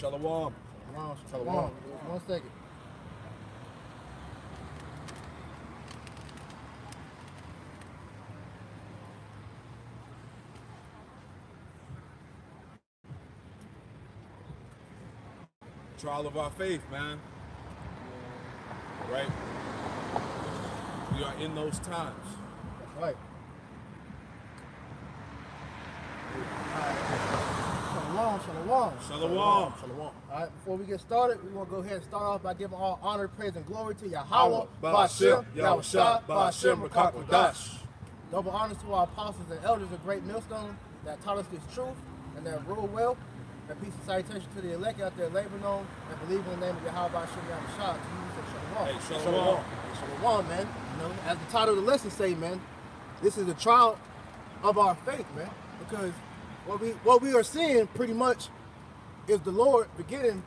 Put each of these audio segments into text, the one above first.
Shalom. Shalom. 1 second. Trial of our faith, man. Right? We are in those times. That's right. Shalom. All right, before we get started, we want to go ahead and start off by giving all honor, praise, and glory to Yahweh, Ba'ashem, Yahushua, Ba'ashem, Rakakadash. Double honors to our apostles and elders of Great Millstone that taught us this truth and that rule well. And peace and salutation to the elect out there laboring on and believing in the name of Yahweh, Ba'ashem, Yahushua. To you, say Shalom. Shalom. Shalom, man. You know, as the title of the lesson say, man, this is the trial of our faith, man, because what we are seeing pretty much is the Lord beginning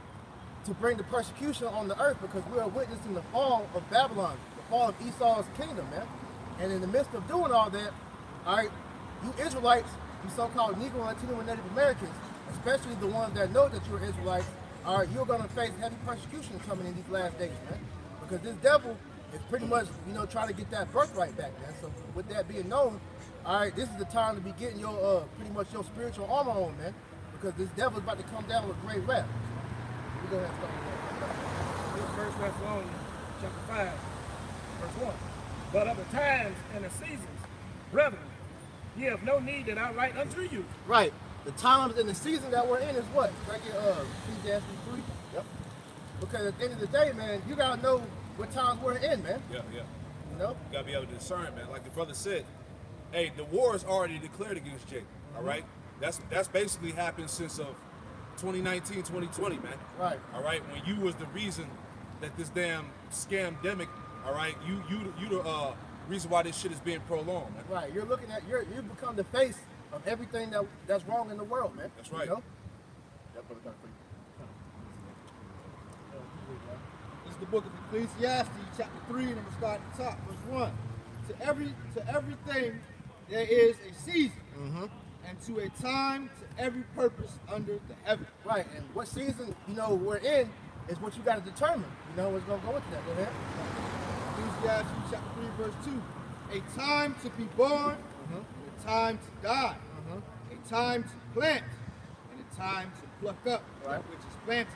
to bring the persecution on the earth, because we are witnessing the fall of Babylon, the fall of Esau's kingdom, man. And in the midst of doing all that, all right, you Israelites, you so-called Negro, Latino, and Native Americans, especially the ones that know that you're Israelites, all right, you're going to face heavy persecution coming in these last days, man. Because this devil is pretty much, you know, trying to get that birthright back, man. So with that being known, all right, this is the time to be getting your, pretty much your spiritual armor on, man. Because this devil is about to come down with great wrath. We go ahead and start with that. This verse Thessalonians chapter 5, verse 1. But of the times and the seasons, brethren, ye have no need that I write unto you. Right. The times and the season that we're in is what? Right here, Ecclesiastes 3. Yep. Because at the end of the day, man, you gotta know what times we're in, man. Yeah. You know? You gotta be able to discern, man. Like the brother said, hey, the war is already declared against Jake. All right? That's basically happened since of 2019, 2020, man. Right. All right? When you was the reason that this damn scam-demic, all right, you the reason why this shit is being prolonged, man. Right. You're looking at you become the face of everything that's wrong in the world, man. That's right. You know? This is the book of Ecclesiastes, chapter 3, and I'm going to start at the top, verse 1. To everything there is a season, and to a time to every purpose under the heaven. Right. And what season, you know, we're in is what you got to determine. You know what's going to go into that. Go ahead. Ecclesiastes chapter 3, verse 2. A time to be born, a time to die, a time to plant, and a time to pluck up that which is planted.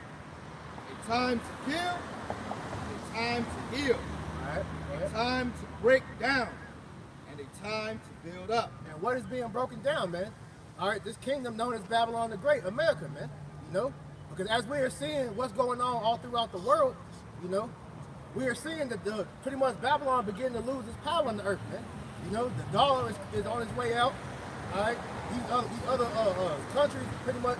A time to kill, a time to heal, a time to break down, and a time to build up. And what is being broken down, man? All right, this kingdom known as Babylon the Great, America, man. You know, because as we are seeing what's going on all throughout the world, you know, we are seeing that pretty much Babylon beginning to lose its power on the earth, man. You know, the dollar is on its way out. All right, these other countries pretty much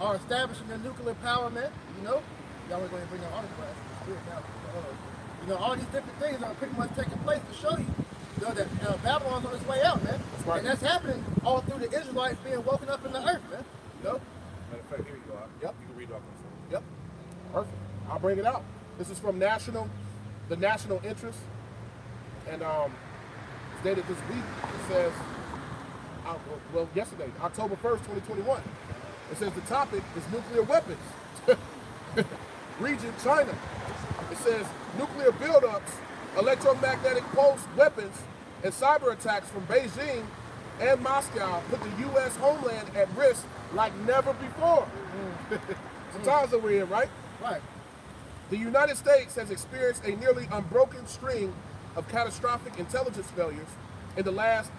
are establishing their nuclear power, man. You know, y'all are going to bring that autograph. You know, all these different things are pretty much taking place to show you, that Babylon's on its way out, man. That's right. And that's happening all through the Israelites being woken up in the earth, man. You know? Matter of fact, here you go. Yep. You can read off the phone. Yep. Perfect. I'll bring it out. This is from the National Interest, and it's dated this week. It says, well, yesterday, October 1st, 2021. It says the topic is nuclear weapons. Region China. It says nuclear buildups, electromagnetic pulse weapons, and cyber attacks from Beijing and Moscow put the U.S. homeland at risk like never before. The times that we're in, right? Right. The United States has experienced a nearly unbroken string of catastrophic intelligence failures in the last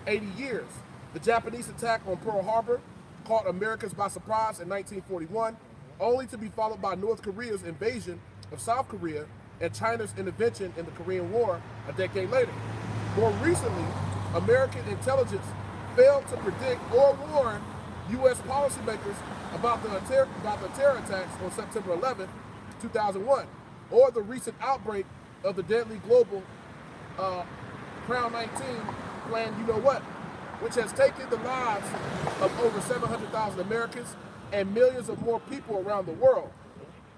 80 years. The Japanese attack on Pearl Harbor caught Americans by surprise in 1941, only to be followed by North Korea's invasion of South Korea and China's intervention in the Korean War a decade later. More recently, American intelligence failed to predict or warn U.S. policymakers about the terror attacks on September 11, 2001, or the recent outbreak of the deadly global Crown 19 plan, you know what, which has taken the lives of over 700,000 Americans and millions of more people around the world.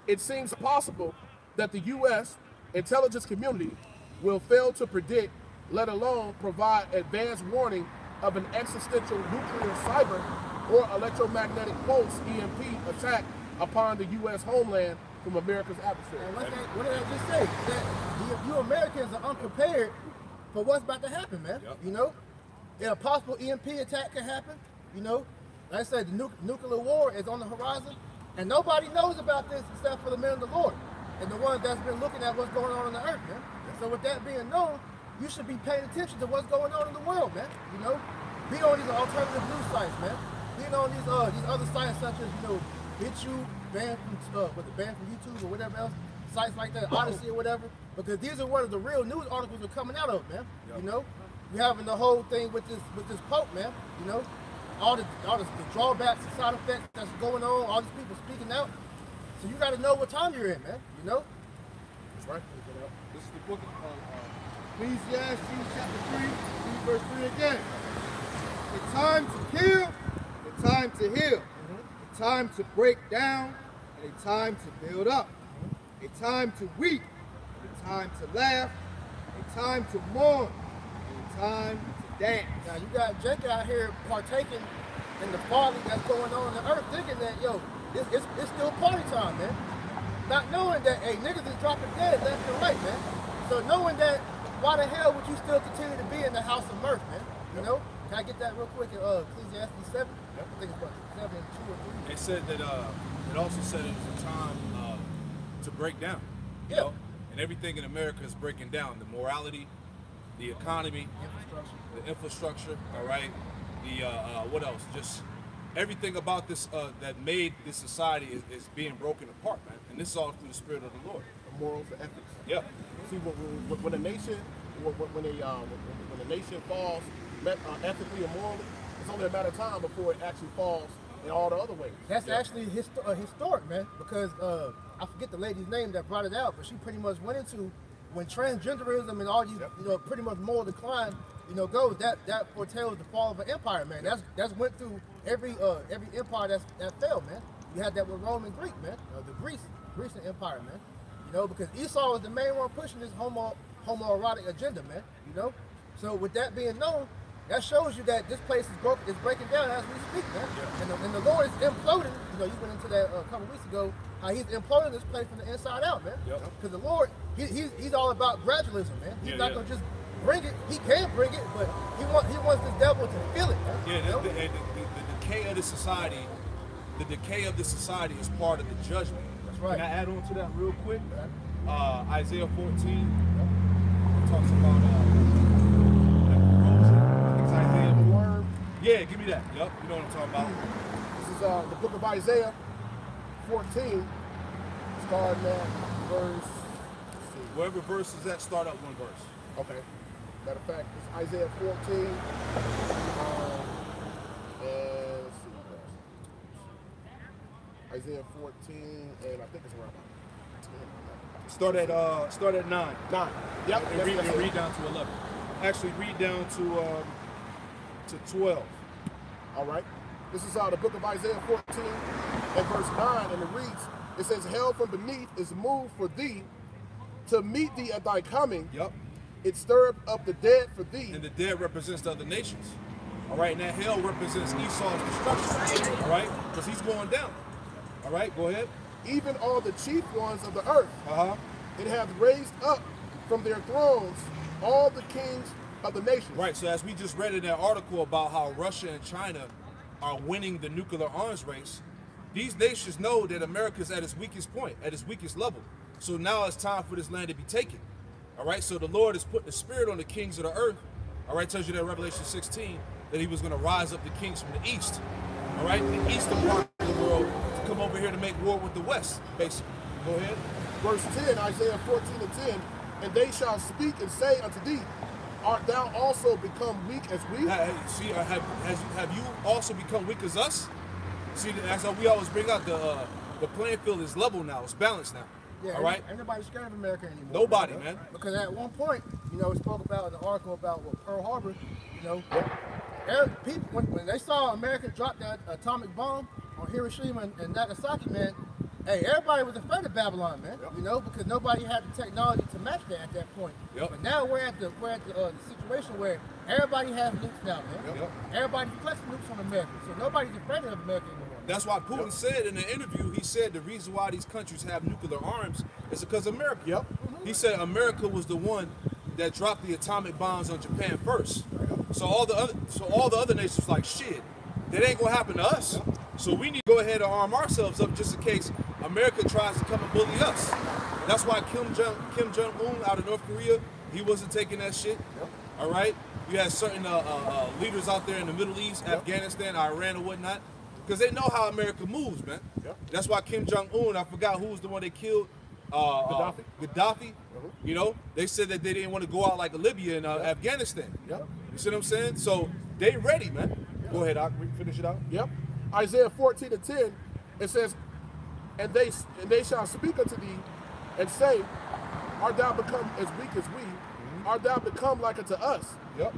It seems possible that the U.S. intelligence community will fail to predict, let alone provide advance warning of an existential nuclear, cyber, or electromagnetic pulse (EMP) attack upon the U.S. homeland from America's adversary. And what did I just say? That you Americans are unprepared for what's about to happen, man. Yep. You know, and a possible EMP attack can happen. You know, like I said, the nuclear war is on the horizon, and nobody knows about this except for the men of the Lord and the ones that's been looking at what's going on the earth, man. So with that being known, you should be paying attention to what's going on in the world, man. You know, be on these alternative news sites, man. Be on these other sites such as, you know, BitChute, banned from YouTube or whatever else, sites like that, Odyssey or whatever, because these are one of the real news articles that are coming out of, man. Yep. You know, you having the whole thing with this Pope, man. You know, all the drawbacks and side effects that's going on, all these people speaking out. So you got to know what time you're in, man. You know. That's right. This is the book of Ecclesiastes chapter 3, read verse 3 again. A time to kill, a time to heal, a time to break down, and a time to build up, a time to weep, and a time to laugh, a time to mourn, and a time to dance. Now you got Jake out here partaking in the folly that's going on the earth, thinking that it's still party time, man. Not knowing that niggas is dropping dead left and right, man. So knowing that, why the hell would you still continue to be in the house of mirth, man? You know? Can I get that real quick? Ecclesiastes 7. I think it's what 7 and 2 or 3. It said that it also said it was a time to break down. You Yeah. know? And everything in America is breaking down. The morality, the economy, the infrastructure, all right? The what else? Just everything about this that made this society is being broken apart, man. And this is all through the Spirit of the Lord. Morals and ethics. Yeah. See, when a nation, when a nation falls ethically and morally, it's only a matter of time before it actually falls in all the other ways. That's actually historic, man, because I forget the lady's name that brought it out, but she pretty much went into when transgenderism and all these, pretty much moral decline, goes. That foretells the fall of an empire, man. That's went through every empire that fell, man. You had that with Rome and Greek, man. The Grecian empire, man. Because Esau is the main one pushing this homoerotic agenda, man. So with that being known, that shows you that this place is breaking down as we speak, man. Yeah. And the Lord is imploding. You went into that a couple weeks ago, how he's imploding this place from the inside out, man. Because the Lord, he's all about gradualism, man. He's not gonna just bring it. He can bring it, but he wants this devil to feel it, man. Yeah, the decay of the society, is part of the judgment. That's right. Can I add on to that real quick? Isaiah 14 talks about Isaiah worm. Yeah, give me that. Yep, you know what I'm talking about. This is the book of Isaiah 14, starting at verse. Wherever verse is at, start up one verse. Okay. Matter of fact, it's Isaiah 14. And let's see. Isaiah 14, and I think it's around 10. Start at 9. 9. Yep. And read down to 11. Actually, read down to 12. All right. This is the book of Isaiah 14 and verse 9, and it reads, it says, hell from beneath is moved for thee to meet thee at thy coming. Yep. It stirred up the dead for thee. And the dead represents the other nations. All right, and that hell represents Esau's destruction. All right, because he's going down. All right, go ahead. Even all the chief ones of the earth. It hath raised up from their thrones all the kings of the nations. Right, so as we just read in that article about how Russia and China are winning the nuclear arms race, these nations know that America's at its weakest point, at its weakest level. So now it's time for this land to be taken. All right, so the Lord has put the spirit on the kings of the earth. All right, tells you that in Revelation 16 that he was going to rise up the kings from the east. All right, the eastern part of the world to come over here to make war with the west, basically. Go ahead. Verse 10, Isaiah 14 and 10, and they shall speak and say unto thee, art thou also become weak as we? See, have you also become weak as us? See, that's how we always bring out the playing field is level now, it's balanced now. Yeah, all right. Ain't nobody scared of America anymore. Nobody, man. Because at one point, it spoke about in the article about Pearl Harbor. People when they saw America drop that atomic bomb on Hiroshima and Nagasaki, man. Hey, everybody was afraid of Babylon, man. Because nobody had the technology to match that at that point. But now we're at the situation where everybody has nukes now, man. Everybody flexing nukes on America, so nobody's afraid of America anymore. That's why Putin said in the interview, he said the reason why these countries have nuclear arms is because of America. Yep. He said America was the one that dropped the atomic bombs on Japan first. So all the other nations was like, shit, that ain't gonna happen to us. So we need to go ahead and arm ourselves up just in case America tries to come and bully us. That's why Kim Jong-un out of North Korea, he wasn't taking that shit. All right. You had certain leaders out there in the Middle East, Afghanistan, Iran, or whatnot, because they know how America moves, man. That's why Kim Jong-un, I forgot who was the one they killed. Gaddafi. You know, they said that they didn't want to go out like Libya and Afghanistan. You see what I'm saying? So they ready, man. Go ahead, I'll finish it out. Isaiah 14:10, it says, and they shall speak unto thee, and say, art thou become as weak as we? Art thou become like unto us?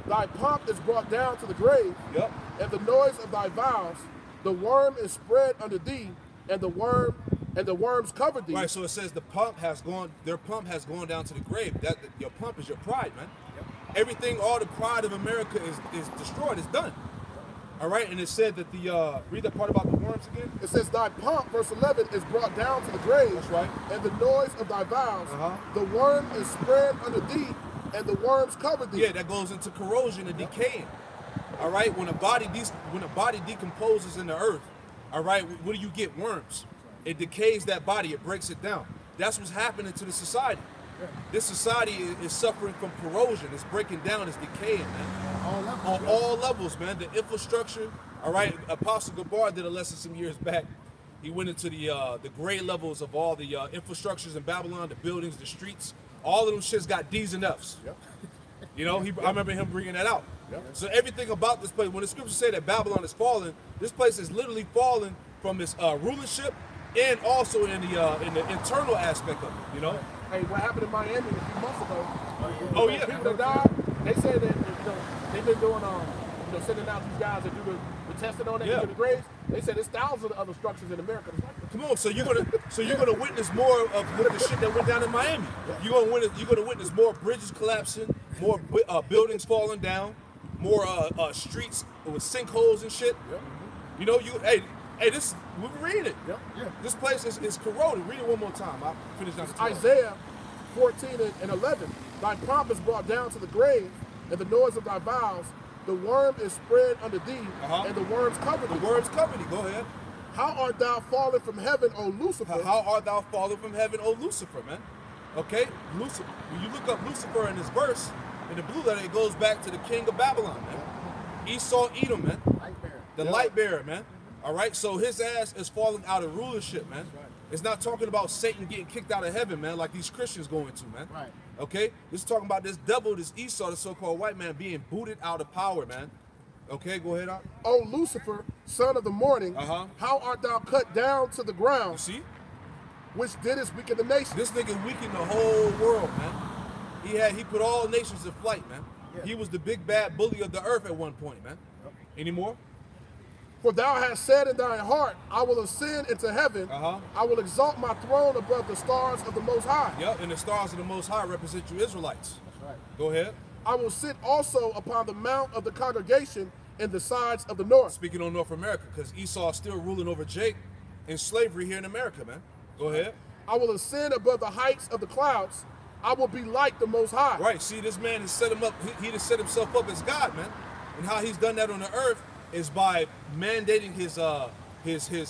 Thy pomp is brought down to the grave, and the noise of thy vows, the worm is spread under thee, and the worms covered thee. Right, so it says their pump has gone down to the grave. Your pump is your pride, man. Everything, all the pride of America is destroyed, it's done. All right, and it said that read that part about the worms again. It says thy pomp, verse 11, is brought down to the grave. That's right. And the noise of thy vows, the worm is spread under thee, and the worms cover thee. Yeah, that goes into corrosion and decaying. All right, when a body decomposes in the earth, all right, what do you get? Worms. It decays that body, it breaks it down. That's what's happening to the society. This society is suffering from corrosion. It's breaking down, it's decaying, man. On all levels, man. The infrastructure, all right. Apostle Gabar did a lesson some years back. He went into the grade levels of all the infrastructures in Babylon, the buildings, the streets. All of them shits got D's and F's. You know, I remember him bringing that out. So everything about this place, when the scriptures say that Babylon is fallen, this place is literally fallen from its rulership and also in the internal aspect of it. You know. Hey, what happened in Miami a few months ago? Oh yeah. People that died, they say that they've been doing sending out these guys that do the testing on it, the graves. They said there's thousands of other structures in America. Come on, so you're gonna witness more of the shit that went down in Miami. You're gonna witness more bridges collapsing, more buildings falling down, more streets with sinkholes and shit. You know, hey, this we're reading it. This place is corroded. Read it one more time. I'll finish down to Isaiah 14:11. Thy pomp is brought down to the grave, and the noise of thy vows, the worm is spread under thee, and the worms cover thee. The worms cover thee. Go ahead. How art thou fallen from heaven, O Lucifer? How art thou fallen from heaven, O Lucifer, man? Okay, Lucifer. When you look up Lucifer in this verse, in the blue letter, it goes back to the king of Babylon, man. Esau, Edom, man. The light bearer, man. All right, so his ass is falling out of rulership, man. It's not talking about Satan getting kicked out of heaven, man, like these Christians go into, man. Okay, this is talking about this devil, this Esau, the so-called white man, being booted out of power, man. Okay, go ahead, Doc. O Lucifer, son of the morning, how art thou cut down to the ground? You see? Which didst weaken the nation. This nigga weakened the whole world, man. He put all nations to flight, man. He was the big bad bully of the earth at one point, man. Any more? For thou hast said in thine heart, I will ascend into heaven. I will exalt my throne above the stars of the Most High. Yep, and the stars of the Most High represent you Israelites. That's right. Go ahead. I will sit also upon the mount of the congregation in the sides of the north. Speaking on North America, because Esau is still ruling over Jake in slavery here in America, man. Go ahead. I will ascend above the heights of the clouds. I will be like the Most High. Right. See, this man has set him up. He just set himself up as God, man. And how he's done that on the earth is by mandating his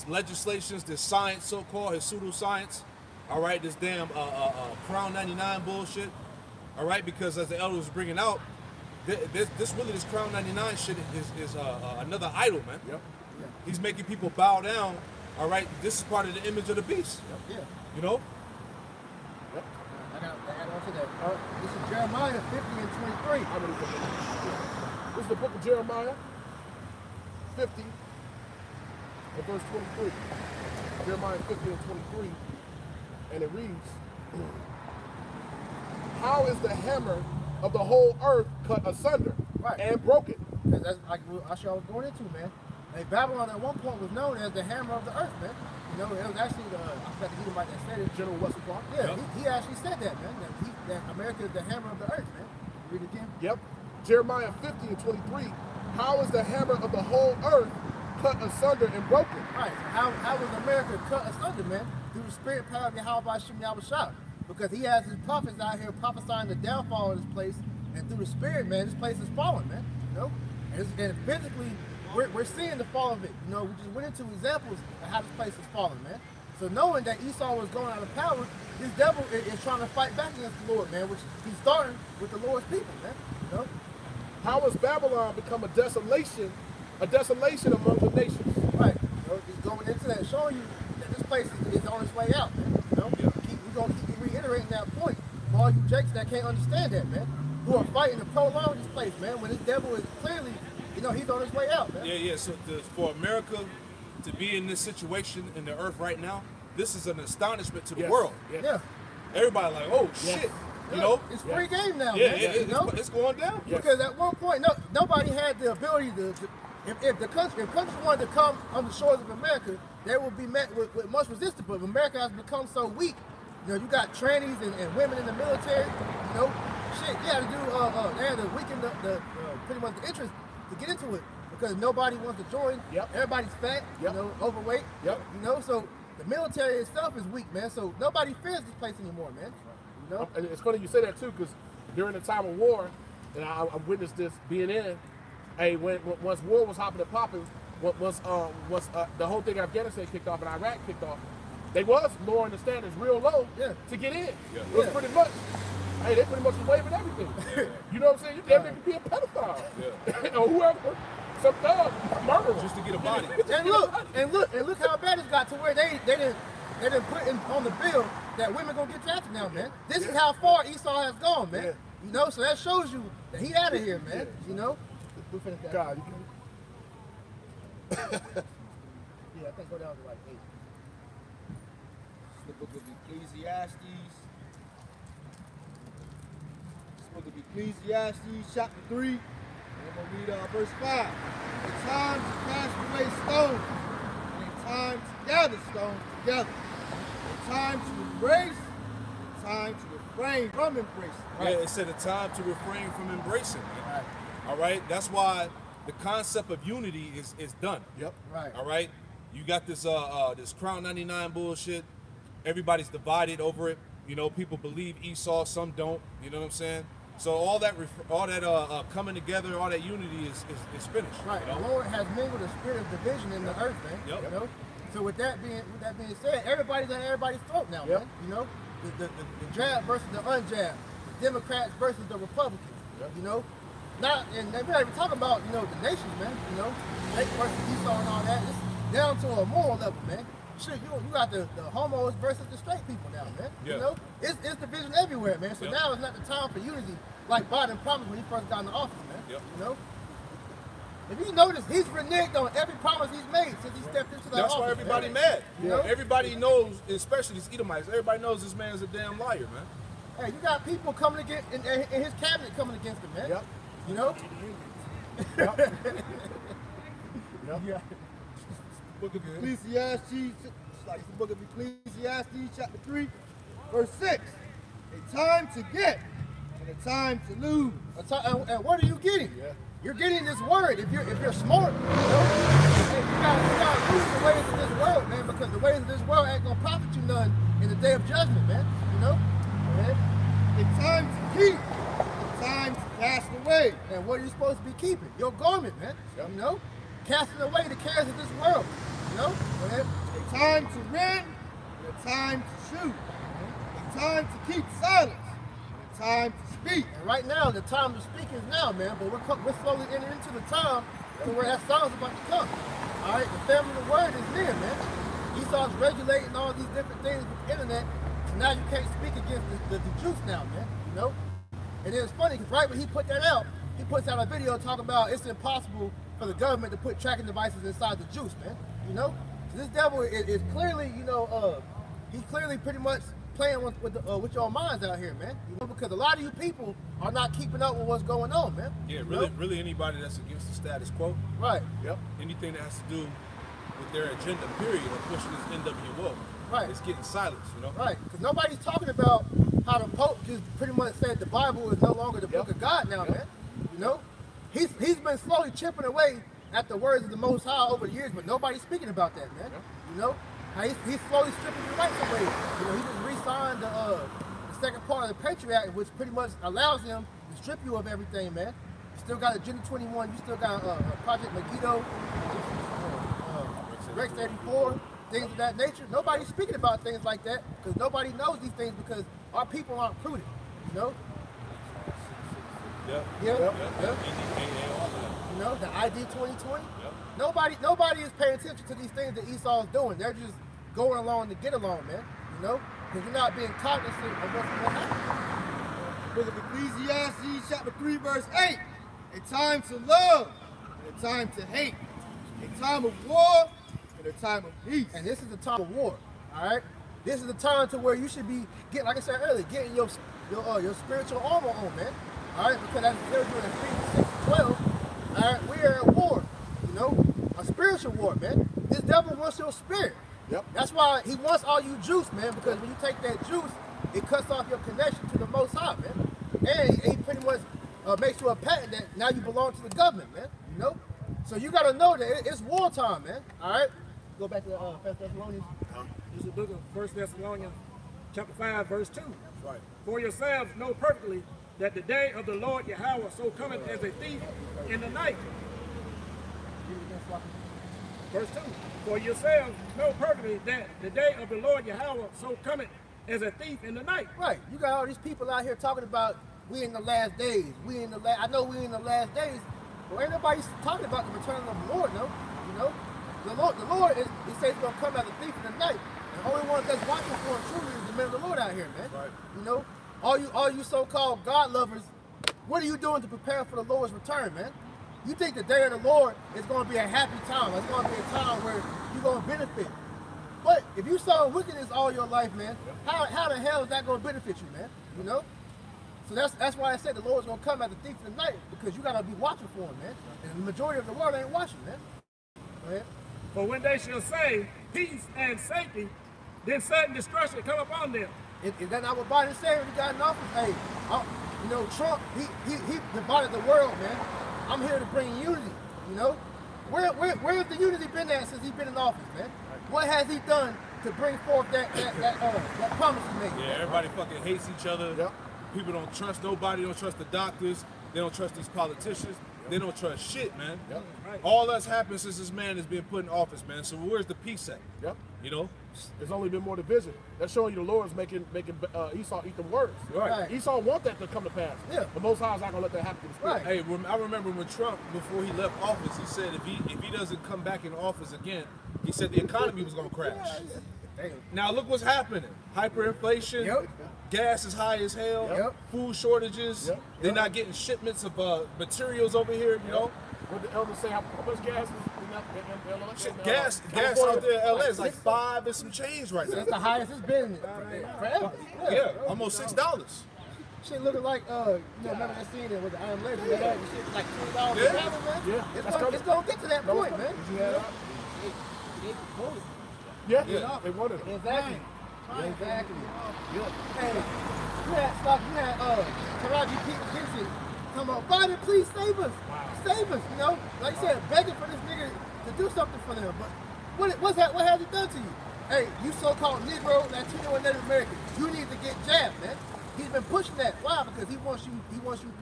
legislations, this science, so-called, his pseudoscience. All right, this damn Crown 99 bullshit. All right, because as the elder was bringing out, this Crown 99 shit is another idol, man. He's making people bow down. All right, this is part of the image of the beast. You know. I got to add on to that. This is Jeremiah 50 and 23. This is the book of Jeremiah 50 and verse 23. Jeremiah 50 and 23. And it reads, how is the hammer of the whole earth cut asunder and broken? Because that's like I was going into, man. Like Babylon at one point was known as the hammer of the earth, man. You know, it was actually I forgot the Edomite that said it. General Wesley Clark. Yeah, he actually said that, man. That America is the hammer of the earth, man. Read it again. Yep. Jeremiah 50 and 23. How is the hammer of the whole earth cut asunder and broken. Right. So how was America cut asunder, man? Through the spirit power of Yahweh Shem Yahushua. Because he has his prophets out here prophesying the downfall of this place, and through the spirit, man, this place is falling, man. You know? And physically, we're seeing the fall of it. You know, we just went into examples of how this place is falling, man. So knowing that Esau was going out of power, this devil is trying to fight back against the Lord, man, which he's starting with the Lord's people, man. You know? How has Babylon become a desolation among the nations? Right. You know, just going into that, showing you that this place is on its way out, man. You know? We're going to keep reiterating that point for all you jakes that can't understand that, man, who are fighting to prolong this place, man, when this devil is clearly, you know, he's on his way out, man. Yeah. So for America to be in this situation in the earth right now, this is an astonishment to the world. Yes. Yeah. Everybody like, oh shit, you know? It's free game now, Yeah, man. You know? it's going down. Yes. Because at one point, nobody had the ability to if countries wanted to come on the shores of America, they would be met with much resistance. But America has become so weak. You know, you got trannies and women in the military. You know, shit, you had to do. They had to weaken the pretty much the interest to get into it because nobody wants to join. Yep. Everybody's fat. Yep. You know, overweight. Yep. You know, so the military itself is weak, man. So nobody fears this place anymore, man. You know. And it's funny you say that too, because during the time of war, and I witnessed this being in. Hey, once war was hopping and popping, once the whole thing in Afghanistan kicked off and Iraq kicked off, they was lowering the standards real low to get in. Yeah. It was pretty much, hey, they pretty much was waiving everything. You know what I'm saying? You damn near could be a pedophile. Yeah. Or whoever, some thug, murderer. Just to get a body. And look how bad it got to where they didn't put on the bill that women gonna get drafted now, man. This is how far Esau has gone, man. Yeah. You know, so that shows you that he out of here, man. You know. We finished that. God, Yeah, I think go down to like 8. It's the book of Ecclesiastes. It's the book of Ecclesiastes, chapter 3. And I'm going to read verse 5. A time to cast away stones, and a time to gather stones together. A time to embrace, a time to refrain from embracing. Yeah, it said a time to refrain from embracing. Man. All right, that's why the concept of unity is done. Yep. Right. All right, you got this this Crown 99 bullshit. Everybody's divided over it. You know, people believe Esau, some don't. You know what I'm saying? So all that coming together, all that unity is finished. Right. You know? The Lord has mingled a spirit of division in the earth, man. Yep. You know. So with that being said, everybody's at everybody's throat now, Yep. man. You know, the jab versus the unjab, the Democrats versus the Republicans. Yep. You know. And we're not even talking about, you know, the nations, man. You know, Jake versus Esau and all that. It's down to a moral level, man. Shit, you got the homos versus the straight people now, man. Yeah. You know, it's division everywhere, man. So Yep. now it's not the time for unity like Biden promised when he first got in the office, man. Yep. You know, if you notice, he's reneged on every promise he's made since he stepped into that That's office. why everybody man. mad. You know? Everybody knows, especially these Edomites. Everybody knows this man's a damn liar, man. Hey, you got people coming against in his cabinet coming against him, man. Yep. You know. Yep. Yeah. Book of Ecclesiastes, it's like the book of Ecclesiastes, chapter 3, verse 6. A time to get and a time to lose. And what are you getting? Yeah. You're getting this word. If you're smart, you know, hey, you gotta lose the ways of this world, man, because the ways of this world ain't gonna profit you none in the day of judgment, man. You know? A time to keep, a time to cast away. And what are you supposed to be keeping? Your garment, man. Yep. You know? Casting away the cares of this world. You know? A time to rend and a time to shoot. A time to keep silence and a time to speak. And right now, the time to speak is now, man. But we're slowly entering into the time to where that song's about to come. All right? The family of the word is near, man. Esau's regulating all these different things with the internet. So now you can't speak against the juice now, man. You know? And then it's funny, because right when he put that out, he puts out a video talking about it's impossible for the government to put tracking devices inside the juice, man. You know? So this devil is clearly, you know, he's clearly pretty much playing with your minds out here, man. You know, because a lot of you people are not keeping up with what's going on, man. Yeah, You really, know? really anybody that's against the status quo, Right. Yep. anything that has to do with their agenda, period, of pushing this NWO, Right. it's getting silenced, you know? Right. Because nobody's talking about how the Pope just pretty much said the Bible is no longer the book of God now, man. You know? He's been slowly chipping away at the words of the Most High over the years, but nobody's speaking about that, man. You know, how he's slowly stripping your rights away. You know, he just re-signed the second part of the Patriot Act, which pretty much allows him to strip you of everything, man. You still got Agenda 21, you still got Project Megiddo, Rex 84, things of that nature. Nobody's speaking about things like that because nobody knows these things because our people aren't prudent, you know? Yep. You know, the ID 2020. Yep. Nobody is paying attention to these things that Esau's doing. They're just going along to get along, man. You know, because you're not being cognizant of what's going to happen. Book of Ecclesiastes, chapter 3, verse 8. A time to love, and a time to hate. A time of war, and a time of peace. And this is the time of war. All right. This is the time to where you should be getting, like I said earlier, getting your spiritual armor on, man. All right, because as they're doing in Ephesians 6:12, all right, we are at war, you know, a spiritual war, man. This devil wants your spirit. Yep. That's why he wants all you juice, man, because when you take that juice, it cuts off your connection to the Most High, man. And he pretty much makes you a patent that now you belong to the government, man, you know? So you got to know that it's wartime, man, all right? Go back to 1 Thessalonians. This is the book of 1 Thessalonians, chapter 5, verse 2. Right. For yourselves know perfectly that the day of the Lord Yahweh so cometh as a thief in the night. Verse 2. For yourselves know perfectly that the day of the Lord Yahweh so cometh as a thief in the night. Right. You got all these people out here talking about we in the last days. I know we in the last days, but ain't nobody talking about the return of the Lord, no. You know? The Lord is, he says he's gonna come as a thief in the night. And the only one that's watching for him truly is the man of the Lord out here, man. Right. You know? All you so-called God lovers, what are you doing to prepare for the Lord's return, man? You think the day of the Lord is going to be a happy time. It's going to be a time where you're going to benefit. But if you saw wickedness all your life, man, how the hell is that going to benefit you, man? You know? So that's why I said the Lord's going to come at the thief in the night, because you got to be watching for him, man. And the majority of the world ain't watching, man. Go ahead. For when they shall say peace and safety, then sudden destruction come upon them. Is that not what Biden said when he got in office? Hey, you know, Trump, he divided the world, man. I'm here to bring unity, you know? Where's the unity been at since he's been in office, man? What has he done to bring forth that promise he made? Yeah, everybody fucking hates each other. Yep. People don't trust nobody, don't trust the doctors, they don't trust these politicians, they don't trust shit, man. Yep. Right. All that's happened since this man has been put in office, man. So where's the peace at? Yep. You know? There's only been more division. That's showing you the Lord's making Esau eat the words. Right. Esau want that to come to pass. Yeah. The Most High is not gonna let that happen to the spirit. Right. Hey, I remember when Trump, before he left office, he said if he doesn't come back in office again, he said the economy was gonna crash. Damn. Now look what's happening. Hyperinflation, Yep. gas is high as hell, Yep. food shortages, Yep. they're not getting shipments of materials over here, you know? What the elders say, how much gas is Shit, gas out there in LA is like $5 and some change right now. It's the highest it's been forever. Yeah, almost $6. Shit looking like, you know, remember that scene there with the Iron Lady? That shit like $20 a Yeah. gallon, man. Yeah. It's gonna get to that point, man. Yeah, Yeah. they wanted it. Exactly. Yeah. Exactly. Yeah. Hey, you had Taraji P. Henson come up, Biden, please save us. Save us, you know? Like I said, begging for this nigga to do something for them. But what has it done to you? Hey, you so-called Negro, Latino, and Native American, you need to get jabbed, man. He's been pushing that. Why? Because he wants you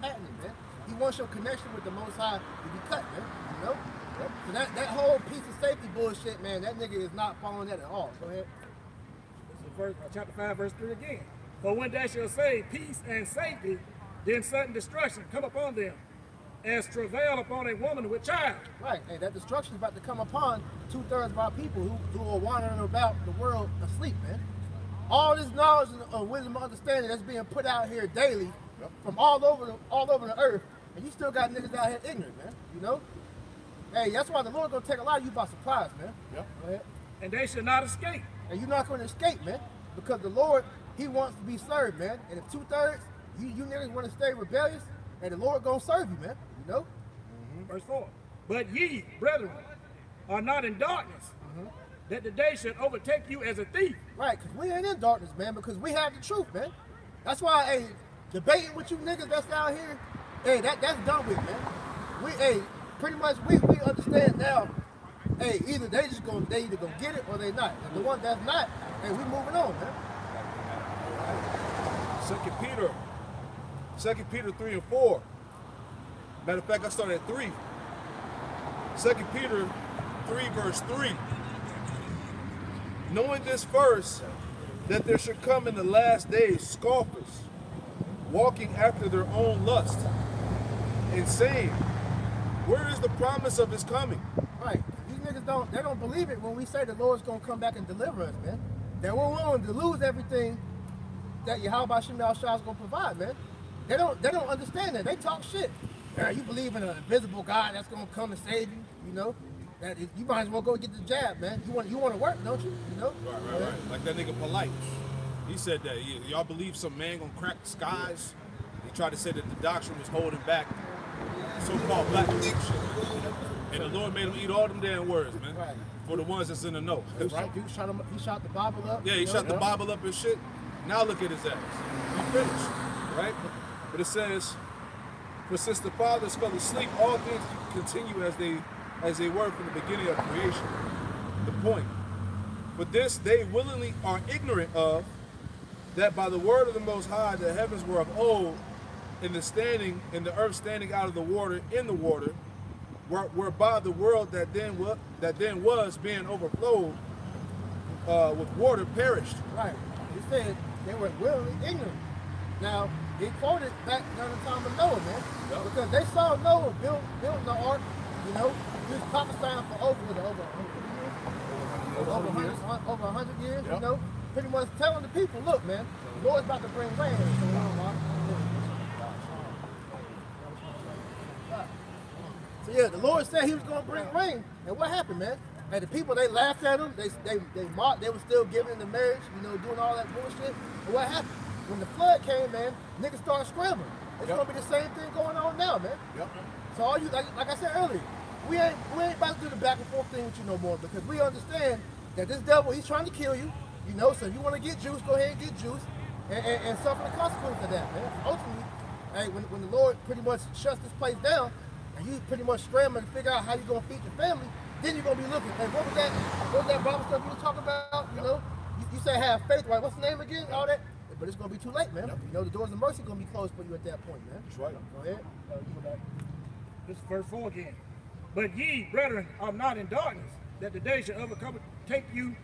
patented, man. He wants your connection with the Most High to be cut, man. You know? Yep. So that whole piece of safety bullshit, man, that nigga is not following that at all. Go ahead. This is chapter 5, verse 3 again. For when they shall say peace and safety, then sudden destruction come upon them, as travail upon a woman with child. Right, and that destruction is about to come upon 2/3 of our people who are wandering about the world asleep, man. All this knowledge and wisdom and understanding that's being put out here daily from all over the earth, and you still got niggas out here ignorant, man. You know? Hey, that's why the Lord gonna take a lot of you by surprise, man. Yep. Go ahead. And they shall not escape. And you're not gonna escape, man, because the Lord, he wants to be served, man. And if 2/3 you niggas want to stay rebellious, and the Lord gonna serve you, man. You know? Verse 4. But ye, brethren, are not in darkness, that the day should overtake you as a thief. Right, because we ain't in darkness, man, because we have the truth, man. That's why, hey, debating with you niggas that's out here, hey, that's done with, man. Pretty much we understand now, hey, either they either gonna get it or they not. And the one that's not, hey, we moving on, man. 2 Peter 3 and 4. Matter of fact, I started at 3. 2 Peter 3 verse 3. Knowing this first, that there should come in the last days scoffers, walking after their own lust, and saying, where is the promise of his coming? Right. These niggas don't believe it when we say the Lord's gonna come back and deliver us, man. That we're willing to lose everything that Yahweh Shem Shah is gonna provide, man. They don't understand that. They talk shit. Yeah, you believe in an invisible God that's gonna come and save you, you know? That you might as well go get the jab, man. You want to work, don't you? You know? Right. Like that nigga Polite. He said that. Y'all believe some man gonna crack the skies? He tried to say that the doctrine was holding back so-called black people shit. And the Lord made him eat all them damn words, man. Right. For the ones that's in the know. Right. He shot the Bible up. Yeah, he shot the Bible up and shit. Now look at his ass. He finished, right? But it says, for since the fathers fell asleep, all things continue as they were from the beginning of creation. The point. For this they willingly are ignorant of, that by the word of the Most High the heavens were of old, and the earth standing out of the water in the water, whereby the world that then was being overflowed with water perished. Right. He said they were willingly ignorant. Now, he quoted back during the time of Noah, man. Yep. Because they saw Noah building the ark, you know. He was prophesying for over 100 years, yep. You know. Pretty much telling the people, look, man, the Lord's about to bring rain. So yeah, the Lord said he was going to bring rain. And what happened, man? And the people, they laughed at him. They mocked. They were still giving him the marriage, you know, doing all that bullshit. And what happened? When the flood came, man, niggas started scrambling. It's gonna be the same thing going on now, man. Yep. So all you, like I said earlier, we ain't about to do the back and forth thing with you no more, because we understand that this devil, he's trying to kill you, you know. So if you want to get juice, go ahead and get juice, and suffer the consequences of that, man. Ultimately, hey, when the Lord pretty much shuts this place down, and you pretty much scrambling to figure out how you're gonna feed your family, then you're gonna be looking. Hey, what was that Bible stuff you were talking about? You know, you say have faith, right? What's the name again? All that. But it's going to be too late, man. Yep. You know, the doors of mercy are going to be closed for you at that point, man. That's right. Go ahead. You go back. This is verse 4 again. But ye, brethren, are not in darkness, that the day shall overcome take you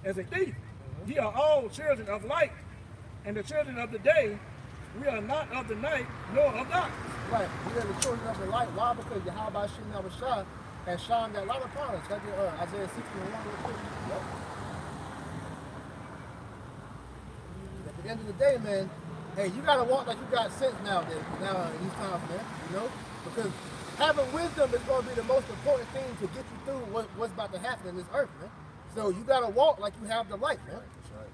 as a thief. Ye are all children of light, and the children of the day. We are not of the night, nor of darkness. Right. We are the children of the light. Why? Because Yahweh Shem Shah has shined that light upon us. Got the Isaiah 61. Yep. At the end of the day, man, hey, you gotta walk like you got sense nowadays, in these times, man. You know, because having wisdom is gonna be the most important thing to get you through what's about to happen in this earth, man. So you gotta walk like you have the light, man. That's right.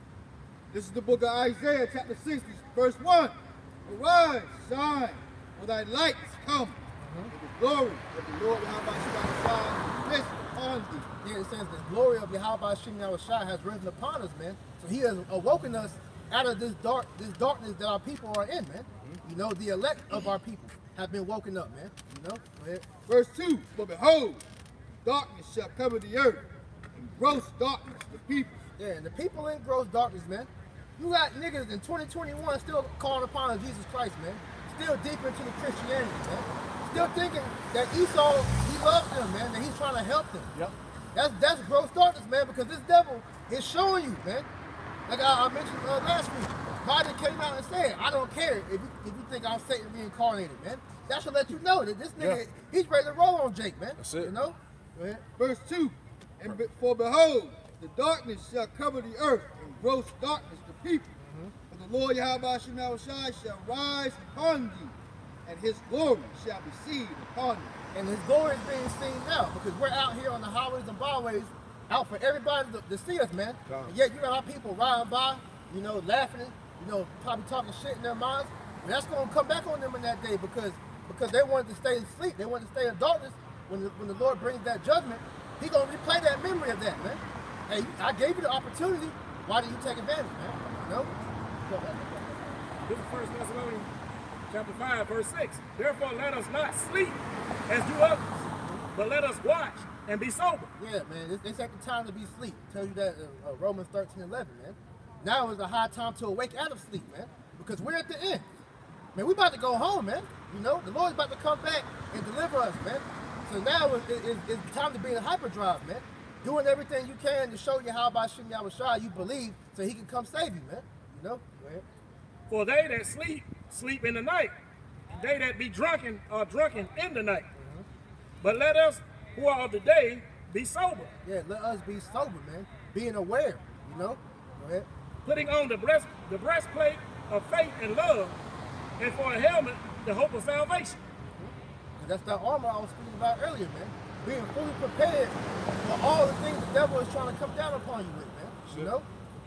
This is the book of Isaiah, chapter 60, verse 1. Arise, shine, for thy light is come, and the glory of the Lord Yahweh Shah rest upon thee. Yeah, it says the glory of Yahweh Shem Shah has risen upon us, man. So he has awoken us out of this darkness that our people are in, man. You know, the elect of our people have been woken up, man. You know? Go ahead. Verse 2, for behold, darkness shall cover the earth, and gross darkness the people. Yeah, and the people in gross darkness, man. You got niggas in 2021 still calling upon Jesus Christ, man. Still deep into the Christianity, man. Still thinking that Esau, he loves them, man, that he's trying to help them. Yep. That's gross darkness, man, because this devil is showing you, man. Like I mentioned last week, Biden came out and said, I don't care if you think I'm Satan reincarnated, man. That should let you know that this nigga, he's ready to roll on Jake, man. That's it. You know? Go ahead. Verse 2, for behold, the darkness shall cover the earth, and gross darkness the people. For the Lord Yahweh Shem Shai shall rise upon thee, and his glory shall be seen upon thee. And his glory is being seen now, because we're out here on the highways and byways, out for everybody to see us, man. And yet you got our people riding by, you know, laughing, you know, probably talking shit in their minds. And that's going to come back on them in that day, because they wanted to stay asleep. They wanted to stay in darkness. When the Lord brings that judgment, he's going to replay that memory of that, man. Hey, I gave you the opportunity. Why did you take advantage, man? You know? This is 1 Thessalonians chapter 5, verse 6. Therefore let us not sleep as do others, but let us watch and be sober. Yeah, man, it's at the time to be asleep. Tells you that Romans 13:11, man. Now is the high time to awake out of sleep, man, because we're at the end. Man, we about to go home, man. You know, the Lord's about to come back and deliver us, man. So now it's time to be in hyperdrive, man. Doing everything you can to show you how by Shem Yahushua you believe, so he can come save you, man. You know? Go ahead. For they that sleep, sleep in the night. And they that be drunken are drunken in the night. But let us who are of the day be sober. Yeah, let us be sober, man. Being aware, you know? Go ahead. Putting on the breastplate of faith and love, and for a helmet, the hope of salvation. And that's that armor I was speaking about earlier, man. Being fully prepared for all the things the devil is trying to come down upon you with, man. You know?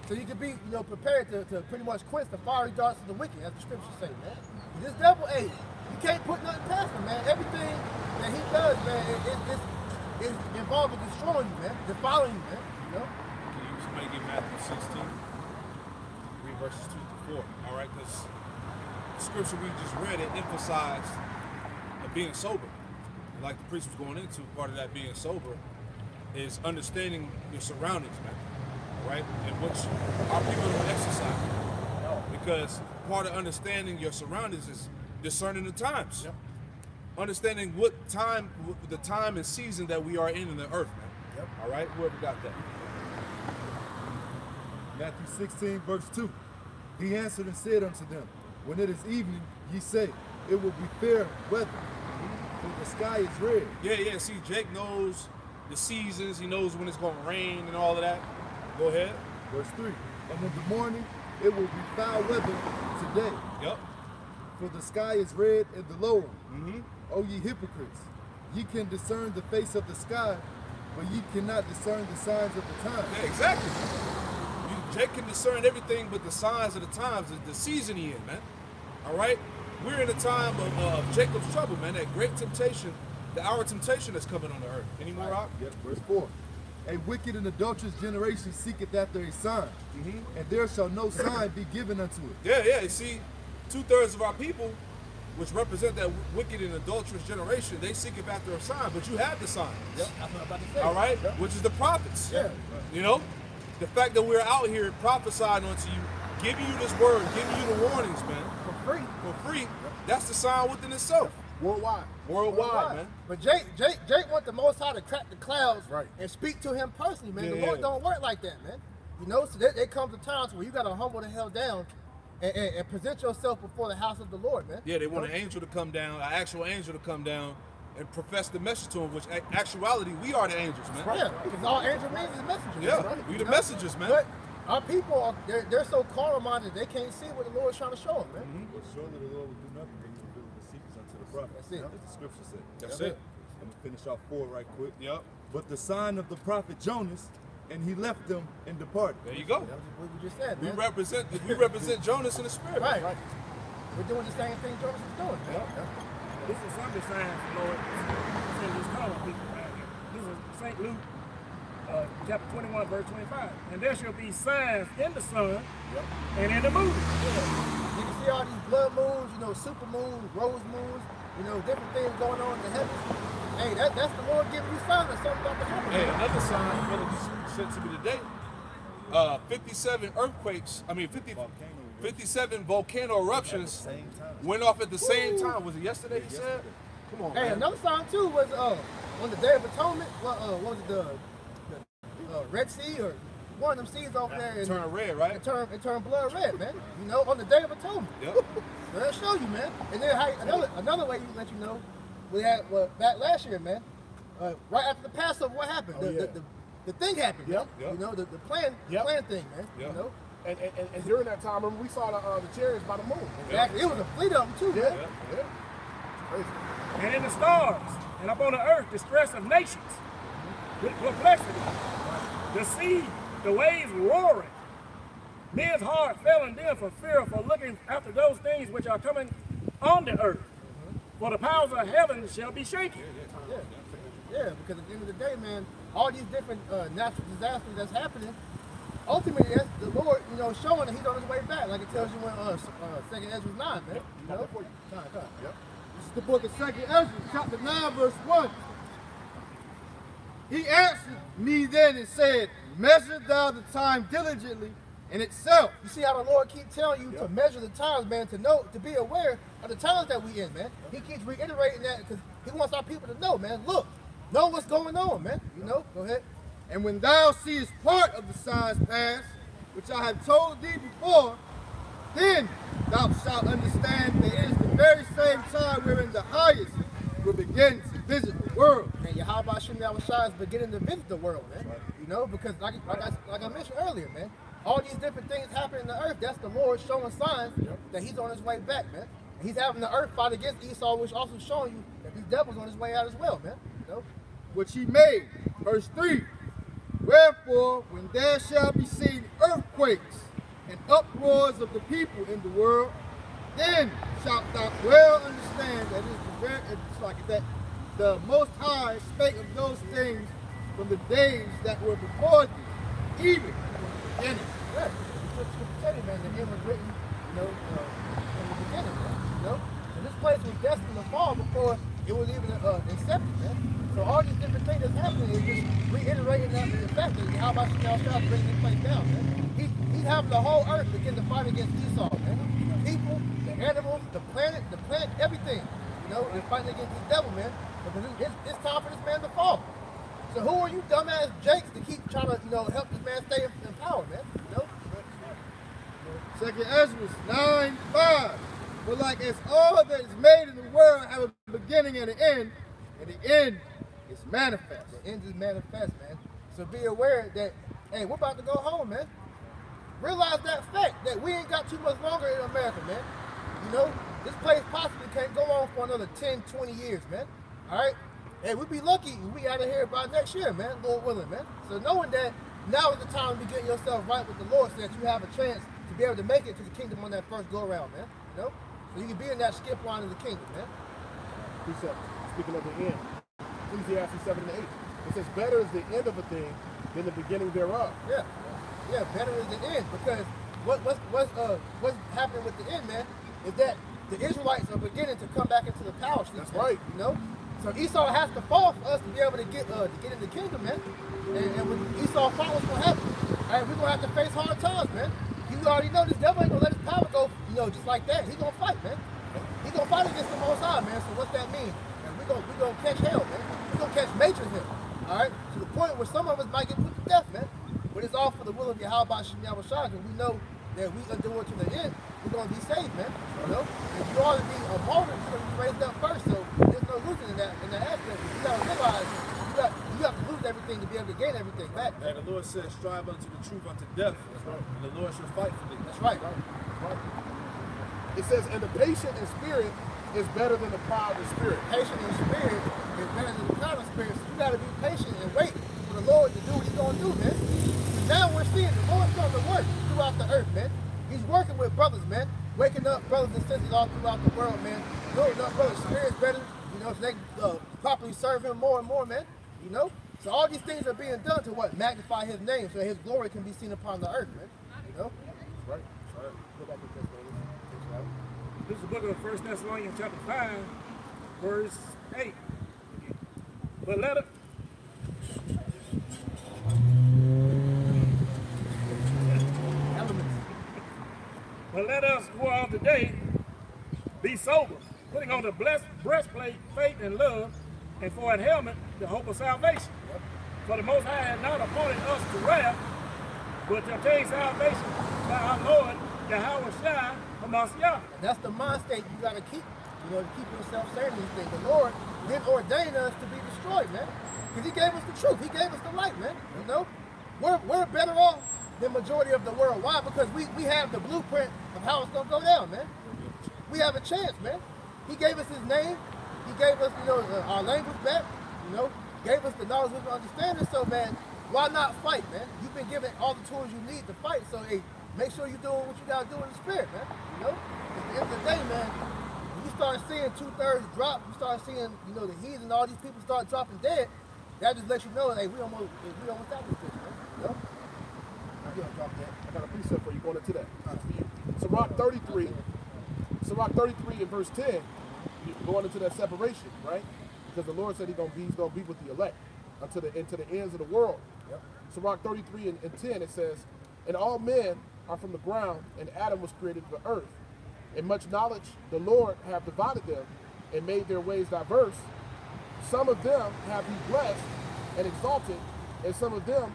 So you can be, you know, prepared to pretty much quench the fiery darts of the wicked, as the scriptures say, man. This devil, hey, you can't put nothing past him, man. Everything that he does, man, is involved in destroying you, man. Defiling you, man. You know? Can you somebody get Matthew 16? Read verses 2 to 4. All right, because the scripture we just read, it emphasized being sober. Like the priest was going into, part of that being sober is understanding your surroundings, man. All right, and which our people don't exercise. Because part of understanding your surroundings is discerning the times. Yep. Understanding the time and season that we are in the earth, man. Yep. All right, whoever got that. Matthew 16, verse 2. He answered and said unto them, when it is evening, ye say, it will be fair weather, for the sky is red. Yeah. See, Jake knows the seasons. He knows when it's going to rain and all of that. Go ahead. Verse 3. And in the morning, it will be foul weather today. Yep. For the sky is red and the lowering. Mm-hmm. O ye hypocrites, ye can discern the face of the sky, but ye cannot discern the signs of the times. Yeah, exactly. Jake can discern everything but the signs of the times, the season he in, man. All right? We're in a time of Jacob's trouble, man. That great temptation, the hour of temptation that's coming on the earth. Any more, Rob? Yep, verse 4. A wicked and adulterous generation seeketh after a sign, and there shall no sign be given unto it. Yeah. You see, 2/3 of our people, which represent that wicked and adulterous generation, they seek after a sign, but you have the signs. Yep, that's what I'm about to say. All right? Yep. Which is the prophets. Yeah. You know? The fact that we're out here prophesying unto you, giving you this word, giving you the warnings, man. For free, that's the sign within itself. Worldwide, man. But Jake want the Most High to crack the clouds and speak to him personally, man. The Lord don't work like that, man. You know, so there comes a time where you got to humble the hell down and present yourself before the house of the Lord, man. Yeah, they want an angel to come down, an actual angel to come down and profess the message to him, which actuality, we are the angels, man. Yeah, because all angel means is messengers. Yeah, right? we the messengers, man. But our people, they're so carnal-minded, they can't see what the Lord's trying to show them, man. But surely the Lord will do nothing but to reveal the secrets unto the prophet. That's it. As the scripture said. That's it. I'm going to finish off 4 right quick. Yep. But the sign of the prophet Jonas, and he left them and departed. There you go. That's what we just said, We man. represent Jonas in the spirit. Right. We're doing the same thing Jonas is doing, man. This is some of the signs the Lord sent his calling people out here. This is St. Luke, chapter 21, verse 25. And there shall be signs in the sun and in the moon. You can see all these blood moons, you know, super moons, rose moons, you know, different things going on in the heavens. Hey, that's the Lord giving you signs that something about to happen. Hey, another sign brother just sent to me today. 57 earthquakes, 57 volcano eruptions went off at the same time. Was it yesterday, he said? Come on, Hey, man. another sign too was on the Day of Atonement, what was it, the Red Sea or one of them seas over there? And Turn red, right? it turned blood red, man. You know, on the Day of Atonement. Yep. So that'll show you, man. And then another way you let you know, we had back last year, man. Right after the Passover, what happened? The thing happened, man. Yep. You know, the plan thing, man. Yep. You know? And during that time, remember, we saw the chariots by the moon. Exactly. It was a fleet of them too, man. Yeah. Crazy. And in the stars, and upon the earth, distress of nations, with perplexity. The sea, the waves roaring. Men's heart failing them for fear, for looking after those things which are coming on the earth. For the powers of heaven shall be shaken. Yeah, because at the end of the day, man, all these different natural disasters that's happening, ultimately that's the Lord, you know, showing that he's on his way back. Like it tells you when 2nd Ezra 9, man. You know? Time. This is the book of 2nd Ezra, chapter 9, verse 1. He answered me then and said, measure thou the time diligently in itself. You see how the Lord keeps telling you to measure the times, man, to know, to be aware of the times that we in, man. He keeps reiterating that because he wants our people to know, man. Look, know what's going on, man. You know, go ahead. And when thou seest part of the signs pass, which I have told thee before, then thou shalt understand that it is the very same time wherein the highest will begin to visit the world. And Yahweh Shem Yahushua is beginning to visit the world, man. You know, because like I mentioned earlier, man, all these different things happen in the earth. That's the Lord showing signs that he's on his way back, man. And he's having the earth fight against Esau, which also showing you that these devils on his way out as well, man. You know? Which he made. Verse 3. Wherefore, when there shall be seen earthquakes and uproars of the people in the world, then shalt thou well understand that it's like that the Most High spake of those things from the days that were before thee, even in it. Yeah, it's man, the end was written, you know, in the beginning, man, you know? So this place was destined to fall before it was even incepted, man. So all these different things that's happening is just reiterating that the fact that how about Yahweh bringing this place down, man. He's having the whole earth begin to fight against Esau, man. The people, the animals, the planet, everything. You know, they're fighting against this devil, man. Because it's time for this man to fall. So who are you dumbass jakes to keep trying to, you know, help this man stay in power, man? You know? Second Ezra 9:5. But like as all that is made in the world have a beginning and an end, and the end is manifest. The end is manifest, man. So be aware that, hey, we're about to go home, man. Realize that fact that we ain't got too much longer in America, man. You know, this place possibly can't go on for another 10, 20 years, man. All right? Hey, we'd be lucky if we out of here by next year, man, Lord willing, man. So knowing that now is the time to get yourself right with the Lord so that you have a chance to be able to make it to the kingdom on that first go-around, man. You know? So you can be in that skip line of the kingdom, man. Precept, speaking of the end, Ecclesiastes 7 and 8. It says, better is the end of a thing than the beginning thereof. Yeah. Yeah, better is the end, because what's happening with the end, man, is that the Israelites are beginning to come back into the power street. That's right. You know? So Esau has to fall for us to be able to get in the kingdom, man. And when Esau falls, what's gonna happen? All right, we're gonna have to face hard times, man. You already know this devil ain't gonna let his power go, you know, just like that. He's gonna fight, man. He's gonna fight against the Most High, man. So what's that mean? And we're gonna catch hell, man. We're gonna catch major hell. All right, to the point where some of us might get put to death, man. But it's all for the will of Yahweh Shem Yahushua, and we know that we endure to the end, we're gonna be saved, man. You know, if you ought to be a martyr, you're gonna be raised up first. So there's no losing in that aspect. You gotta realize you have to lose everything to be able to gain everything back. And the Lord said, strive unto the truth unto death. That's right. And the Lord shall fight for thee. That's right. It says, and the patient in spirit is better than the proud in spirit. Patient in spirit is better than the proud in spirit. So you gotta be patient and wait for the Lord to do what he's gonna do, man. Now we're seeing the Lord's starting to work throughout the earth, man. He's working with brothers, man. Waking up brothers and sisters all throughout the world, man. Building up brothers' spirits better, you know, so they properly serve him more and more, man. You know? So all these things are being done to what? Magnify his name so that his glory can be seen upon the earth, man. You know? Right. Go back to this, man. This is the book of 1 Thessalonians chapter 5, verse 8. But let it... But let us who are of the day be sober, putting on the breastplate, faith and love, and for a helmet, the hope of salvation. For the Most High has not appointed us to wrath, but to obtain salvation by our Lord, Yahushua HaMashiach. That's the mind state you got to keep, you know, to keep yourself saying these things. The Lord didn't ordain us to be destroyed, man, because he gave us the truth. He gave us the light, man. You know, we're better off than majority of the world. Why? Because we have the blueprint of how it's going to go down, man. We have a chance, man. He gave us his name. He gave us, you know, our language back, you know, gave us the knowledge of understanding. So, man, why not fight, man? You've been given all the tools you need to fight. So, hey, make sure you're doing what you got to do in the spirit, man. You know, at the end of the day, man, when you start seeing 2/3 drop, you start seeing, you know, the heathen and all these people start dropping dead, that just lets you know, hey, we almost out this bitch, man. You know? Drop that. I got a precept for you going into that. Sirach 33. Sirach 33 in verse 10, going into that separation, right? Because the Lord said he's gonna be with the elect into the ends of the world. Yep. Sirach 33 and 10, it says, and all men are from the ground, and Adam was created of the earth. In much knowledge the Lord have divided them, and made their ways diverse. Some of them have he blessed and exalted, and some of them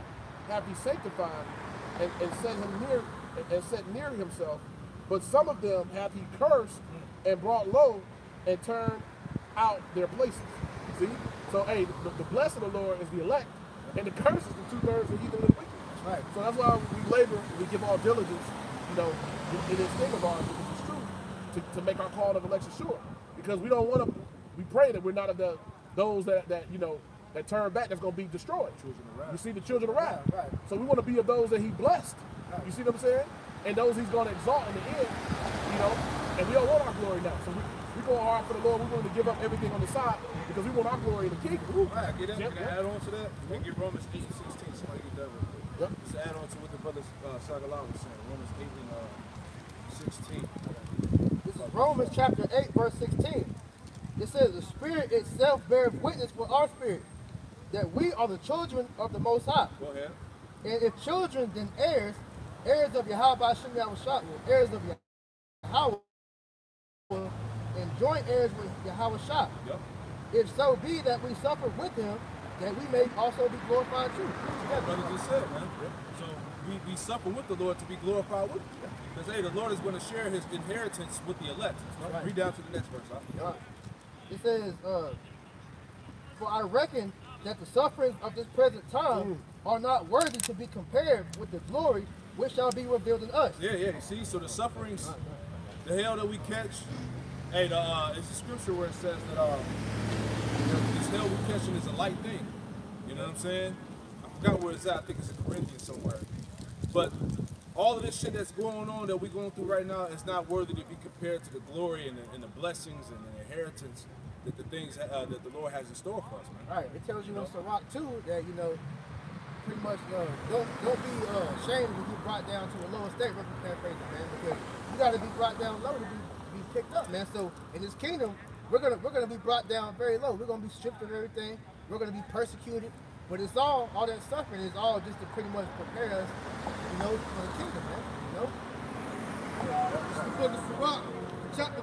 have he sanctified, and set him near, and set near himself. But some of them have he cursed, and brought low, and turned out their places. See? So, hey, the blessing of the Lord is the elect, and the curse is the 2/3 of evil and wicked. Right. So that's why we labor, we give all diligence, you know, in this thing of ours, which is true, to make our call of election sure. Because we don't want to, we pray that we're not of those that you know, that turn back, that's going to be destroyed. You see the children around. Right. So we want to be of those that he blessed. Right. You see what I'm saying? And those he's going to exalt in the end, you know, and we don't want our glory now. So we go hard for the Lord. We're willing to give up everything on the side because we want our glory in the kingdom. Right, get that. Can I add on to that? We can get Romans 8 and 16. Somebody get that real quick. Yep. Just add on to what the brother Sagala was saying. Romans 8 and 16. This is Romans chapter 8, verse 16. It says, the Spirit itself bears witness with our spirit that we are the children of the Most High. Go ahead. And if children, then heirs, heirs of Yahweh Hashem Yahushua, heirs of Yahweh, and joint heirs with Yahweh Shah. Yep. If so be that we suffer with him, that we may also be glorified too. That brother just said, man. Yep. So we suffer with the Lord to be glorified with him. Because, hey, the Lord is going to share his inheritance with the elect. Right. Read down to the next verse. Huh? It says, for I reckon that the sufferings of this present time are not worthy to be compared with the glory which shall be revealed in us. Yeah, you see? So the sufferings, the hell that we catch, hey, it's a scripture where it says that this hell we catching is a light thing. You know what I'm saying? I forgot where it's at. I think it's in Corinthians somewhere. But all of this shit that's going on that we're going through right now is not worthy to be compared to the glory and the blessings and the inheritance that the things that the Lord has in store for us, man. Right. It tells you in Sirach too that, you know, pretty much don't be ashamed when you're brought down to a lower state, paraphrasing, man, because you got to be brought down low to be picked up, man. So in this kingdom, we're gonna be brought down very low. We're gonna be stripped of everything. We're gonna be persecuted. But it's all that suffering is all just to pretty much prepare us, you know, for the kingdom, man. You know. This is the book of Sirach, chapter.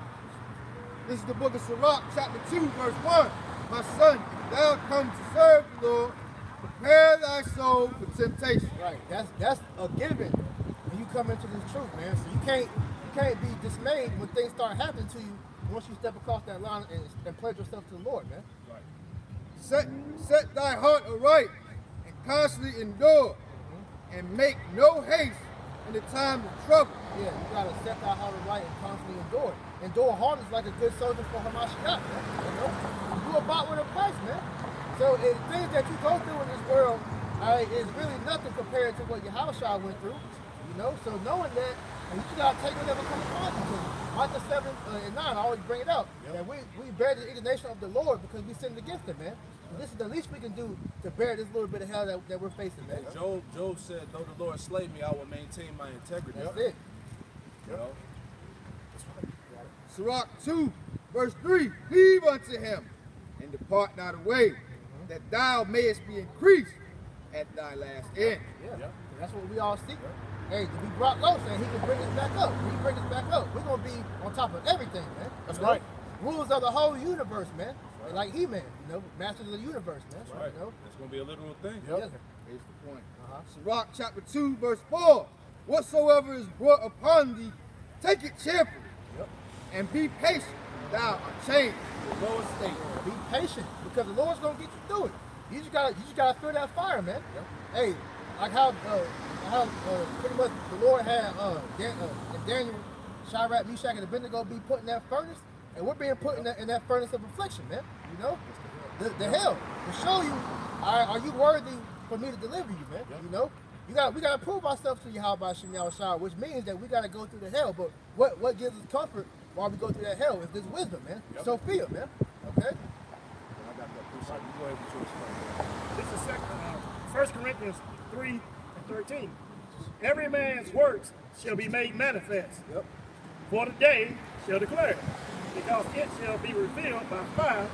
This is the book of Sirach, chapter 2, verse 1. My son, thou come to serve the Lord. Prepare thy soul for temptation. Right. That's a given when you come into this truth, man. So you can't be dismayed when things start happening to you once you step across that line and pledge yourself to the Lord, man. Right. Set thy heart aright and constantly endure, and make no haste in the time of trouble. Yeah, you gotta set thy heart aright and constantly endure. Endure hard is like a good soldier for Hamashiach, man. You know, you about with a price, man. So things that you go through in this world is really nothing compared to what Yahushua went through. You know, so knowing that, you gotta take whatever comes upon you. Micah 7 and 9, I always bring it out. Yep. And we bear the indignation of the Lord because we sinned against him, man. And this is the least we can do to bear this little bit of hell that we're facing, man. Job said, though the Lord slay me, I will maintain my integrity. That's it. You know? Sirach 2, verse 3, cleave unto him, and depart not away, that thou mayest be increased at thy last end. Yeah. That's what we all seek. Hey, to be brought low, saying he can bring us back up. When he brings us back up, we're going to be on top of everything, man. That's you know? right. Rulers of the whole universe, man. Right. Like He-Man, you know, masters of the universe, man. That's right. You know? It's going to be a literal thing. Yep. Here's the point. Sirach chapter 2, verse 4, whatsoever is brought upon thee, take it cheerfully, and be patient, thou art changed to the lowest state. Be patient, because the Lord's going to get you through it. You just gotta feel that fire, man. Yep. Hey, like how pretty much the Lord had Daniel, Shadrach, Meshach, and Abednego be put in that furnace, and we're being put in that furnace of affliction, man. You know, the hell to show you, are you worthy for me to deliver you, man? Yep. You know, we gotta prove ourselves to Yahweh Shem Yahushua, which means that we gotta go through the hell. But what gives us comfort while we go through that hell is this wisdom, man. Yep. So fear, man. Okay. This is 1 Corinthians 3 and 13. Every man's works shall be made manifest. Yep. For the day shall declare it, because it shall be revealed by fire,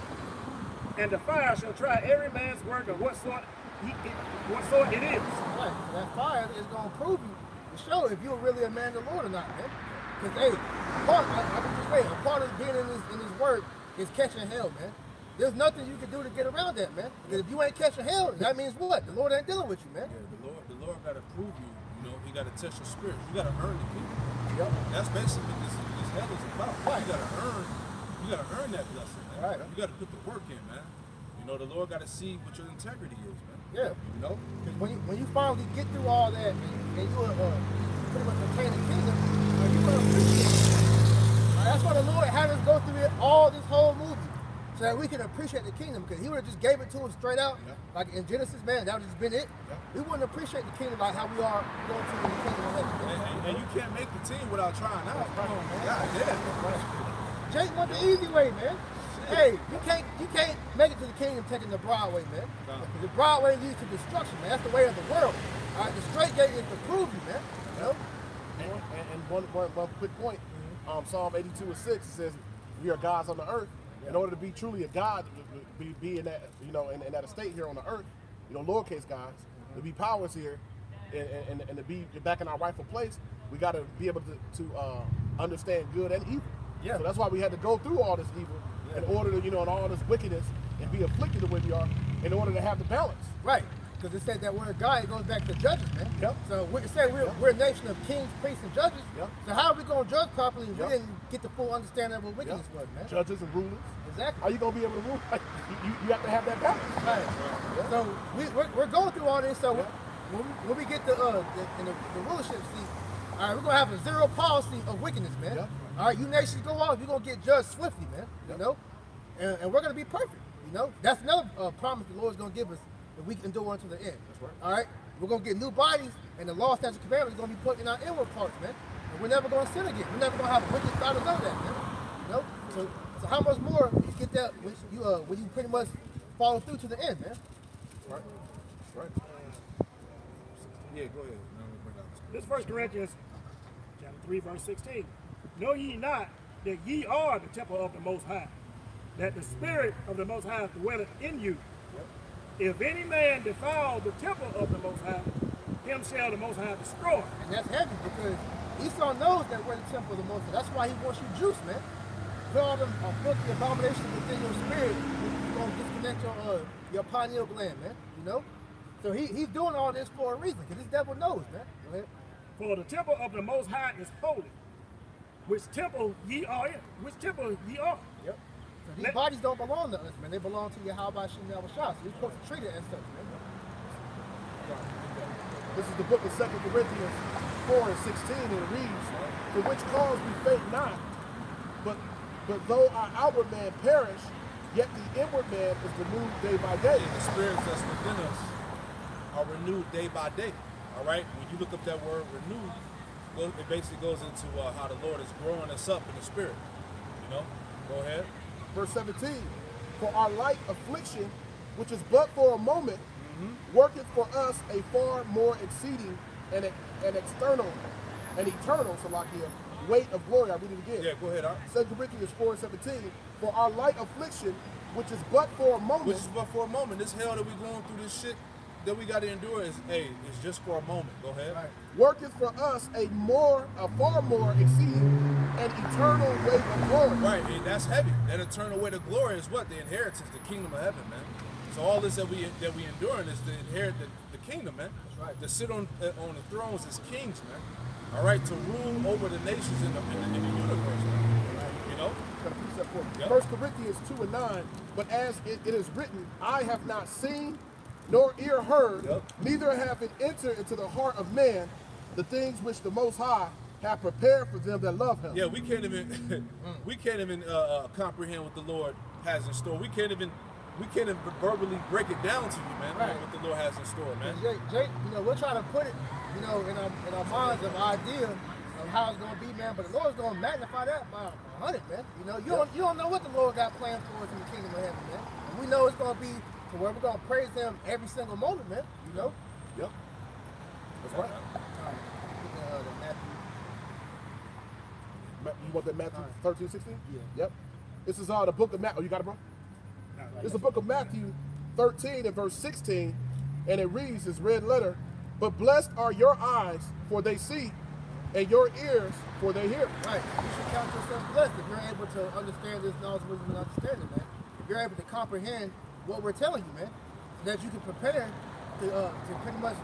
and the fire shall try every man's work of what sort it is. Right. So that fire is going to prove you to show if you're really a man of the Lord or not, man. Because, hey, I can just say, a part of being in his word is catching hell, man. There's nothing you can do to get around that, man. Because if you ain't catching hell, that means what? The Lord ain't dealing with you, man. Yeah, the Lord got to prove you. You know, He got to test your spirit. You got to earn the kingdom. Yep. That's basically what this hell is about. Right. You got to earn that blessing, man. Right. You got to put the work in, man. You know, the Lord got to see what your integrity is, man. Yeah. You know? Because when you finally get through all that and you pretty much obtain the kingdom, you're going to appreciate it. That's why the Lord had us go through all this whole movie. So that we can appreciate the kingdom, because He would have just gave it to us straight out, like in Genesis, man, that would have just been it. We wouldn't appreciate the kingdom like how we are going to the kingdom of heaven. And you can't make the team without trying out. Come on, man. God damn. Jake went the easy way, man. Hey, you can't make it to the kingdom taking the broad way, man. No. The broad way leads to destruction, man. That's the way of the world. All right, the straight gate is to prove you, man. You know? And one quick point, Psalm 82:6 says, "We are gods on the earth." In order to be truly a God, be in that, you know, in that estate here on the earth, you know, lowercase gods, to be powers here, and to be back in our rightful place, we got to be able to understand good and evil. Yeah. So that's why we had to go through all this evil in order to, you know, and all this wickedness, and be afflicted the way we are, in order to have the balance. Right. Because it said that word God, it goes back to judges, man. Yep. So it said we're a nation of kings, priests, and judges. Yep. So how are we going to judge properly if Yep. we didn't get the full understanding of what wickedness was, man? Judges and rulers. Exactly. How you gonna be able to rule? You have to have that balance. Right. So we're going through all this. So when we get the rulership seat, all right, we're gonna have a zero policy of wickedness, man. Yep. All right, you nations go off, you're gonna get judged swiftly, man. You know, and we're gonna be perfect. You know, that's another promise the Lord's gonna give us if we endure unto the end. That's right. All right, we're gonna get new bodies, and the law, statutes, commandments is gonna be put in our inward parts, man. And we're never gonna sin again. We're never gonna have a wicked thought of none of that, man. You know, so how much more you get that when you pretty much follow through to the end, man? Right. Right. Yeah, go ahead. No, we'll bring out this. This 1 Corinthians chapter 3, verse 16. Know ye not that ye are the temple of the Most High, that the Spirit of the Most High dwelleth in you. If any man defile the temple of the Most High, him shall the Most High destroy. And that's heavy because Esau knows that we're the temple of the Most High. That's why he wants you juice, man. Put all them filthy abominations within your spirit. You're going to disconnect your pineal gland, man. You know? So he's doing all this for a reason, because this devil knows, man. Go ahead. For the temple of the Most High is holy, which temple ye are in. Which temple ye are. Yep. So these bodies don't belong to us, man. They belong to Yahweh Shem Yahushua. So we're supposed to treat it as such, man. This is the book of 2 Corinthians 4 and 16, and it reads, "For which cause we faint not, but though our outward man perish, yet the inward man is renewed day by day." And the spirits that's within us are renewed day by day. All right? When you look up that word renewed, it basically goes into how the Lord is growing us up in the spirit. You know? Go ahead. Verse 17, "For our light affliction, which is but for a moment, worketh for us a far more exceeding and external and eternal, Salakia, weight of glory." I read it again. Yeah, go ahead, Art. 2 Corinthians 4 and 17, "For our light affliction, which is but for a moment." Which is but for a moment. This hell that we're going through, this shit that we got to endure is just for a moment. Go ahead. Right. Worketh for us a far more exceeding and eternal weight of glory. Right, and that's heavy. That eternal weight of glory is what? The inheritance, the kingdom of heaven, man. So all this that we enduring is to inherit the kingdom, man. That's right. To sit on the thrones as kings, man. All right, to rule over the nations in the universe, man. You know? Yep. 1 Corinthians 2 and 9, "But as it is written, I have not seen, nor ear heard, Yep. neither have it entered into the heart of man, the things which the Most High have prepared for them that love him." Yeah, we can't even comprehend what the Lord has in store. We can't even verbally break it down to you, man. Right. What the Lord has in store, man. Jake, you know, we're trying to put it, you know, in our minds an idea of how it's gonna be, man. But the Lord's gonna magnify that by 100, man. You know, you don't know what the Lord got planned for us in the kingdom of heaven, man. And we know it's gonna be to where we're gonna praise Him every single moment, man. You know. Yep. That's right. All right. The Matthew. You want that Matthew 13, 16? Yeah. Yep. This is the book of Matthew. Oh, you got it, bro? Now It's the book of Matthew 13 and verse 16, and it reads this red letter, but blessed are your eyes, for they see, and your ears, for they hear. Right. You should count yourself blessed if you're able to understand this knowledge, wisdom, and understanding, man. If you're able to comprehend what we're telling you, man, so that you can prepare to pretty much,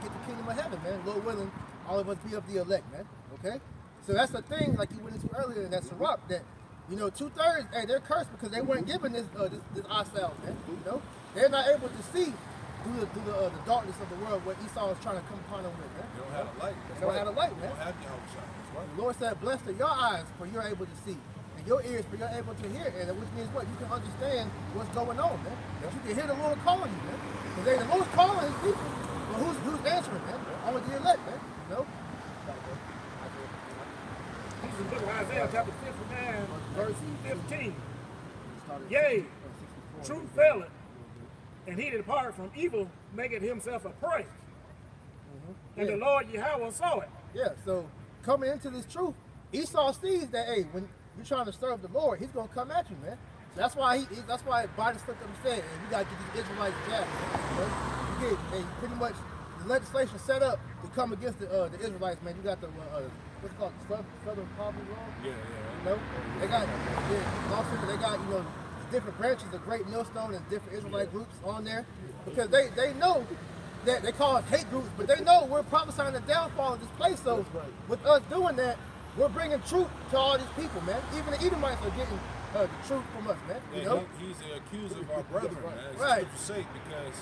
get the kingdom of heaven, man. Lord willing, all of us be of the elect, man. Okay? So that's the thing, like you went into earlier, and that's a rock that, 2/3, hey, they're cursed because they weren't given this eyesalve, man. They're not able to see through the darkness of the world what Esau is trying to come upon them with, man. They don't have a light. They don't have a light, man. They don't have Yahweh. That's right. The Lord said, blessed are your eyes, for you're able to see, and your ears, for you're able to hear, and which means what? You can understand what's going on, man. You can hear the Lord calling you, man. Because the Lord's calling his people. But who's answering, man? Only the elect, man. This is the book of Isaiah, chapter 59, verse 15. Yea, truth faileth, and he that departed from evil maketh himself a prey. And the Lord Yahweh saw it. Yeah, so coming into this truth, Esau sees that, hey, when you're trying to serve the Lord, he's going to come at you, man. So that's why Biden slipped up and said, hey, we got to get these Israelites jabbed. Pretty much the legislation set up to come against the Israelites, man. You got the, what's it called, Southern Poverty Law? Yeah. They got, they got, different branches of Great Millstone and different Israelite groups on there because they know that they call it hate groups, but they know we're prophesying the downfall of this place. So with us doing that, we're bringing truth to all these people, man. Even the Edomites are getting the truth from us, man. He's an accuser of our brethren, man. It's right. Scripture's sake, because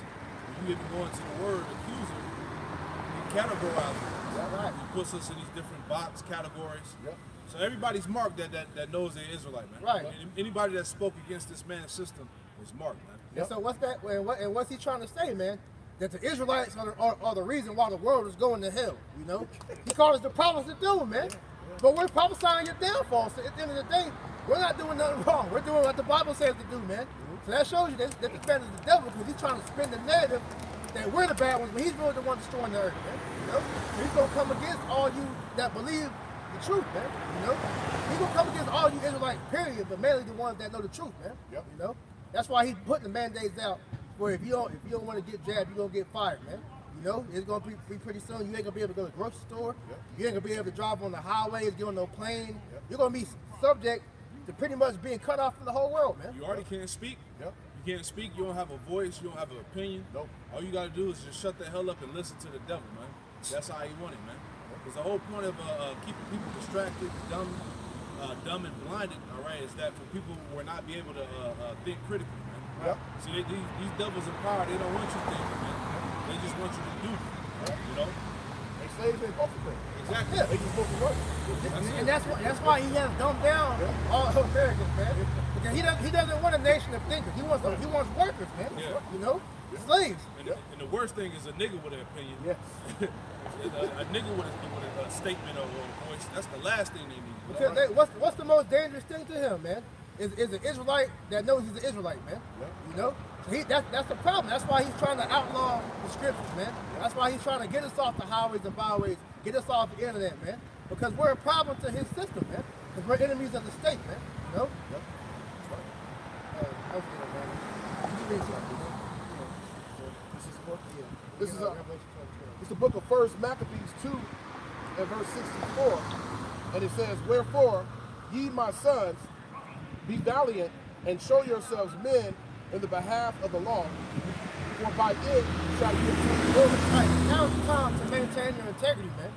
when you even go into the word accuser, he categorizes us. Right. He puts us in these different box categories. Yep. So everybody's marked that knows they're Israelite, man. Right. Anybody that spoke against this man's system is marked, man. Yep. And so what's that? And what's he trying to say, man? That the Israelites are the reason why the world is going to hell. He called us the prophets to do, man. But we're prophesying your downfall. So at the end of the day, we're not doing nothing wrong. We're doing what the Bible says to do, man. So that shows you that the man is the devil, because he's trying to spin the narrative that we're the bad ones, but he's really the one destroying the earth, man. So he's gonna come against all you that believe the truth, man. He's gonna come against all you Israelites, period, but mainly the ones that know the truth, man. Yep. That's why he's putting the mandates out where if you don't want to get jabbed, you're gonna get fired, man. It's gonna be pretty soon. You ain't gonna be able to go to the grocery store. You ain't gonna be able to drive on the highways, get on no plane. You're gonna be subject to pretty much being cut off from the whole world, man. You already can't speak. You can't speak. You don't have a voice. You don't have an opinion. Nope. All you gotta do is just shut the hell up and listen to the devil, man. That's how he want it, man. Because the whole point of keeping people distracted, dumb and blinded, all right, is that for people who will not be able to think critically, man. See, these devils in power, they don't want you thinking, man. They just want you to do, They slaves ain't supposed to think. Exactly. They just supposed to work. And that's why he has dumbed down all Americans, man. Because he doesn't want a nation of thinkers. He wants workers, man. Slaves. And the worst thing is a nigga with an opinion. A nigga with a statement or a voice. That's the last thing they need. Because what's the most dangerous thing to him, man? Is an Israelite that knows he's an Israelite, man. So that's the problem. That's why he's trying to outlaw the scriptures, man. That's why he's trying to get us off the highways and byways, get us off the internet, man. Because we're a problem to his system, man. Because we're enemies of the state, man. This is the book of 1 Maccabees 2 and verse 64. And it says, wherefore, ye my sons, be valiant and show yourselves men in the behalf of the law, for by it shall you obtain glory. Right, now it's time to maintain your integrity, man.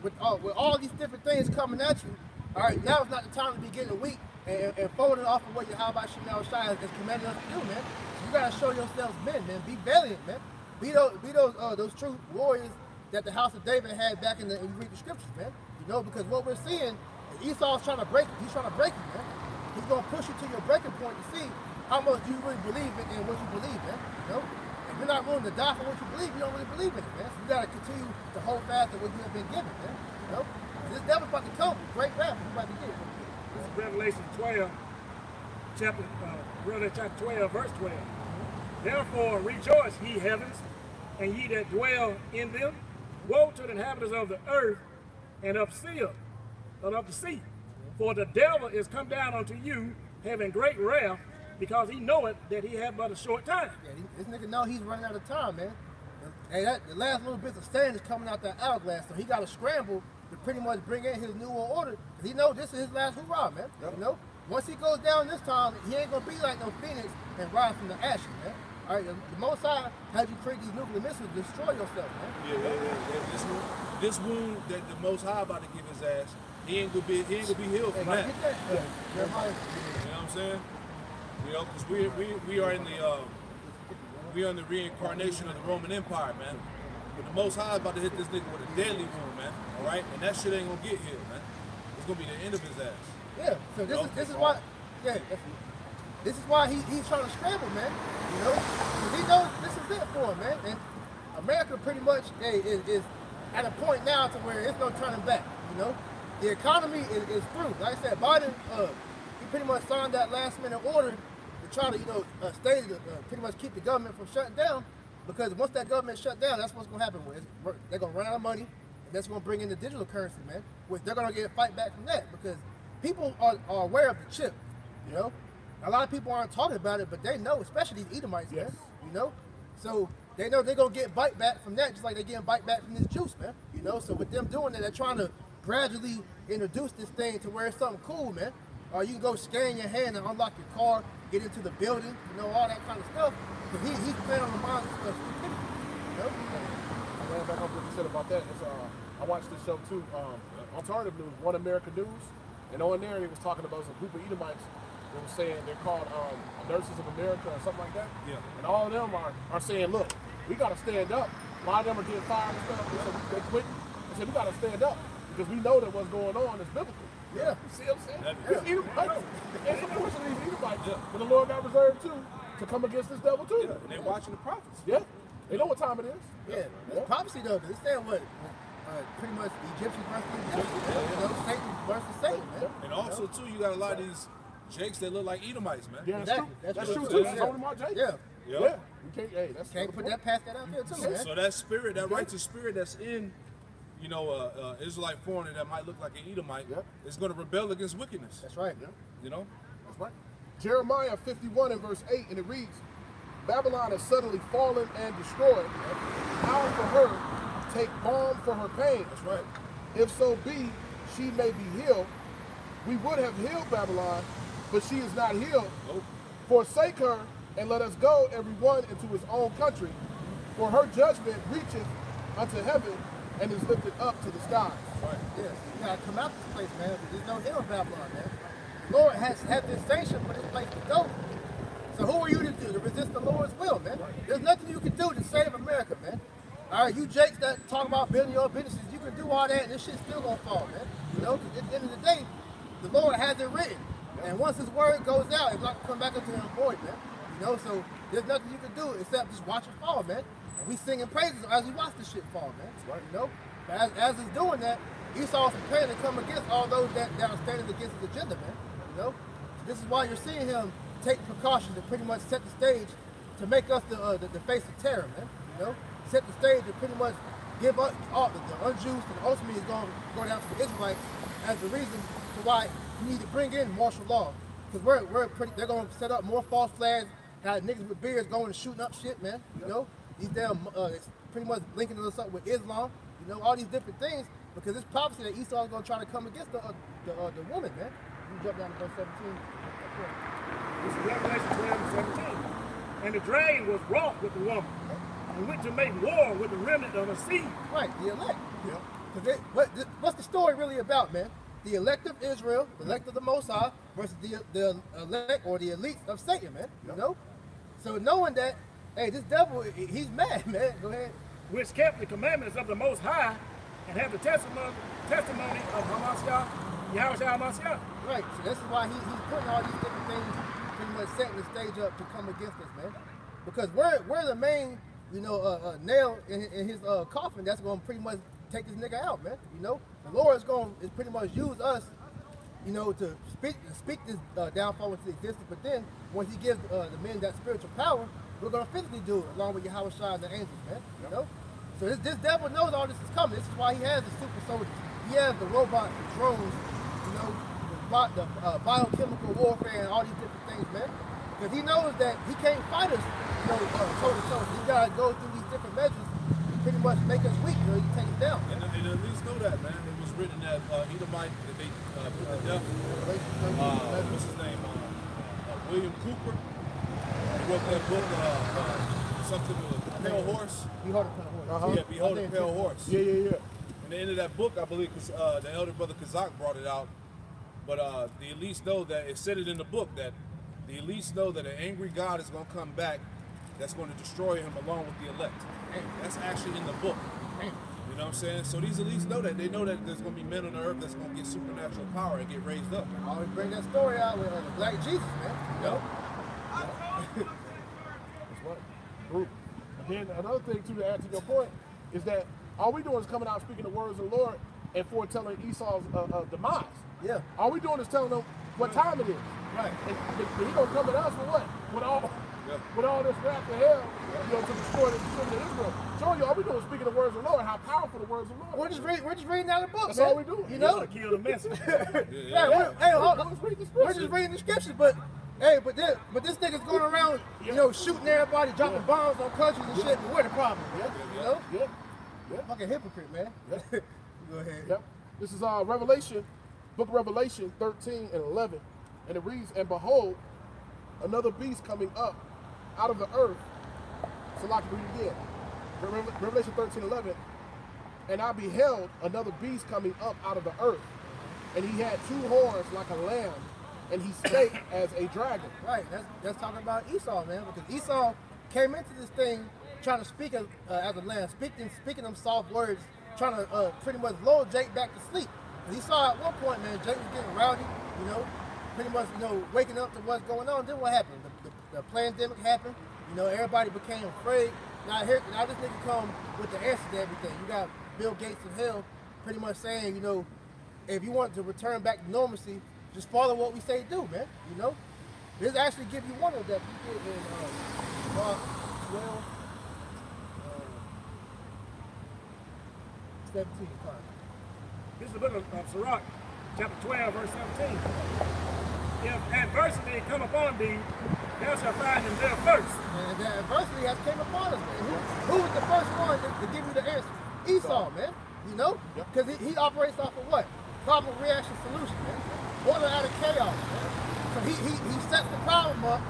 With all these different things coming at you, all right, now it's not the time to be getting weak and folding off of what your how about Shemal Shai has commanded us to do, man. You gotta show yourselves men, man. Be valiant, man. Be those true warriors that the house of David had back in you read the scriptures, man. Because what we're seeing is Esau's trying to break you. He's trying to break you, man. He's gonna push you to your breaking point to see how much you really believe in what you believe, man. If you're not willing to die for what you believe, you don't really believe in it, man. So you gotta continue to hold fast to what you have been given, man. This devil's about to come. Great wrath is about to get. This is Revelation 12, chapter 12, verse 12. Therefore rejoice, ye heavens, and ye that dwell in them. Woe to the inhabitants of the earth and of the sea. For the devil is come down unto you, having great wrath, because he know it that he had but a short time. Yeah, this nigga know he's running out of time, man. Hey, the last little bits of sand is coming out that hourglass, so he got to scramble to pretty much bring in his new world order. He know this is his last hurrah, man. Yep. You know, once he goes down this time, he ain't gonna be like no phoenix and rise from the ashes, man. All right, the Most High had you create these nuclear missiles to destroy yourself, man. Yeah. This wound that the Most High about to give his ass, he ain't gonna be healed from that. Get that? Jeremiah. You know what I'm saying? You know, because we are in the reincarnation of the Roman Empire, man. But the Most High is about to hit this nigga with a deadly wound, man. All right, and that shit ain't gonna get healed, man. It's gonna be the end of his ass. Yeah. So this is why. Yeah. This is why he's trying to scramble, man. You know, 'cause he knows this is it for him, man. And America pretty much is at a point now to where it's no turning back. You know, the economy is through. Like I said, Biden he pretty much signed that last minute order to try to pretty much keep the government from shutting down. Because once that government shut down, that's what's gonna happen. They're gonna run out of money, and that's gonna bring in the digital currency, man. Which they're gonna get a fight back from that because people are aware of the chip. You know. A lot of people aren't talking about it, but they know, especially these Edomites, man. You know, so they know they're gonna get bite back from that, just like they're getting bite back from this juice, man. You know, so with them doing that, they're trying to gradually introduce this thing to where it's something cool, man. Or you can go scan your hand and unlock your car, get into the building, you know, all that kind of stuff. Because he's playing on the minds of stupidity, you know. I ran back up what you said about that. I watched this show too, Alternative News, One America News, and on there he was talking about some group of Edomites. They were saying they're called Nurses of America or something like that. Yeah. And all of them are saying, look, we got to stand up. A lot of them are getting fired and stuff. They quit. They said, we got to stand up because we know that what's going on is biblical. Yeah. You see what I'm saying? It's Edomites. And unfortunately, it's Edomites. But the Lord got reserved too to come against this devil too. Yeah. And they're watching the prophets. Yeah. They know what time it is. Yeah. It's prophecy though, because it's saying what? Pretty much the Egyptians versus the Egyptians. You know, Satan versus Satan, man. And also too, you got a lot of these Jakes that look like Edomites, man. Yeah, Exactly. that's true too. That's only Mark Jakes. Yeah. Yeah. You can't, hey, that's Can't put that past that out there too, man. So that spirit, that righteous spirit that's in, you know, Israelite foreigner that might look like an Edomite, is going to rebel against wickedness. That's right. You know? That's right. Jeremiah 51 and verse 8, and it reads, Babylon has suddenly fallen and destroyed. How for her take balm for her pain. That's right. If so be she may be healed, we would have healed Babylon, but she is not healed. Nope. Forsake her and let us go, every one into his own country. For her judgment reacheth unto heaven and is lifted up to the skies. Right. Yeah. You gotta come out this place, man. There's no hill in Babylon, man. The Lord has had this sanction for this place to go. So who are you to do? To resist the Lord's will, man. There's nothing you can do to save America, man. All right, you Jakes that talk about building your businesses, you can do all that and this shit's still gonna fall, man. You know, 'cause at the end of the day, the Lord has it written. And once his word goes out, it's not gonna come back into him void, man. You know, so there's nothing you can do except just watch it fall, man. And we singing praises as we watch this shit fall, man. Right. You know? But as it's doing that, Esau's preparing to come against all those that are standing against his agenda, man. You know? So this is why you're seeing him take precautions to pretty much set the stage to make us the face of terror, man. You know? Set the stage to pretty much give up all the unjust, and ultimately is going to go down to the Israelites as the reason to why you need to bring in martial law. Because they're going to set up more false flags, have niggas with beards going and shooting up shit, man. You know? These damn, it's pretty much linking us up with Islam, you know, all these different things, because it's prophecy that Esau is going to try to come against the woman, man. You jump down to verse 17. This is Revelation 12 and 17. And the dragon was wroth with the woman, and went to make war with the remnant of her seed. Right, the elect. Yeah. What's the story really about, man? The elect of Israel, the elect of the Most High, versus the elect or the elites of Satan, man. You know? So knowing that, hey, this devil, he's mad, man. Go ahead. Which kept the commandments of the Most High and have the testimony of Hamashiach, Yahweh Hamashiach. Right, so this is why he's putting all these different things, pretty much setting the stage up to come against us, man. Because we're the main, you know, nail in his coffin that's going to pretty much take this nigga out, man. You know, the Lord is going to pretty much use us, you know, to speak this downfall into existence. But then, once he gives the men that spiritual power, we're going to physically do it along with Yahweh and the angels, man. You know, so this devil knows all this is coming. This is why he has the super soldiers. He has the robot, the drones, you know, the biochemical warfare and all these different things, man. Because he knows that he can't fight us, toe to toe. He gotta go through these different measures to pretty much make us weak, he can take us down. And at least know that, man. It was written that Edomite that they put to death. What's his name? William Cooper. He wrote that book, something with a pale horse. Behold a pale horse. Yeah, Behold a Pale Horse. Yeah. And the end of that book, I believe, the elder brother Kazak brought it out. But the elites know that, it said it in the book, that the elites know that an angry God is going to come back that's going to destroy him along with the elect. That's actually in the book. You know what I'm saying? So these elites know that. They know that there's going to be men on the earth that's going to get supernatural power and get raised up. I always bring that story out with the Black Jesus, man. You know? That's what? Group. And then another thing, too, to add to your point, is that all we doing is coming out speaking the words of the Lord and foretelling Esau's demise. Yeah. All we doing is telling them what time it is. Right. And he gonna come at us with what? With all this wrath to hell, to destroy the children of Israel. Showing you all we doing is speaking the words of the Lord, how powerful the words of the Lord. We're just reading out the book, That's man. all we do. You know? Kill the message. We're just reading the scriptures, but this nigga's going around, shooting everybody, dropping bombs on countries and shit. But we're the problem, you know? Yeah. Fucking hypocrite, man. Go ahead. Yep. This is Revelation, book of Revelation 13 and 11. And it reads, and behold, another beast coming up out of the earth. So like to read it again. Revelation 13, 11. And I beheld another beast coming up out of the earth. And he had 2 horns like a lamb. And he spake as a dragon. Right. That's talking about Esau, man. Because Esau came into this thing trying to speak as a lamb, speaking them soft words, trying to pretty much lull Jake back to sleep. And he saw at one point, man, Jake was getting rowdy, pretty much, waking up to what's going on. Then what happened? The pandemic happened. Everybody became afraid. Now this nigga come with the answer to everything. You got Bill Gates in hell pretty much saying, if you want to return back to normalcy, just follow what we say do, man. This actually give you one of that you did in Mark 12, 17. This is the book of Sirach, chapter 12, verse 17. If adversity come upon thee, thou shalt find him there first. And the adversity has came upon us, man. Who was the first one to give you the answer? Esau, man. Because he operates off of what? Problem, reaction, solution, man. Order out of chaos, man. So he sets the problem up,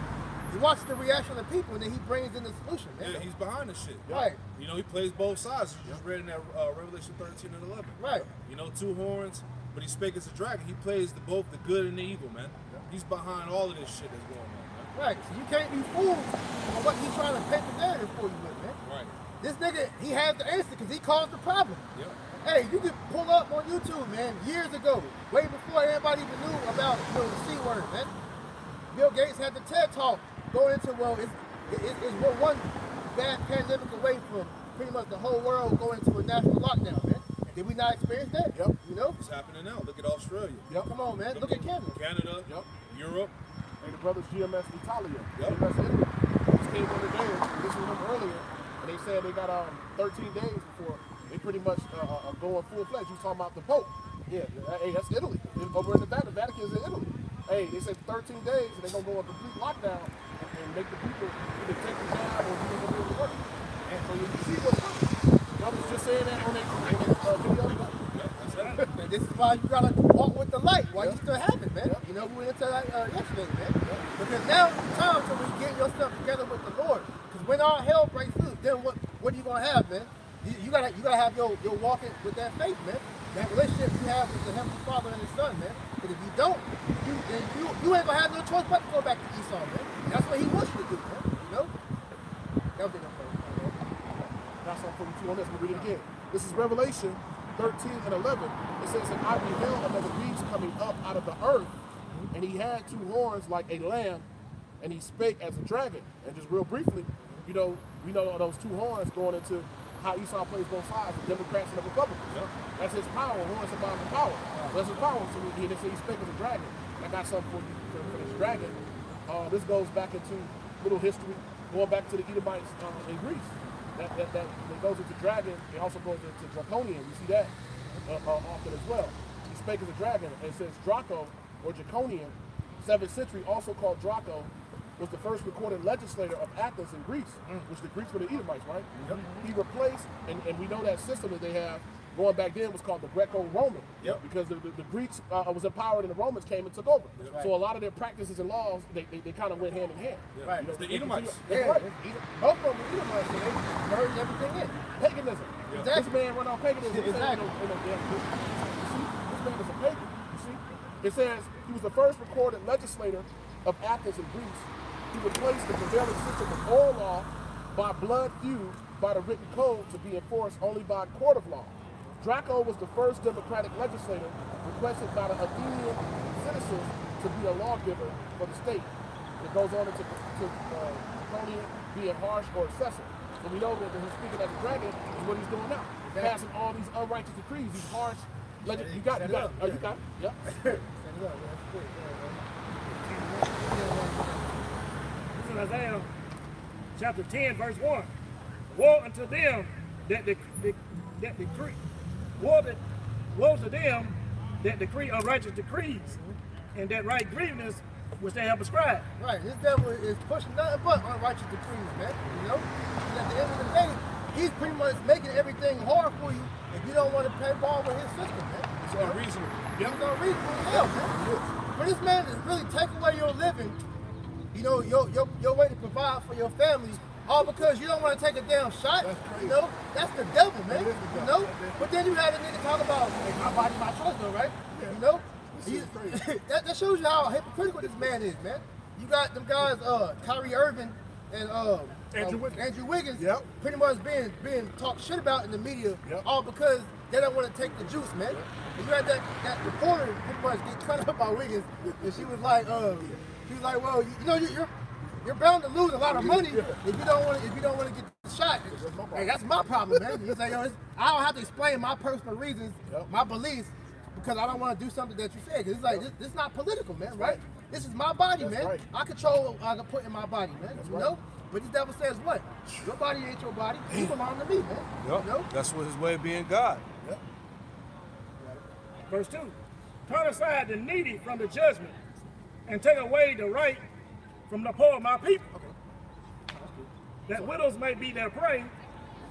he watches the reaction of the people, and then he brings in the solution, man. Yeah, he's behind this shit. Right. He plays both sides. You just read in that Revelation 13 and 11. Right. 2 horns, but he spake as a dragon. He plays both the good and the evil, man. He's behind all of this shit that's going on, man. Right. So you can't be fooled on what he's trying to paint the narrative for you with, man. Right. This nigga, he has the answer because he caused the problem. Yep. Hey, you can pull up on YouTube, man, years ago, way before everybody even knew about the C word, man. Bill Gates had the TED Talk going into, we're one bad pandemic away from pretty much the whole world going into a national lockdown, man. Did we not experience that? Yep. It's happening now. Look at Australia. Yep. Come on, man. Look at Canada. Canada. Yep. Europe. And the brothers GMS Italia. Yep. GMS Italy. Just came on today. This was them earlier. And they said they got 13 days before they pretty much are going full-fledged. You talking about the Pope. Yeah. Hey, that's Italy. Over in the Vatican is in Italy. Hey, they said 13 days and they're going to go on complete lockdown and make the people either take the job or you're going to be able to work. And so you see what's coming. I was just saying that on that video. And this is why you gotta walk with the light while you still have it, man. We went into that yesterday, man. Because now it's time to get yourself together with the Lord. Because when all hell breaks loose, then what are you gonna have, man? You gotta have your walking with that faith, man. That relationship you have with the Heavenly Father and His Son, man. But if you don't, you ain't gonna have no choice but to go back to Esau, man. That's what He wants you to do, man. That was it. That's on 42 on this. We'll read it again. This is Revelation 13 and 11. It says, and I beheld another beast coming up out of the earth, and he had 2 horns like a lamb, and he spake as a dragon. And just real briefly, we know those 2 horns going into how Esau plays both sides, the Democrats and the Republicans. Yeah. That's his power. Horns about the power. That's his power. So they say he spake as a dragon. I got something for this dragon. This goes back into little history, going back to the Edomites in Greece. That goes into dragon. It also goes into draconian. You see that often as well. He spake as a dragon. And it says Draco or draconian, 7th century, also called Draco, was the first recorded legislator of Athens in Greece, which the Greeks were the Edomites, right? He replaced, and we know that system that they have going back then was called the Greco-Roman, because the Greeks was empowered and the Romans came and took over. So a lot of their practices and laws, they kind of went hand in hand. Right. It's the Edomites. Right. Both of them were Edomites, so they merged everything in. Paganism. Exactly. This man went on paganism. Exactly. This man is a pagan. You see? It says he was the first recorded legislator of Athens in Greece. He replaced the prevailing system of oral law by blood feud by the written code to be enforced only by a court of law. Draco was the first democratic legislator requested by the Athenian citizens to be a lawgiver for the state. It goes on into Draconian being harsh or excessive. So we know that him speaking as a dragon is what he's doing now. Passing all these unrighteous decrees, these harsh you got it. Oh, you got it. Yep. This is Isaiah chapter 10, verse 1. Woe unto them that decree. Woe to them that decree unrighteous decrees, and that write grievances which they have prescribed. Right, this devil is pushing nothing but unrighteous decrees, man. You know? And at the end of the day, he's pretty much making everything hard for you if you don't want to play ball with his system, man. It's unreasonable. It's unreasonable as hell, man. For this man to really take away your living, you know, your way to provide for your family, all because you don't want to take a damn shot, you know? That's the devil, man, you know? But then you have a nigga talk about, hey, my body, my choice, though, right? You know? That shows you how hypocritical this man is, man. You got them guys, Kyrie Irving and Andrew Wiggins, pretty much being talked shit about in the media, all because they don't want to take the juice, man. And you had that reporter pretty much get cut up by Wiggins, and she was like, well, you know, you're bound to lose a lot of money if you don't want to get the shot. Hey, that's my problem, man. He's like, yo, I don't have to explain my personal reasons, my beliefs, because I don't want to do something that you said. Because it's like, this is not political, man, right? This is my body, man. I control what I can put in my body, man. You know? But this devil says what? Your body ain't your body. You belong to me, man. You know? That's what his way of being God. Verse 2. Turn aside the needy from the judgment, and take away the right from the poor of my people. That widows may be their prey,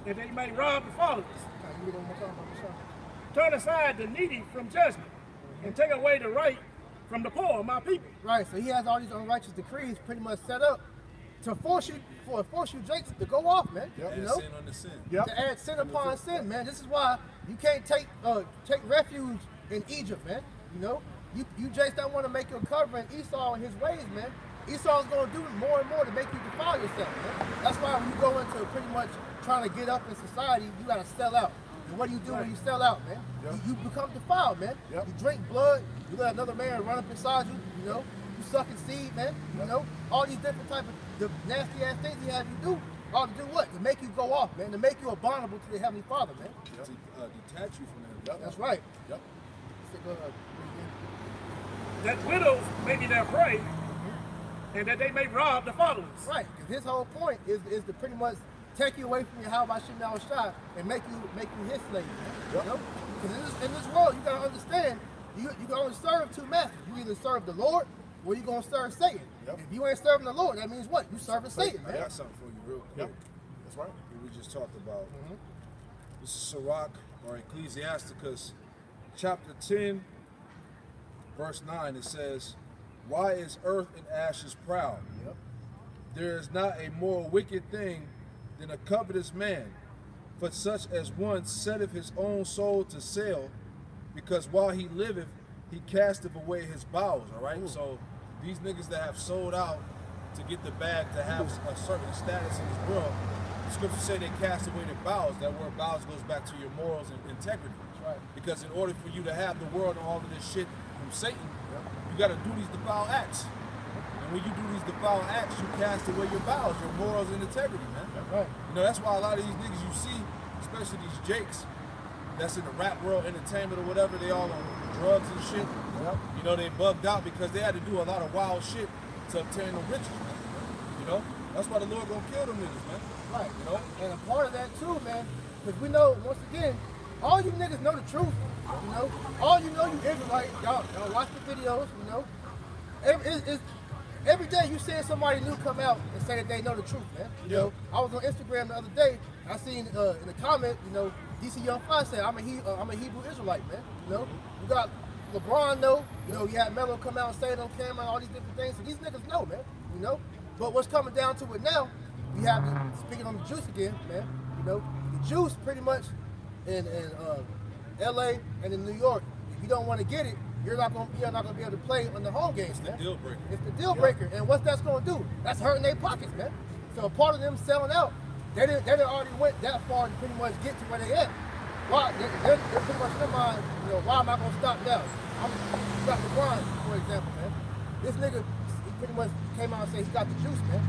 and they may rob the fatherless. Turn aside the needy from judgment, and take away the right from the poor of my people. Right, so he has all these unrighteous decrees pretty much set up to force you Jakes to go off, man. You know? Sin on the sin. To add sin upon sin, man. This is why you can't take refuge in Egypt, man. You know? You Jakes don't want to make your covering Esau in his ways, man. Esau's going to do more and more to make you defile yourself, man. That's why when you go into pretty much trying to get up in society, you got to sell out. And what do you do when you sell out, man? You become defiled, man. You drink blood, you let another man run up inside you, you know? You sucking seed, man, you know? All these different type of the nasty ass things he have you do, all to do what? To make you go off, man. To make you abominable to the Heavenly Father, man. To detach you from him. That's right. That widows may be their prey, and that they may rob the fatherless. Right, because his whole point is to pretty much take you away from your how about Shemal Shah and make you his slave, man. You know? Because in this world, you gotta understand, you can only serve two masters. You either serve the Lord or you gonna serve Satan. If you ain't serving the Lord, that means what? You serving Satan, man. I got something for you real quick. That's right. We just talked about. This is Sirach or Ecclesiasticus chapter 10, verse 9. It says, why is earth and ashes proud? There is not a more wicked thing than a covetous man, for such as one setteth his own soul to sale, because while he liveth, he casteth away his bowels. All right. So these niggas that have sold out to get the bag to have a certain status in this world, the scriptures say they cast away their bowels. That word bowels goes back to your morals and integrity. Because in order for you to have the world and all of this shit from Satan, you got to do these defile acts. And when you do these defile acts, you cast away your bowels, your morals and integrity, man. You know, that's why a lot of these niggas you see, especially these Jakes, that's in the rap world, entertainment or whatever, they all on drugs and shit. You know, they bugged out because they had to do a lot of wild shit to obtain the riches, man. You know? That's why the Lord gonna kill them niggas, man. Right. You know? And a part of that too, man, because we know, once again, all you niggas know the truth, you know? All you know, you Israelite, y'all watch the videos, you know? every day you seeing somebody new come out and say that they know the truth, man. You know, I was on Instagram the other day. I seen in the comment, you know, DC Young Fly said, I'm a Hebrew Israelite, man. You know, you got LeBron know. You know, you had Melo come out and say it on camera, all these different things. So these niggas know, man. You know, but what's coming down to it now? We have speaking on the juice again, man. You know, the juice pretty much in LA and in New York. If you don't want to get it, you're not gonna be able to play on the home games, man. It's the deal breaker. It's the deal breaker. And what's that's gonna do? That's hurting their pockets, man. So a part of them selling out, they didn't already went that far to pretty much get to where they at. Why? They're pretty much in their mind, you know, why am I gonna stop now? I'm got LeBron, for example, man. This nigga, he pretty much came out and said he got the juice, man.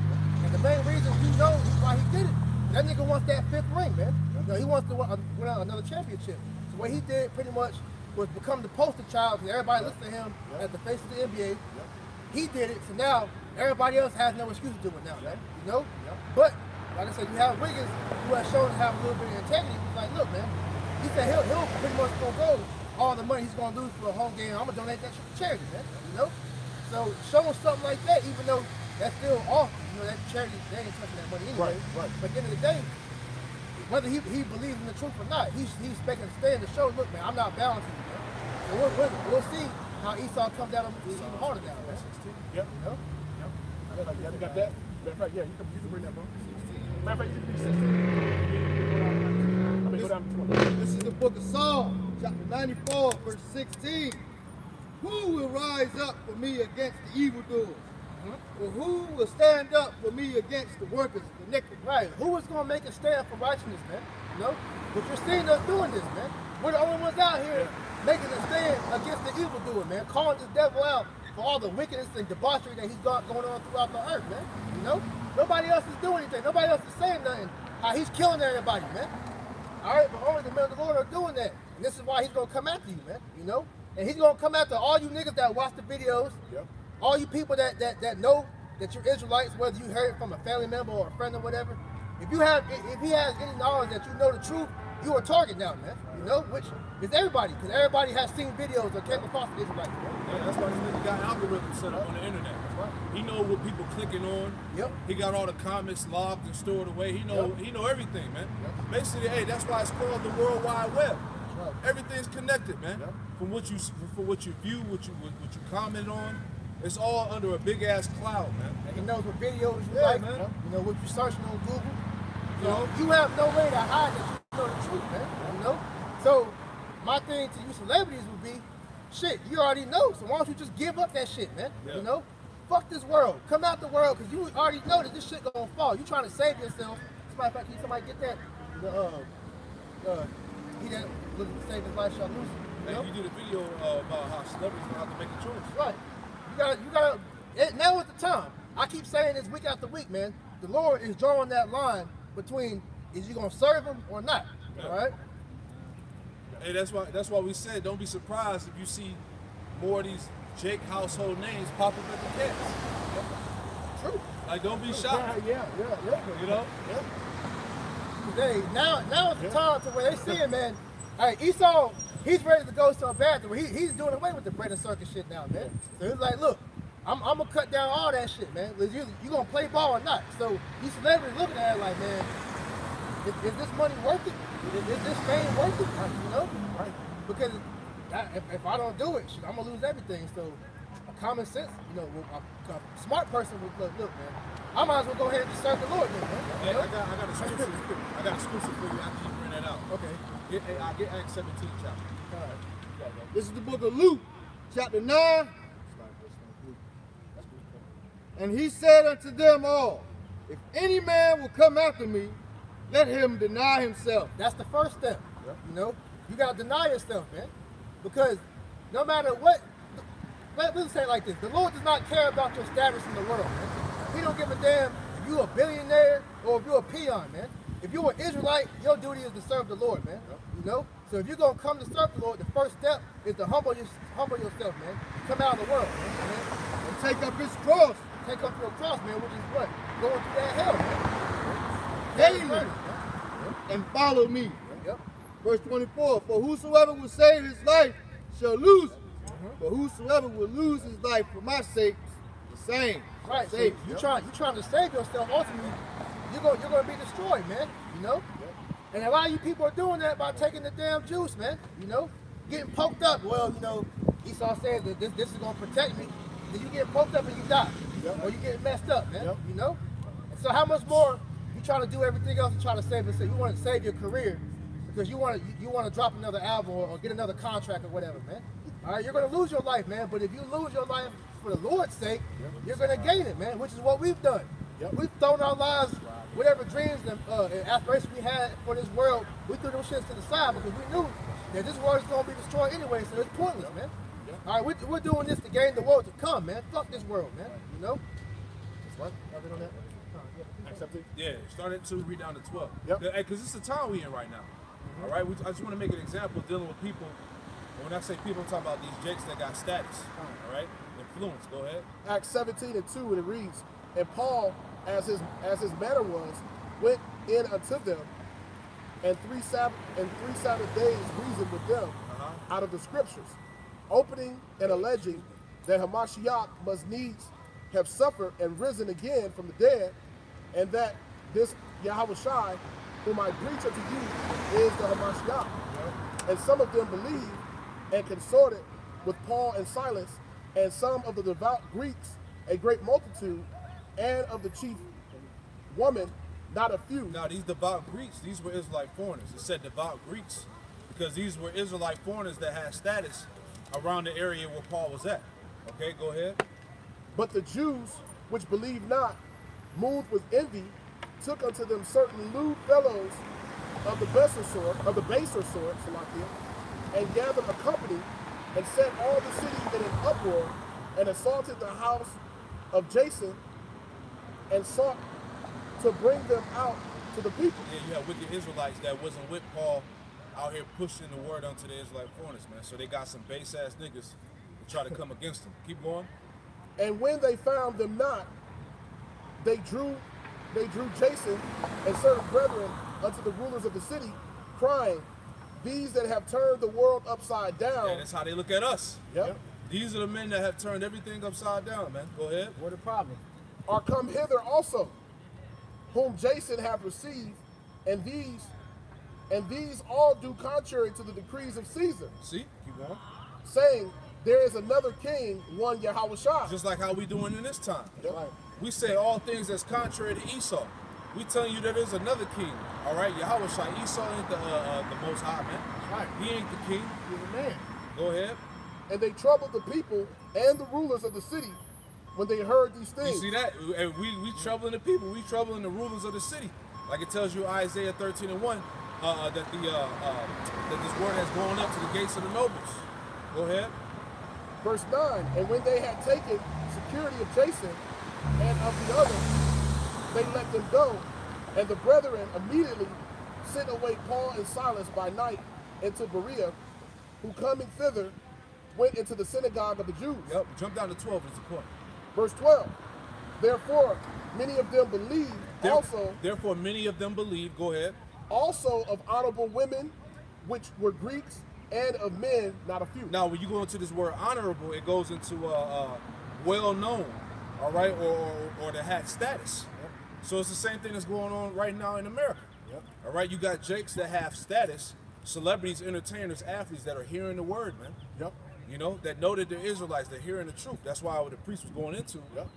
And the main reason you know why he did it, that nigga wants that 5th ring, man. You know, he wants to win another championship. So what he did pretty much was become the poster child because everybody looks at him as the face of the NBA. He did it, so now everybody else has no excuse to do it now, man. You know? But like I said, you have Wiggins who has shown to have a little bit of integrity. He's like, look, man, he said he'll pretty much go all the money he's gonna lose for a home game. I'm gonna donate that shit to charity, man. You know? So showing something like that, even though that's still off, you know, that charity, they ain't touching that money anyway. Right. But at the end of the day, whether he believes in the truth or not, he's making a stand to show, look, man, I'm not balancing it, man. So we'll see how Esau comes down even harder down, man. Yep. You know? You got that? Matter of fact, yeah, you can bring that, bro. Matter of fact, you can be 16. I mean, go down to 20. This is the book of Psalms, chapter 94, verse 16. Who will rise up for me against the evildoers? Or who will stand up for me against the workers of iniquity? Right. Who is going to make a stand for righteousness, man? You know? But you're seeing us doing this, man. We're the only ones out here making a stand against the evildoer, man. Calling this devil out for all the wickedness and debauchery that he's got going on throughout the earth, man. You know? Nobody else is doing anything. Nobody else is saying nothing. How he's killing everybody, man. All right? But only the men of the Lord are doing that. And this is why he's going to come after you, man. You know? And he's going to come after all you niggas that watch the videos. Yep. All you people that know that you're Israelites, whether you heard it from a family member or a friend or whatever, if he has any knowledge that you know the truth, you are a target now, man. You know, which is everybody, because everybody has seen videos or came across the Israelites. Yeah, that's why this nigga got algorithms set up on the internet. That's right. He know what people clicking on. Yep. He got all the comments logged and stored away. He know everything, man. Yep. Basically, hey, that's why it's called the World Wide Web. Right. Everything's connected, man. Yep. From what you view, what you comment on. It's all under a big ass cloud, man. And he knows what videos you like, man. You know what you're searching on Google. You know, you have no way to hide that you know the truth, man. You know? So my thing to you celebrities would be, shit, you already know. So why don't you just give up that shit, man? Yeah. You know? Fuck this world. Come out the world, because you already know that this shit gonna fall. You trying to save yourself. As a matter of fact, can somebody get that? He that looking to save his life shall lose it. You know? You did a video about how celebrities don't have to make a choice. Right. You gotta, now is the time. I keep saying this week after week, man. The Lord is drawing that line between, is you gonna serve him or not? All right? Hey, that's why we said don't be surprised if you see more of these Jake household names pop up at the camps. True. Like, don't be shocked. Yeah. You know? Yeah. Today, now is the time to where they see him, man. All right, Esau, he's ready to go so bad that he's doing away with the bread and circus shit now, man. So he's like, look, I'm gonna cut down all that shit, man. You gonna play ball or not? So these celebrities looking at it like, man, is this money worth it? Is this fame worth it? You know? Right. Because if I don't do it, shit, I'm gonna lose everything. So a common sense, you know, a smart person would look, man, I might as well go ahead and just serve the Lord, then, man. Hey, I got exclusive for you after you bring that out. Okay. Get Acts 17 chapter. All right. This is the book of Luke, chapter 9. And he said unto them all, if any man will come after me, let him deny himself. That's the first step. Yep. You know, you gotta deny yourself, man. Because no matter what, let's say it like this: the Lord does not care about your status in the world, man. He don't give a damn if you're a billionaire or if you're a peon, man. If you're an Israelite, your duty is to serve the Lord, man. Yep. You know. So if you're gonna come to serve the Lord, the first step is to humble yourself, man. Come out of the world, man. And take up his cross. Take up your cross, man, which is what? Going through that hell, man. Daily. And follow me. Yep. Verse 24, for whosoever will save his life shall lose it. But whosoever will lose his life for my sake the same. Right. So Save you trying to save yourself. Ultimately, you're gonna be destroyed, man. You know. And a lot of you people are doing that by taking the damn juice, man. You know, getting poked up. Well, you know, Esau says that this is gonna protect me. Then you get poked up and you die, or you get messed up, man. You know. And so how much more you trying to do everything else to try to save yourself? You want to save your career because you want to drop another album or get another contract or whatever, man. All right, you're gonna lose your life, man. But if you lose your life for the Lord's sake, you're gonna gain it, man. Which is what we've done. We've thrown our lives, whatever dreams and aspirations we had for this world, we threw those shits to the side because we knew that this world is gonna be destroyed anyway. So it's pointless, man. All right, we're doing this to gain the world to come, man. Fuck this world, man. You know. What? On that? Yeah, start at 2, read down to 12. Yep. Because it's the time we in right now. All right, I just want to make an example dealing with people. And when I say people, I'm talking about these jakes that got status. All right, influence. Go ahead. Acts 17:2, and it reads, and Paul, as his manner was, went in unto them, and three Sabbath days reasoned with them out of the scriptures, opening and alleging that Hamashiach must needs have suffered and risen again from the dead, and that this Yahushai, whom I preach unto you, is the Hamashiach. And some of them believed and consorted with Paul and Silas, and some of the devout Greeks, a great multitude, and of the chief woman, not a few. Now, these devout Greeks, these were Israelite foreigners. It said devout Greeks because these were Israelite foreigners that had status around the area where Paul was at. Okay, go ahead. But the Jews, which believed not, moved with envy, took unto them certain lewd fellows of the baser sort, Salakia, and gathered a company, and set all the city in an uproar, and assaulted the house of Jason, and sought to bring them out to the people. Yeah, you have wicked Israelites that wasn't with Paul out here pushing the word onto the Israelite foreigners, man. So they got some base ass niggas to try to come against them. Keep going. And when they found them not, they drew Jason and certain brethren unto the rulers of the city, crying, these that have turned the world upside down. Yeah, that's how they look at us. Yep. These are the men that have turned everything upside down, man. Go ahead. What the problem? Are come hither also, whom Jason hath received, and these all do contrary to the decrees of Caesar, See? Keep going. saying, there is another king, one Yahushua. Just like how we doing in this time. Yep. We say all things that's contrary to Esau. We telling you that there's another king. All right, Yahweh Esau ain't the most high, man. Right. He ain't the king. He's a man. Go ahead. And they troubled the people and the rulers of the city when they heard these You things. see that? And we troubling the people. We troubling the rulers of the city. Like it tells you Isaiah 13:1 that this word has gone up to the gates of the nobles. Go ahead. Verse 9, and when they had taken security of Jason and of the others, they let them go. And the brethren immediately sent away Paul and Silas by night into Berea, who coming thither went into the synagogue of the Jews. Yep. Jump down to 12 is the point. Verse 12, therefore many of them believed Therefore many of them believe. Go ahead. also of honorable women, which were Greeks, and of men, not a few. Now, when you go into this word honorable, it goes into well-known, all right, or that had status. Yep. So it's the same thing that's going on right now in America. Yep. All right, you got jakes that have status, celebrities, entertainers, athletes that are hearing the word, man. Yep. You know, that know that they're Israelites, they're hearing the truth. That's why what the priest was going into. Yep.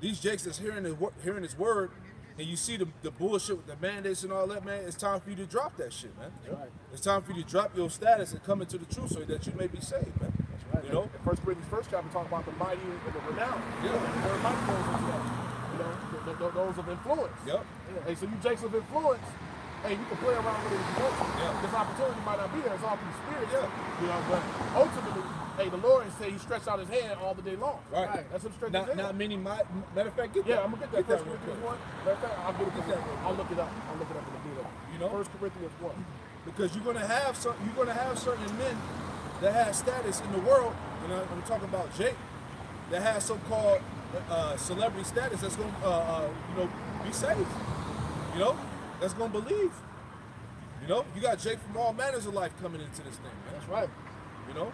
These jakes that's hearing his word, and you see the bullshit with the mandates and all that, man, it's time for you to drop that shit, man. Right. It's time for you to drop your status and come into the truth so that you may be saved, man. right. You know? In 1 Corinthians 1st chapter talk about the mighty and the renowned. Yeah. There are mighty those into that. You know, those of influence. Yep. Hey, so you jakes of influence, hey, you can play around with it if you want to. Yeah. This opportunity might not be there, it's all through the spirit. Yeah. You know, but ultimately, hey, the Lord said he stretched out his hand all the day long. Right. That's what stretched his hand. Not many, matter of fact, get that. Yeah, I'm gonna get that. 1 real Corinthians quick. 1. Matter of fact, I'll look it up. I'll look it up in a minute. You know? 1 Corinthians 1. Because you're gonna have certain men that have status in the world, and I'm talking about Jake, that has so-called celebrity status that's gonna be saved. You know, that's gonna believe. You know, you got Jake from all manners of life coming into this thing, man. That's right. You know,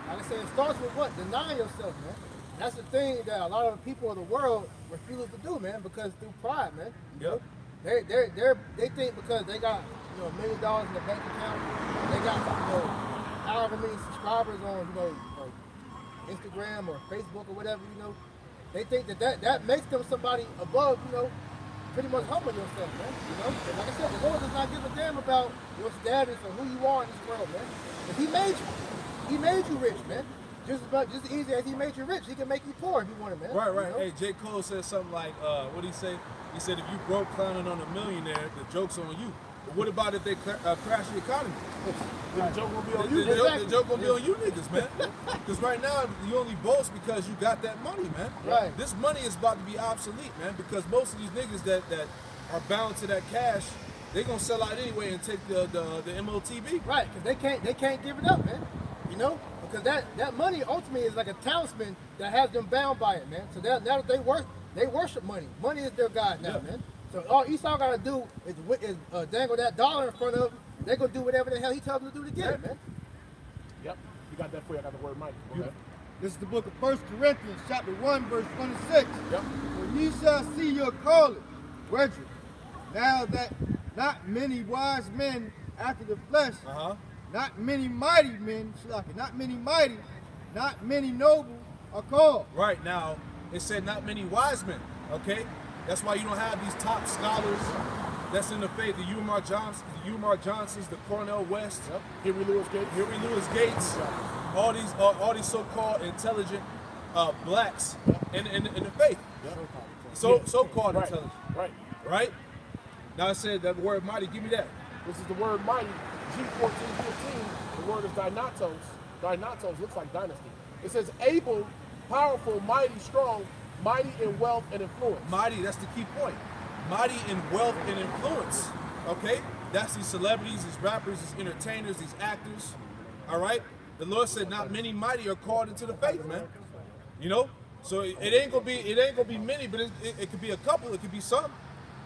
Like I said, it starts with what? Denying yourself, man. that's the thing that a lot of the people of the world refuse to do, man, because through pride, man. You know? They think because they got $1 million in the bank account, they got however many subscribers on Instagram or Facebook or whatever, they think that makes them somebody above, pretty much humble yourself, man. And like I said, the Lord does not give a damn about your status or who you are in this world, man. If He made you rich, man. Just as easy as He made you rich, He can make you poor if you want it, man. Right. Hey, J. Cole said something like, what did he say? He said, if you broke clowning on a millionaire, the joke's on you. But what about if they crash the economy? The joke gonna be on you. The joke gonna be on you niggas, man. Because right now, you only boast because you got that money, man. Right. This money is about to be obsolete, man, because most of these niggas that are bound to that cash, they gonna sell out anyway and take the MOTB. Right, because they can't give it up, man. Because that money ultimately is like a talisman that has them bound by it, man. So now that they worship money. Money is their god now, man. So all Esau got to do is dangle that dollar in front of them. They're going to do whatever the hell he tells them to do to get it, man. Yep. You got that for you. I got the word mighty. Okay. This is the book of 1 Corinthians, chapter 1, verse 26. Yep. For ye shall see your calling, brethren, now that not many wise men after the flesh, not many mighty men, not many noble are called. Right, now, it said not many wise men, okay? That's why you don't have these top scholars that's in the faith, the Umar Johnsons, the Cornell West, Henry Louis Gates, all these so-called intelligent blacks in the faith. So-called intelligent. Right? Now it said that word mighty, give me that. This is the word mighty, G1415, the word is dynatos. Dynatos looks like dynasty. It says able, powerful, mighty, strong, mighty in wealth and influence. Mighty, that's the key point. Mighty in wealth and influence. Okay? That's these celebrities, these rappers, these entertainers, these actors. All right? The Lord said not many mighty are called into the faith, man. So it ain't gonna be many, but it could be a couple, it could be some.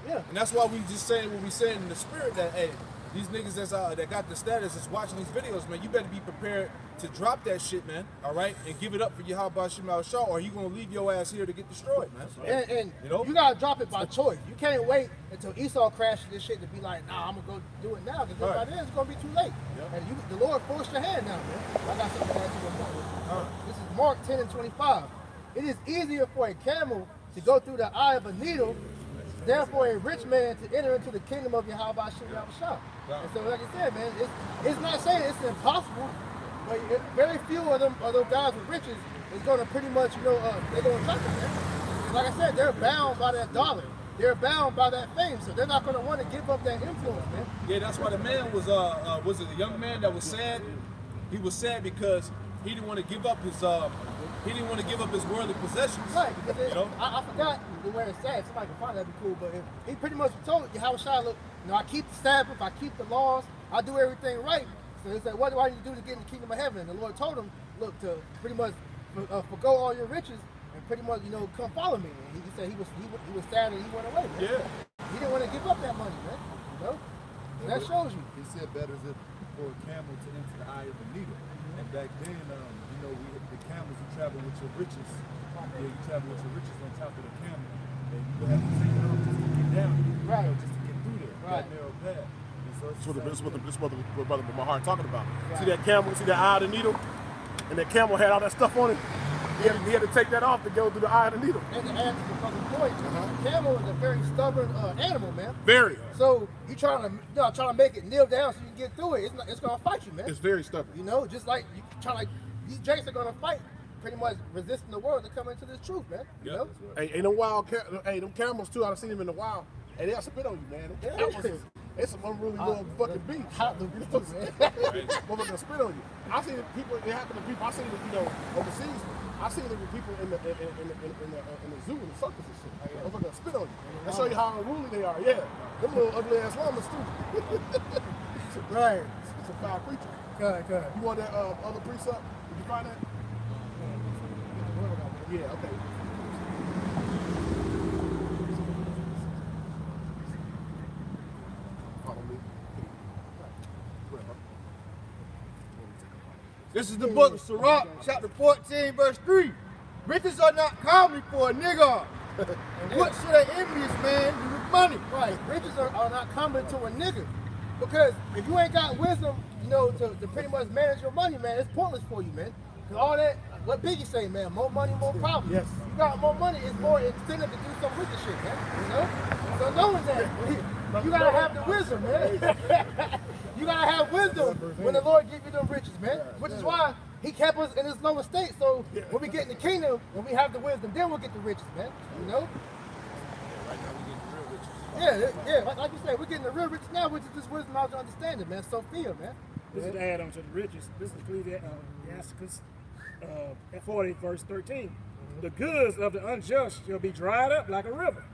Yeah. And that's why we just saying what we saying in the spirit that, hey, these niggas that got the status that's watching these videos, man, you better be prepared to drop that shit, man, all right, and give it up for Yahweh Shema Shah, or you gonna leave your ass here to get destroyed, man. And you gotta drop it by choice. You can't wait until Esau crashes this shit to be like, nah, I'm gonna go do it now, because by then it's gonna be too late. And the Lord forced your hand now, man. I got something to add to your point. This is Mark 10:25. It is easier for a camel to go through the eye of a needle, therefore a rich man to enter into the kingdom of Yahweh Shema Shah. And so, like I said, man, it's not saying it's impossible, but very few of those guys with riches is going to pretty much, they're going to trust it, man. Like I said, they're bound by that dollar. They're bound by that fame, so they're not going to want to give up that influence, man. Yeah, that's why the man was it a young man that was sad? He was sad because he didn't want to give up his worldly possessions. Right, because I forgot the word sad. Somebody can find that'd be cool, but he pretty much told you how shall I look. I keep the Sabbath, I keep the laws, I do everything right. So he said, what do I need to do to get in the kingdom of heaven? And the Lord told him, look, to pretty much forgo all your riches and pretty much, come follow me. And he said he was sad and he went away, man. Yeah. He didn't want to give up that money, man. So that shows you. He said better is it for a camel to enter the eye of a needle. And back then, the camels, you travel with your riches. Yeah, you travel with your riches on top of the camel. And you have to take it off just to get down. Right. Just to get through there. Right. That narrow path. This is what brother Mahar talking about. Right. See that camel, see that eye of the needle? And that camel had all that stuff on it. He had to take that off to go through the eye of the needle. And to add to the fucking point, the camel is a very stubborn animal, man. Very. So you trying to make it kneel down so you can get through it. It's gonna fight you, man. It's very stubborn. Just like you these jakes are gonna fight, pretty much resisting the world to come into this truth, man. You know? Hey, them camels too. I've seen them in the wild. Hey, they'll spit on you, man. Them camels it's some unruly little fucking beast. Hot the beast, man. Motherfuckers spit on you. I seen people. It happened to people. I seen it, overseas. I seen it with people in the zoo and the circus and shit. Motherfuckers spit on you. They show you how unruly they are. Yeah, them little ugly ass llamas too. Right. It's a foul creature. Good. You want that other precept? Did you find that? Yeah. Okay. This is the book of Sirach, chapter 14, verse 3. Riches are not common for a nigga. And what should an envious man do with money? Right, riches are not common to a nigga. Because if you ain't got wisdom, you know, to pretty much manage your money, man, it's pointless for you, man. Because all that, what Biggie say, man, more money, more problems. Yes. You got more money, it's more incentive to do some wicked shit, man. You know? So knowing that, you gotta have the wisdom, man. You gotta have wisdom when the Lord give you them riches, man. Which is why he kept us in this lower state. So when we get in the kingdom, when we have the wisdom, then we'll get the riches, man. You know? Right now we getting the real riches. Yeah, like you said, we're getting the real riches now, which is this wisdom, knowledge, and understanding, man. Sophia, man. This is the add-on to the riches. This is Ecclesiastes 40, verse 13. The goods of the unjust shall be dried up like a river,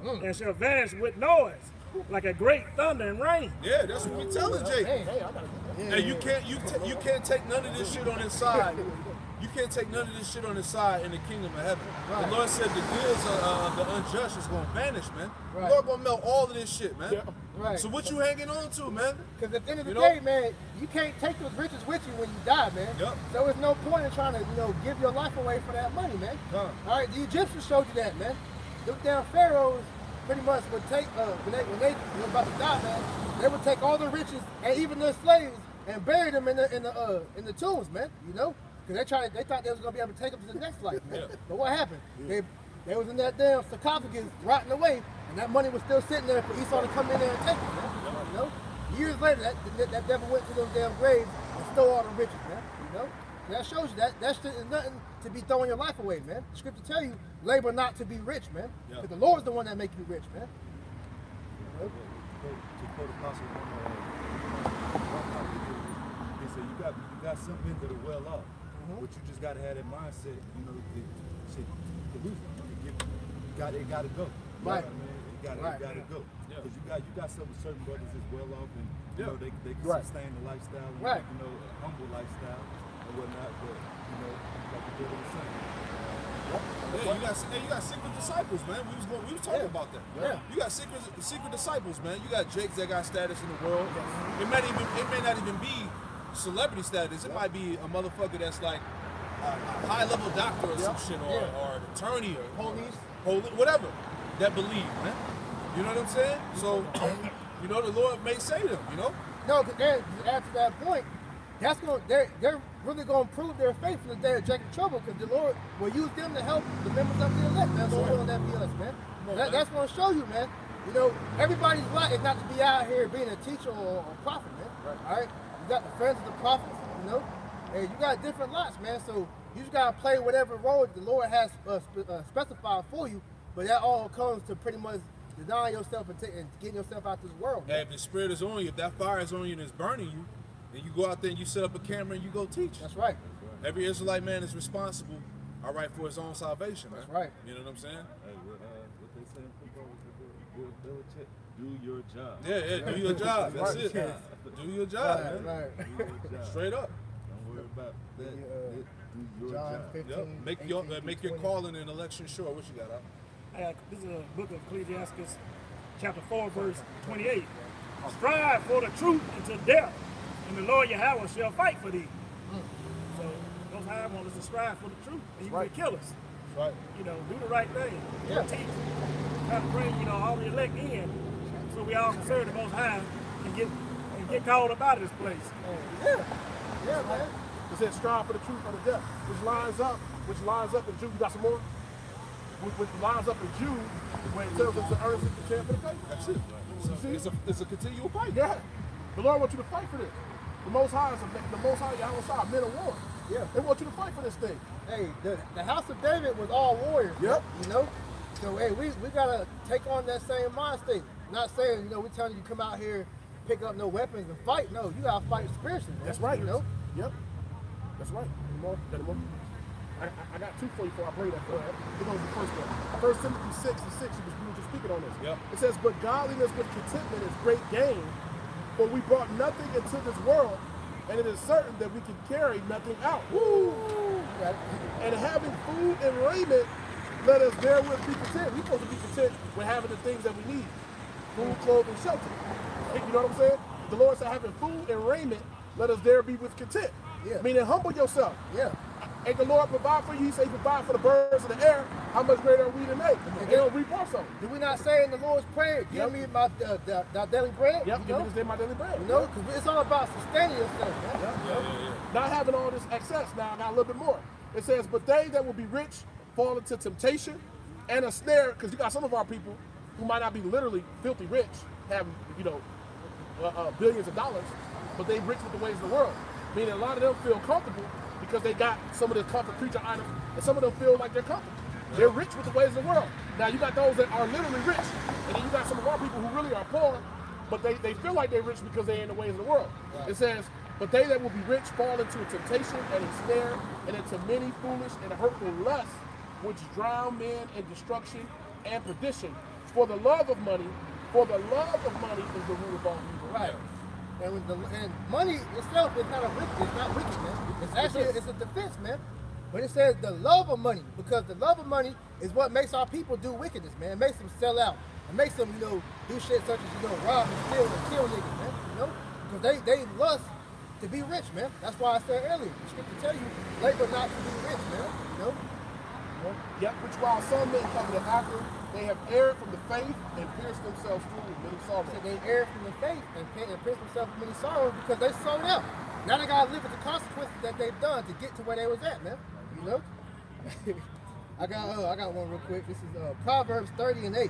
and shall vanish with noise, like a great thunder and rain. Yeah, that's what we telling Jake. Hey, I gotta Hey, you can't take none of this shit on his side. You can't take none of this shit on his side in the kingdom of heaven. Right. The Lord said the goods of the unjust is going to vanish, man. Right. The Lord going to melt all of this shit, man. Right. So what you hanging on to, man? Because at the end of the You know? day, man, you can't take those riches with you when you die, man. Yep. So there's no point in trying to, you know, give your life away for that money, man. Huh. All right, the Egyptians showed you that, man. Those damn pharaohs pretty much would take when they were about to die, man. They would take all the riches and even their slaves and bury them in the tombs, man. You know, because they thought they was gonna be able to take them to the next life, man. Yeah. But what happened? They was in that damn sarcophagus rotting away, and that money was still sitting there for Esau to come in there and take it, man. You know, years later, that devil went to those damn graves and stole all the riches, man. You know, and that shows you that shit is nothing to be throwing your life away, man. The scripture tell you, labor not to be rich, man. Yeah. Because the Lord's the one that make you rich, man. To quote Apostle, he said, you got some men that are well off, but you just got to have that mindset, you know, to lose it. It got to go. Right. It got to go. Yeah. Because you got certain brothers that's well off, and you know they can Right. sustain the lifestyle, and, Right. you know, a humble lifestyle and whatnot. But you know, like the brother was saying. Yeah, you got secret disciples, man. We was talking about that. Yeah. You got secret disciples, man. You got Jakes that got status in the world. It may not even be celebrity status. It might be a motherfucker that's like a high level doctor or some shit, or an attorney or Police. whatever that believe, man. You know what I'm saying? So, you know, the Lord may say them, you know? No, because to add to that point, they're really going to prove their faith in the day of Jacob's trouble, because the Lord will use them to help the members of the elect, man. Lord will that be us, man. That's going to show you, man. You know, everybody's right is not to be out here being a teacher or a prophet, man. All right? You got the friends of the prophets, you know? And you got different lots, man. So you just got to play whatever role the Lord has specified for you, but that all comes to pretty much denying yourself and getting yourself out this world. Hey, if the spirit is on you, if that fire is on you and it's burning you, then you go out there and you set up a camera and you go teach. That's right. Every Israelite man is responsible, all right, for his own salvation, man. That's right. You know what I'm saying? Hey, what they say in football was Bill do your job. Yeah, do your job. That's it. Do your job, man. Right. Do your job. Straight up. Don't worry about that. Do your John job. 15, Yep. Make your 18, calling and election sure. What you got out? This is a book of Ecclesiastes, chapter 4, verse 28. Strive for the truth until death, and the Lord Yahweh shall fight for thee. So, Most High wants us to strive for the truth, and He can kill us. Right. You know, do the right thing. Yeah. Teach, try to bring, all the elect in, so we all can serve the Most High and get called up out of this place. Yeah, man. It says strive for the truth or the death, which lines up in Jude. You got some more? Which lines up in Jude when it tells us to earn 60% for the faith. That's it. It's a continual fight. Yeah. The Lord wants you to fight for this. The Most High Yahweh, men of war. Yeah. They want you to fight for this thing. Hey, the house of David was all warriors. Yep. You know? So, hey, we gotta take on that same mind state. Not saying, we're telling you to come out here, pick up no weapons and fight. No, you gotta fight spiritually. Man. That's right. You know? Yep. That's right. Any more? Got any more? I got two for you before I bring that for you. Here goes the first one. 1 Timothy 6:6, we were just speaking on this. Yep. It says, but godliness with contentment is great gain, for we brought nothing into this world, and it is certain that we can carry nothing out. Woo! And having food and raiment, let us therewith be content. We're supposed to be content with having the things that we need. Food, clothes, and shelter. You know what I'm saying? The Lord said, having food and raiment, let us there be with content. Yeah. Meaning humble yourself. Yeah. Ain't the Lord provide for you? He say he provide for the birds of the air. How much greater are we than they? And they don't reap also. Do we not say in the Lord's Prayer, give me my daily bread? Yep, give me this day my daily bread. You know, because it's all about sustaining yourself, man. Not having all this excess now a little bit more. It says, but they that will be rich fall into temptation and a snare, because you got some of our people who might not be literally filthy rich, having, you know, billions of dollars, but they rich with the ways of the world. Meaning a lot of them feel comfortable because they got some of the comfort creature items, and some of them feel like they're comfortable. They're rich with the ways of the world. Now you got those that are literally rich, and then you got some of our people who really are poor, but they feel like they're rich because they're in the ways of the world. Right. It says, but they that will be rich fall into a temptation and a snare, and into many foolish and hurtful lusts, which drown men in destruction and perdition. For the love of money is the root of all evil. Right. And money itself is not wicked, man. It's actually it's a defense, man. But it says the love of money, because the love of money is what makes our people do wickedness, man. It makes them sell out. It makes them, you know, do shit such as, you know, rob and steal and kill niggas, man. You know? Because they lust to be rich, man. That's why I said earlier, the scripture tell you, labor not to be rich, man. You know? Yet, which while some men coveted after, they have erred from the faith and pierced themselves through with many sorrows. So they erred from the faith and pierced themselves with many sorrows because they sold out. Now they gotta live with the consequences that they've done to get to where they was at, man. You know? I got one real quick. This is Proverbs 30:8.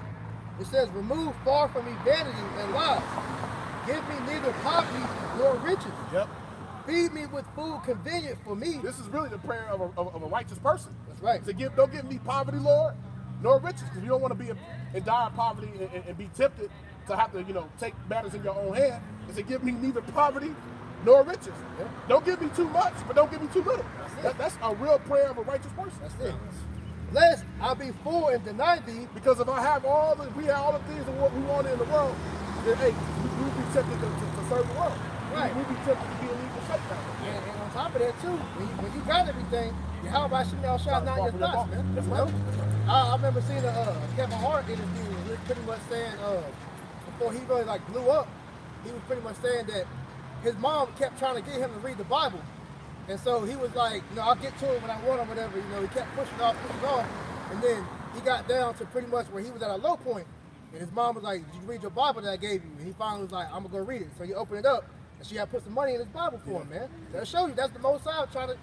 It says, remove far from me vanity and lies. Give me neither poverty nor riches. Yep. Feed me with food convenient for me. This is really the prayer of a righteous person. That's right. Don't give me poverty, Lord, nor riches, because you don't want to be in dire poverty and be tempted to have to, you know, take matters in your own hand. And say, give me neither poverty nor riches. Yeah. Don't give me too much, but don't give me too little. That's a real prayer of a righteous person. That's it. Lest I be full and deny thee. Because if we have all the things of what we want in the world, then hey, we'll be tempted to serve the world. Right. We'll be tempted to be a legal shakedown. And on top of that too, when you got everything, how about Chanel shot not your thoughts, man? That's you right. know? I remember seeing a Kevin Hart interview. He was pretty much saying before he really like blew up, he was pretty much saying that his mom kept trying to get him to read the Bible. And so he was like, you know, I'll get to it when I want or whatever. You know, he kept pushing off. And then he got down to pretty much where he was at a low point. And his mom was like, did you read your Bible that I gave you? And he finally was like, I'm going to go read it. So he opened it up, and she had put some money in his Bible for him, man. That'll show you that's the most side trying to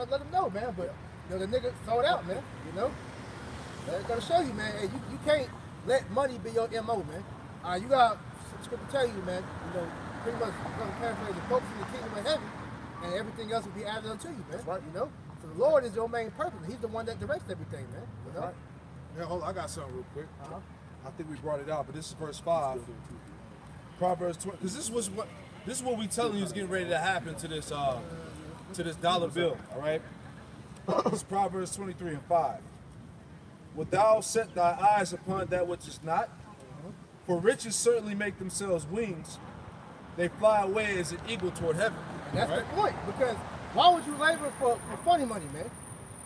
let him know, man. But, you know, the nigga sold out, man, you know. That's going to show you, man. Hey, you can't let money be your MO, man. You got some scripture tell you, man, you know, pretty much, I'm going to paraphrase it, focus in the kingdom of heaven, and everything else will be added unto you, man. That's right. You know? So the Lord is your main purpose. He's the one that directs everything, man. You know? Right. Yeah, hold on, I got something real quick. I think we brought it out, but this is verse 5. Proverbs 20. Because this is what we telling you is getting ready to happen to this dollar bill. All right. It's Proverbs 23:5. Wilt thou set thy eyes upon that which is not? For riches certainly make themselves wings. They fly away as an eagle toward heaven. And that's the point, because why would you labor for funny money, man?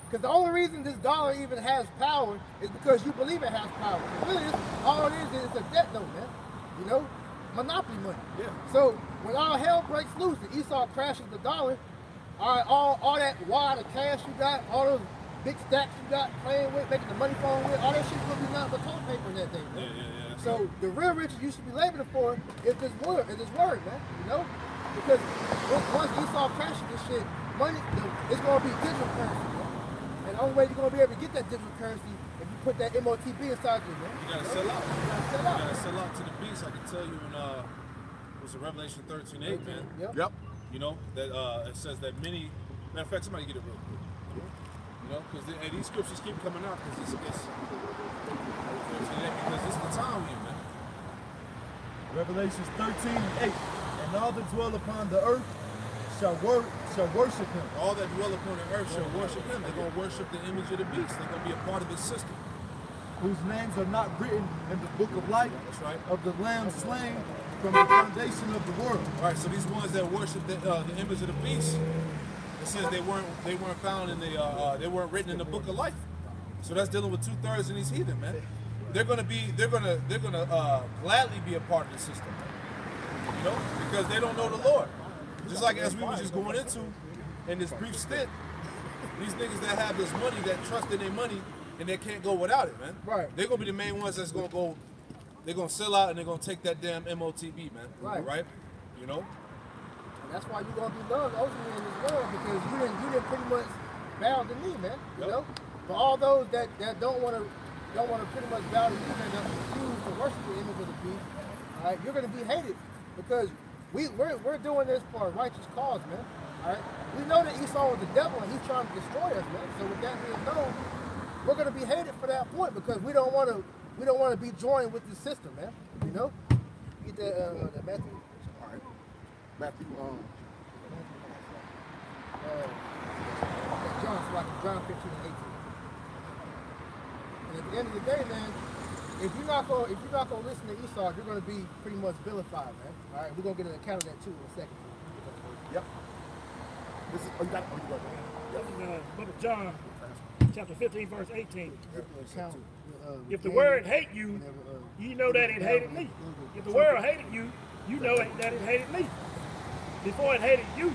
Because the only reason this dollar even has power is because you believe it has power. Really, all it is a debt note, man. You know, monopoly money. Yeah. So when all hell breaks loose and Esau crashes the dollar, all that wad of cash you got, all those big stacks you got playing with, making the money phone with, all that shit's gonna be nothing but toilet paper in that thing, man. Yeah. So the real riches you should be laboring for is this word, man. You know, because once Esau crashes this shit, money it's gonna be digital currency, man. And the only way you're gonna be able to get that digital currency if you put that MOTB inside you, man. You gotta sell out. You gotta sell out to the beast. I can tell you in was it Revelation 13:8, man. Yep. You know that it says that many. Matter of fact, somebody get it real quick. You know, because these scriptures keep coming out because this is the time we in, man. Revelations 13:8. And all that dwell upon the earth shall worship him. All that dwell upon the earth shall worship him. They're going to worship the image of the beast. They're going to be a part of his system. Whose names are not written in the book of life. That's right. Of the Lamb slain from the foundation of the world. All right, so these ones that worship the image of the beast, it says they weren't found in they weren't written in the book of life. So that's dealing with 2/3 of these heathen, man. They're gonna gladly be a part of the system, you know, because they don't know the Lord. Just like as we were just going into in this brief stint, These niggas that have this money, that trust in their money, and they can't go without it, man. Right. They're gonna be the main ones that's gonna go. They're gonna sell out and they're gonna take that damn MOTB, man. Right. Right. You know. And that's why you're gonna be loved ultimately in this world, because you didn't pretty much bow to me, man. You know. For all those that don't wanna pretty much bow to you, man, that refuse to worship the image of the beast, all right, you're gonna be hated because we're doing this for a righteous cause, man. All right. We know that Esau was the devil and he's trying to destroy us, man. So with that being known, we're gonna be hated for that point because we don't want to be joined with the system, man. You know. Get that Matthew. All right. Matthew, John 15 and 18. And at the end of the day, man, if you're not gonna listen to Esau, you're gonna be pretty much vilified, man. All right, we're gonna get an account of that too in a second. yep. This is, oh, you got it. Oh, you got it. This is book of John, chapter 15, verse 18. Account, If the word hate you, you know that it hated me. If the world hated you, you know that it hated me. Before it hated you.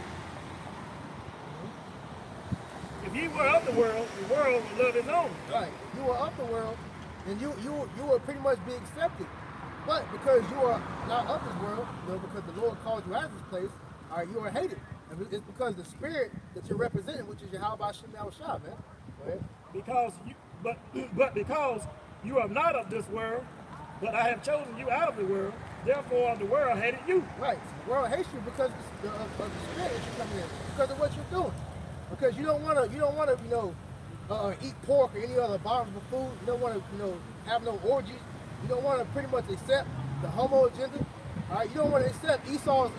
If you were of the world would love its own. right, you are of the world, and you will pretty much be accepted. But because you are not of this world, you know, because the Lord called you out of this place, all right, you are hated. And it's because the spirit that you're representing, which is Yahweh Shem Yahushua, man. Go ahead. But because you are not of this world, but I have chosen you out of the world, therefore the world hated you. Right. The world hates you because of the spirit that you're coming in, because of what you're doing. Because you don't want to, eat pork or any other abominable food. You don't want to, have no orgies. You don't want to pretty much accept the homo agenda. All right. You don't want to accept Esau's,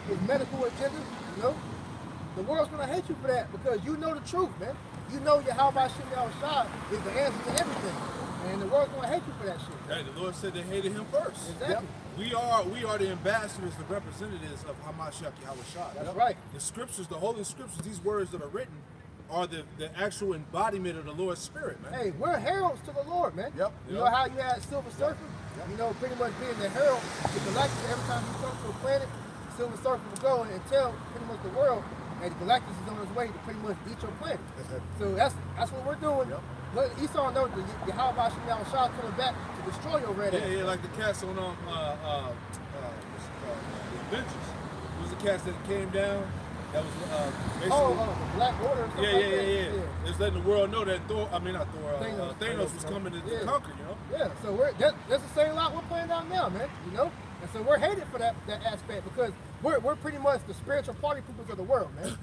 his medical agenda. You know, the world's gonna hate you for that because you know the truth, man. You know Yahweh Shem Yahushua is the answer to everything, and the world's gonna hate you for that shit. Hey, the Lord said they hated him first. Exactly. Yep. We are the ambassadors, the representatives of Hamashiach Yahushua. That's right. The scriptures, the holy scriptures, these words that are written are the actual embodiment of the Lord's spirit, man. Hey, we're heralds to the Lord, man. Yep. You know how you had Silver Surfer? Yep. Pretty much being the herald, the Galactus, every time you come to a planet, Silver Surfer will go and tell pretty much the world, and the Galactus is on his way to pretty much eat your planet. So that's what we're doing. Yep. Let Esau know that Yahweh Shem Yahushua coming back to destroy your red ass. Yeah, like the cats on Avengers. It was the cats that came down. That was basically. The Black Order. Or something Yeah. It's letting the world know that Thanos was coming to conquer. Yeah. So that's the same lot we're playing out now, man. And so we're hated for that aspect because we're pretty much the spiritual party peoples of the world, man.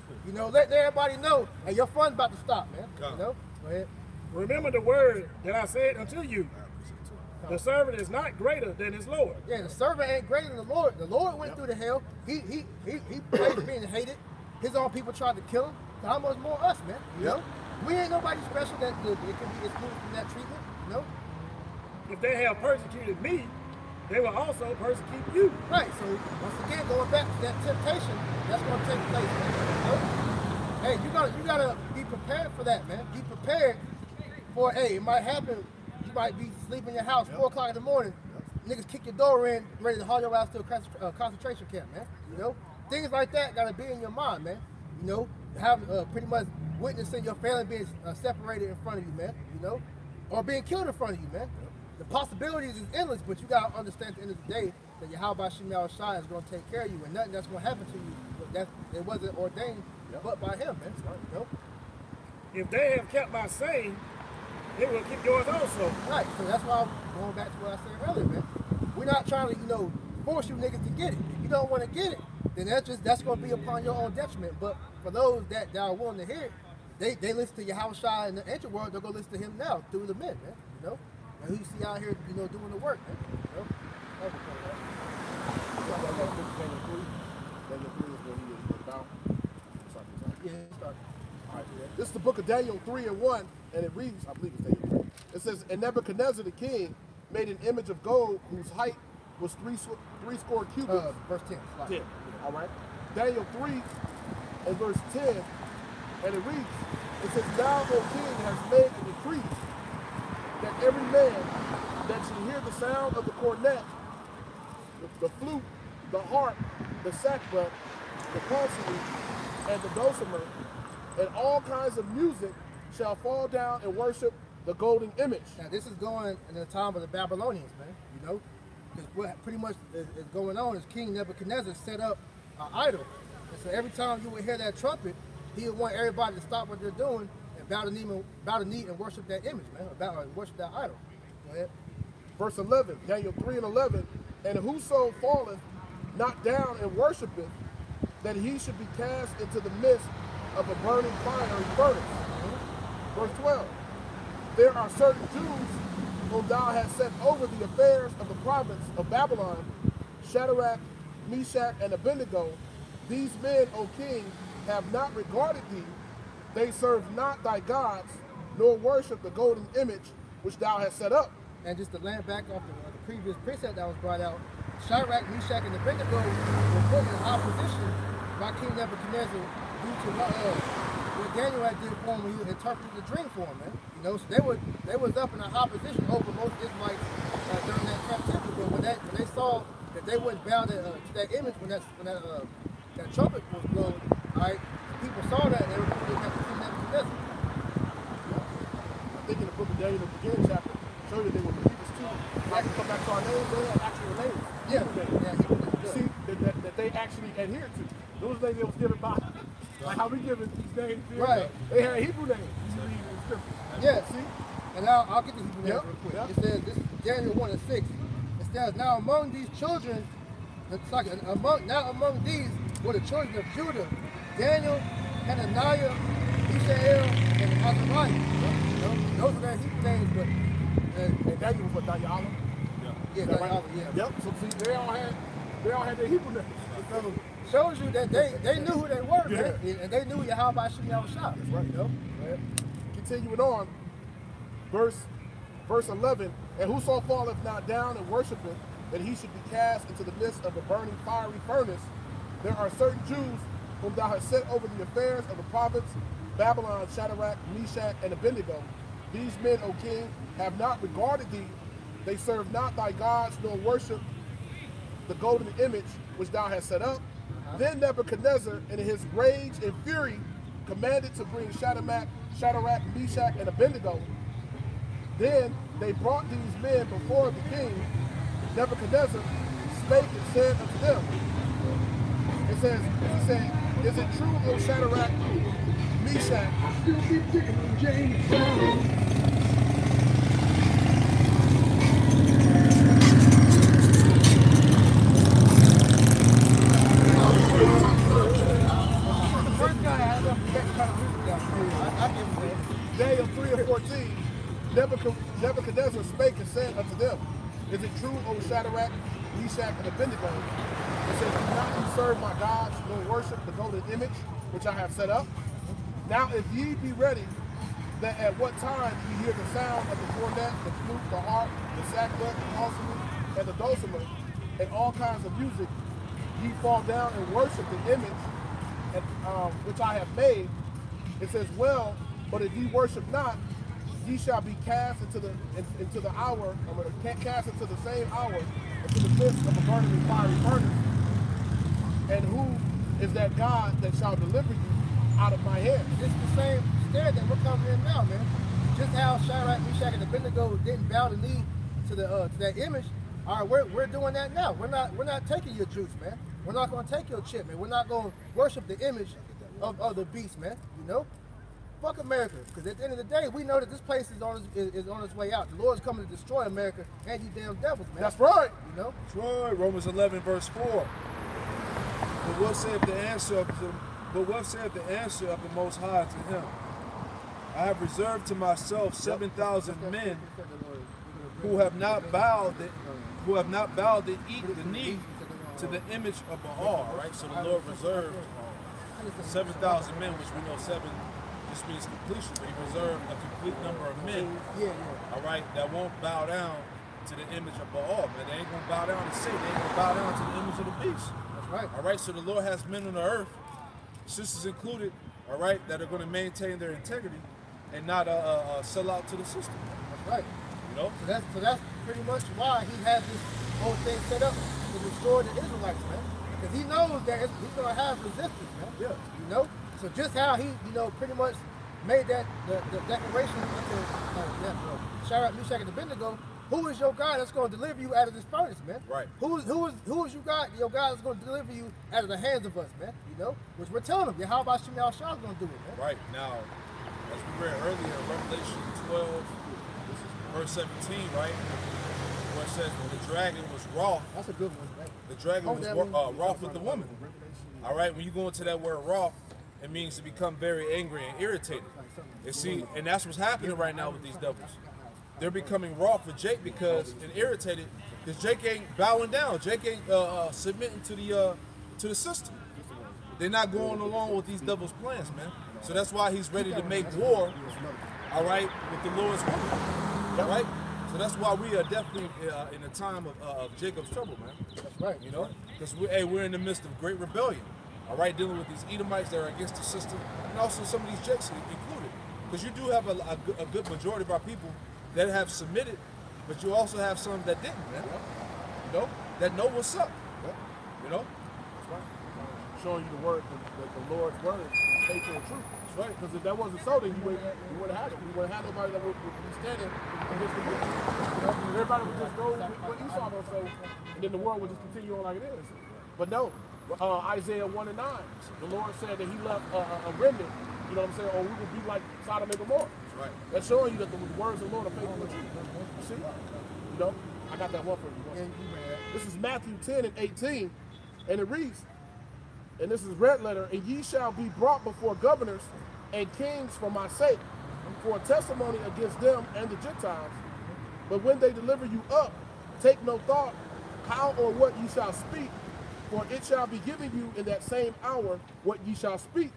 Let everybody know, hey, your fun's about to stop, man. Go ahead. Remember the word that I said unto you. The servant is not greater than his Lord. Yeah, the servant ain't greater than the Lord. The Lord went through the hell. He was being hated. His own people tried to kill him. So how much more us, man? You know? We ain't nobody special that it can be excluded from that treatment. If they have persecuted me, they will also persecute you. Right. So once again, going back to that temptation, that's going to take place, man. Hey, you gotta be prepared for that, man. Be prepared for, hey, it might happen. You might be sleeping in your house 4 o'clock in the morning. Niggas kick your door in, ready to haul your ass to a concentration camp, man. Things like that gotta be in your mind, man. Have pretty much witnessing your family being separated in front of you, man. Or being killed in front of you, man. The possibilities is endless, but you gotta understand at the end of the day that Yahweh Shem Yahushua is gonna take care of you, and nothing that's gonna happen to you, it wasn't ordained but by him, man. If they have kept my saying, they will keep yours also. Right. So that's why I'm going back to what I said earlier, man. We're not trying to, force you niggas to get it. If you don't want to get it, then that's going to be upon your own detriment. But for those that are willing to hear it, they listen to Yahushua in the ancient world. They're going to listen to him now through the men, man. And who you see out here, doing the work, man. This is the book of Daniel 3:1, and it reads, I believe it's Daniel 3. It says, and Nebuchadnezzar the king made an image of gold whose height was three score cubits. Verse 10. 10. All right. Daniel 3 and verse 10, and it reads, it says, now, O king, has made a decree that every man that should hear the sound of the cornet, the flute, the harp, the sackbut, the psaltery, and the dulcimer, and all kinds of music shall fall down and worship the golden image. Now this is going in the time of the Babylonians, man. You know, because what pretty much is going on is King Nebuchadnezzar set up an idol, and so every time you would hear that trumpet, he would want everybody to stop what they're doing and bow the knee and worship that image, man, worship that idol. Go ahead. Verse 11, Daniel 3 and 11, and whoso falleth not down and worshipeth, that he should be cast into the midst of a burning fiery furnace. Verse 12, there are certain Jews whom thou hast set over the affairs of the province of Babylon, Shadrach, Meshach, and Abednego. These men, O king, have not regarded thee. They serve not thy gods, nor worship the golden image which thou hast set up. And just to land back off the previous precept that was brought out, Shadrach, Meshach, and Abednego were put in opposition by King Nebuchadnezzar due to what Daniel had did for him when he interpreted the dream for him, man. You know, so they was up in an opposition over most Israelites during that captivity. But when they saw that they wouldn't bow to that image when that trumpet was blown, all right, people saw that and they were going to King Nebuchadnezzar. I think in the book of Daniel, the beginning chapter, show you they were believers too. Like to come back to our names, they had actual names. Yeah, See, that they actually adhered to. Those names they was given by, like how we giving these names. Right. They had Hebrew names. Yeah, see? And now I'll get the Hebrew names real quick. Yep. It says, this is Daniel 1 and 6. It says, now among these children, among these were the children of Judah, Daniel, Hananiah, Mishael, and Azariah. Those are their Hebrew names, but and Daniel was what, Daniel? yeah, Daniel, yeah. Yep. So see, they all had their Hebrew names. So shows you that they knew who they were, man, and they knew Yahweh Shem Yahweh Shah. That's right. You know? Continuing on, verse 11, and whoso falleth not down and worshipeth, that he should be cast into the midst of a burning fiery furnace. There are certain Jews whom thou hast set over the affairs of the province, Babylon, Shadrach, Meshach, and Abednego. These men, O king, have not regarded thee. They serve not thy gods, nor worship the golden image which thou hast set up. Then Nebuchadnezzar, in his rage and fury, commanded to bring Shadrach, Meshach, and Abednego. Then they brought these men before the king. Nebuchadnezzar spake and said unto them, he said, is it true, O Shadrach, Meshach, Daniel 3 and 14, Nebuchadnezzar spake and said unto them, is it true, O Shadrach, Meshach, and Abednego? It says, do not ye serve my gods, nor worship the golden image which I have set up? Now if ye be ready, that at what time ye hear the sound of the cornet, the flute, the harp, the sackbut, the psaltery, and the dulcimer, and all kinds of music, ye fall down and worship the image which I have made. It says, well, but if ye worship not, ye shall be cast into the hour, cast into the same hour, into the midst of a burning and fiery furnace. And who is that God that shall deliver you out of my hand? This is the same stare that we're coming in now, man. Just how Shadrach, Meshach, and Abednego didn't bow the knee to that image. All right, we're doing that now. We're not taking your juice, man. We're not going to take your chip, man. We're not going to worship the image of the beast, man. You know, fuck America. Because at the end of the day, we know that this place is on its way out. The Lord's coming to destroy America and you damn devils, man. That's right. You know, That's right. Romans 11 verse 4. But what saith the answer of the Most High to him? I have reserved to myself 7,000 men who have not bowed the knee to the image of Baal. Right. So the Lord reserved 7,000 men, which we know 7 just means completion, but he reserved a complete number of men. All right, that won't bow down to the image of Baal, man. They ain't gonna bow down to sin. They ain't gonna bow down to the image of the beast. that's right. All right, so the Lord has men on the earth, sisters included, all right, that are going to maintain their integrity and not sell out to the system. That's right. You know? So that's pretty much why he has this whole thing set up to destroy the Israelites, man. Because he knows that he's going to have resistance, man. Yeah. You know? So just how he, pretty much made that the declaration to Shadrach, Meshach, and Abednego, who is your God that's going to deliver you out of this furnace, man? Right. Who is your God that's going to deliver you out of the hands of us, man? Which we're telling them, Yahweh Shem Yahushua is going to do it, man. Right. Now, as we read earlier, Revelation 12, verse 17, right? Where it says, when the dragon was wroth, That's a good one, man. the dragon was wroth with the woman. All right, when you go into that word wroth, it means to become very angry and irritated. And that's what's happening right now with these devils. They're becoming wroth with Jake and irritated because Jake ain't bowing down. Jake ain't submitting to the system. They're not going along with these devils' plans, man. So that's why he's ready to make war, all right, with the Lord's woman, all right? So that's why we are definitely in a time of Jacob's trouble, man. That's right. Because we're in the midst of great rebellion, all right, dealing with these Edomites that are against the system, and also some of these Jakes included. Because you do have a good majority of our people that have submitted, but you also have some that didn't, man. That know what's up. That's right. Showing you the word, the Lord's word, faithful and true. That's right. Because if that wasn't so, then you wouldn't have it. You wouldn't have nobody that would be standing against the world. Everybody would just go with what Esau would say, and then the world would just continue on like it is. But no, Isaiah 1 and 9, the Lord said that he left a remnant, or we would be like Sodom and Gomorrah. That's right. That's showing you that the words of the Lord are faithful and true. You see? I got that one for you. This is Matthew 10 and 18, and it reads, and this is red letter, and ye shall be brought before governors and kings for my sake, for a testimony against them and the Gentiles. But when they deliver you up, take no thought how or what ye shall speak, for it shall be given you in that same hour what ye shall speak.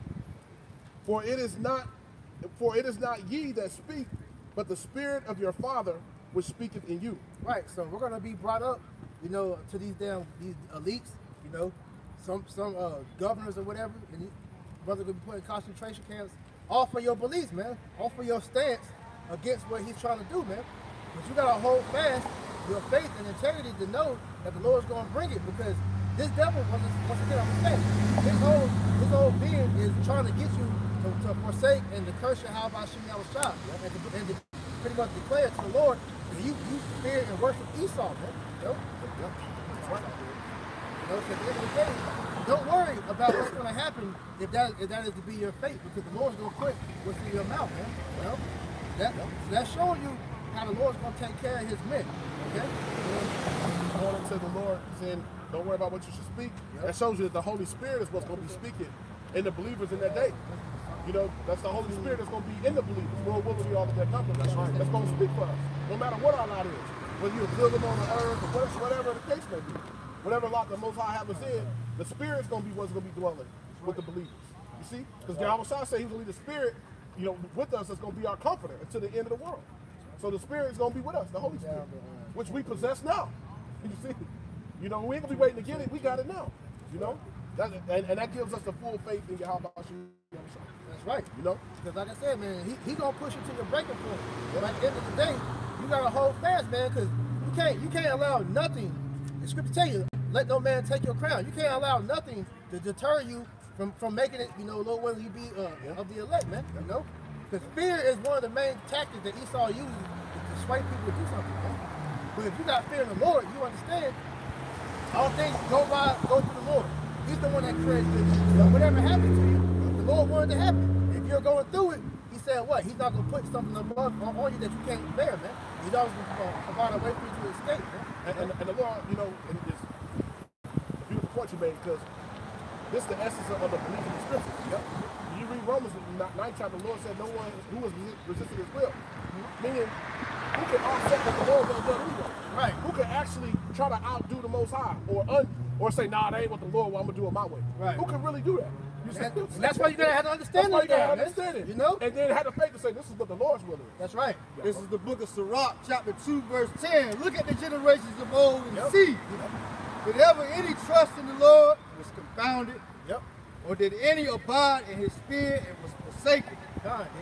For it is not ye that speak, but the Spirit of your Father which speaketh in you. Right. So we're gonna be brought up, to these elites, some governors or whatever, and brother gonna be put in concentration camps, all for your beliefs, man, all for your stance against what he's trying to do, man. But you gotta hold fast your faith and integrity to know that the Lord's gonna bring it, because this devil, once again, I'm saying, his whole being is trying to get you to forsake and to curse your Yahweh Shem Yahushua, and to pretty much declare to the Lord that you fear and worship Esau, man. So at the end of the day, don't worry about what's going to happen if that is to be your fate, because the Lord's going to put what's in your mouth, man. That's showing you how the Lord's going to take care of his men. Okay? Going into the Lord saying, don't worry about what you should speak. That shows you that the Holy Spirit is what's going to be speaking in the believers in that day. That's the Holy Spirit that's going to be in the believers. Lord willing, we all of that number. That's right. That's going to speak for us, no matter what our lot is. Whether you're building on the earth or whatever the case may be. Whatever lot the Most High have us in, the Spirit's going to be what's going to be dwelling with the believers. You see? Because Yahweh said he's going to leave the Spirit, with us, that's going to be our comforter until the end of the world. So the Spirit is going to be with us, the Holy Spirit, which we possess now. You see? We ain't going to be waiting to get it. We got it now. And that gives us the full faith in Yahweh. That's right. Because like I said, man, he gonna push you to your breaking point. But at the end of the day, you gotta hold fast, man, because you can't allow nothing. The scripture tell you, let no man take your crown. You can't allow nothing to deter you from making it, Lord, whether you be of the elect, man. Because fear is one of the main tactics that Esau uses to sway people to do something, man. But if you got fear in the Lord, you understand all things go through the Lord. He's the one that creates this. So whatever happens to you, the Lord wanted to happen. If you're going through it, he said what? He's not going to put something above on you that you can't bear, man. He's always going to provide a way for you to escape, man. And the Lord, and it's a beautiful point you made, because this is the essence of the belief in the scriptures. Yep. You read Romans 9 chapter, the Lord said no one who has resisted his will. Meaning, who can offset what the Lord has done anyway? Right. Who can actually try to outdo the Most High or say, nah, that ain't what the Lord want, I'm going to do it my way. Right. Who can really do that? And that's why you gotta have to understand it. And then have the faith to say, this is what the Lord's will is. That's right. This is the book of Sirach, chapter 2, verse 10. Look at the generations of old and see. Did ever any trust in the Lord was confounded? Or did any abide in his spirit and was forsaken?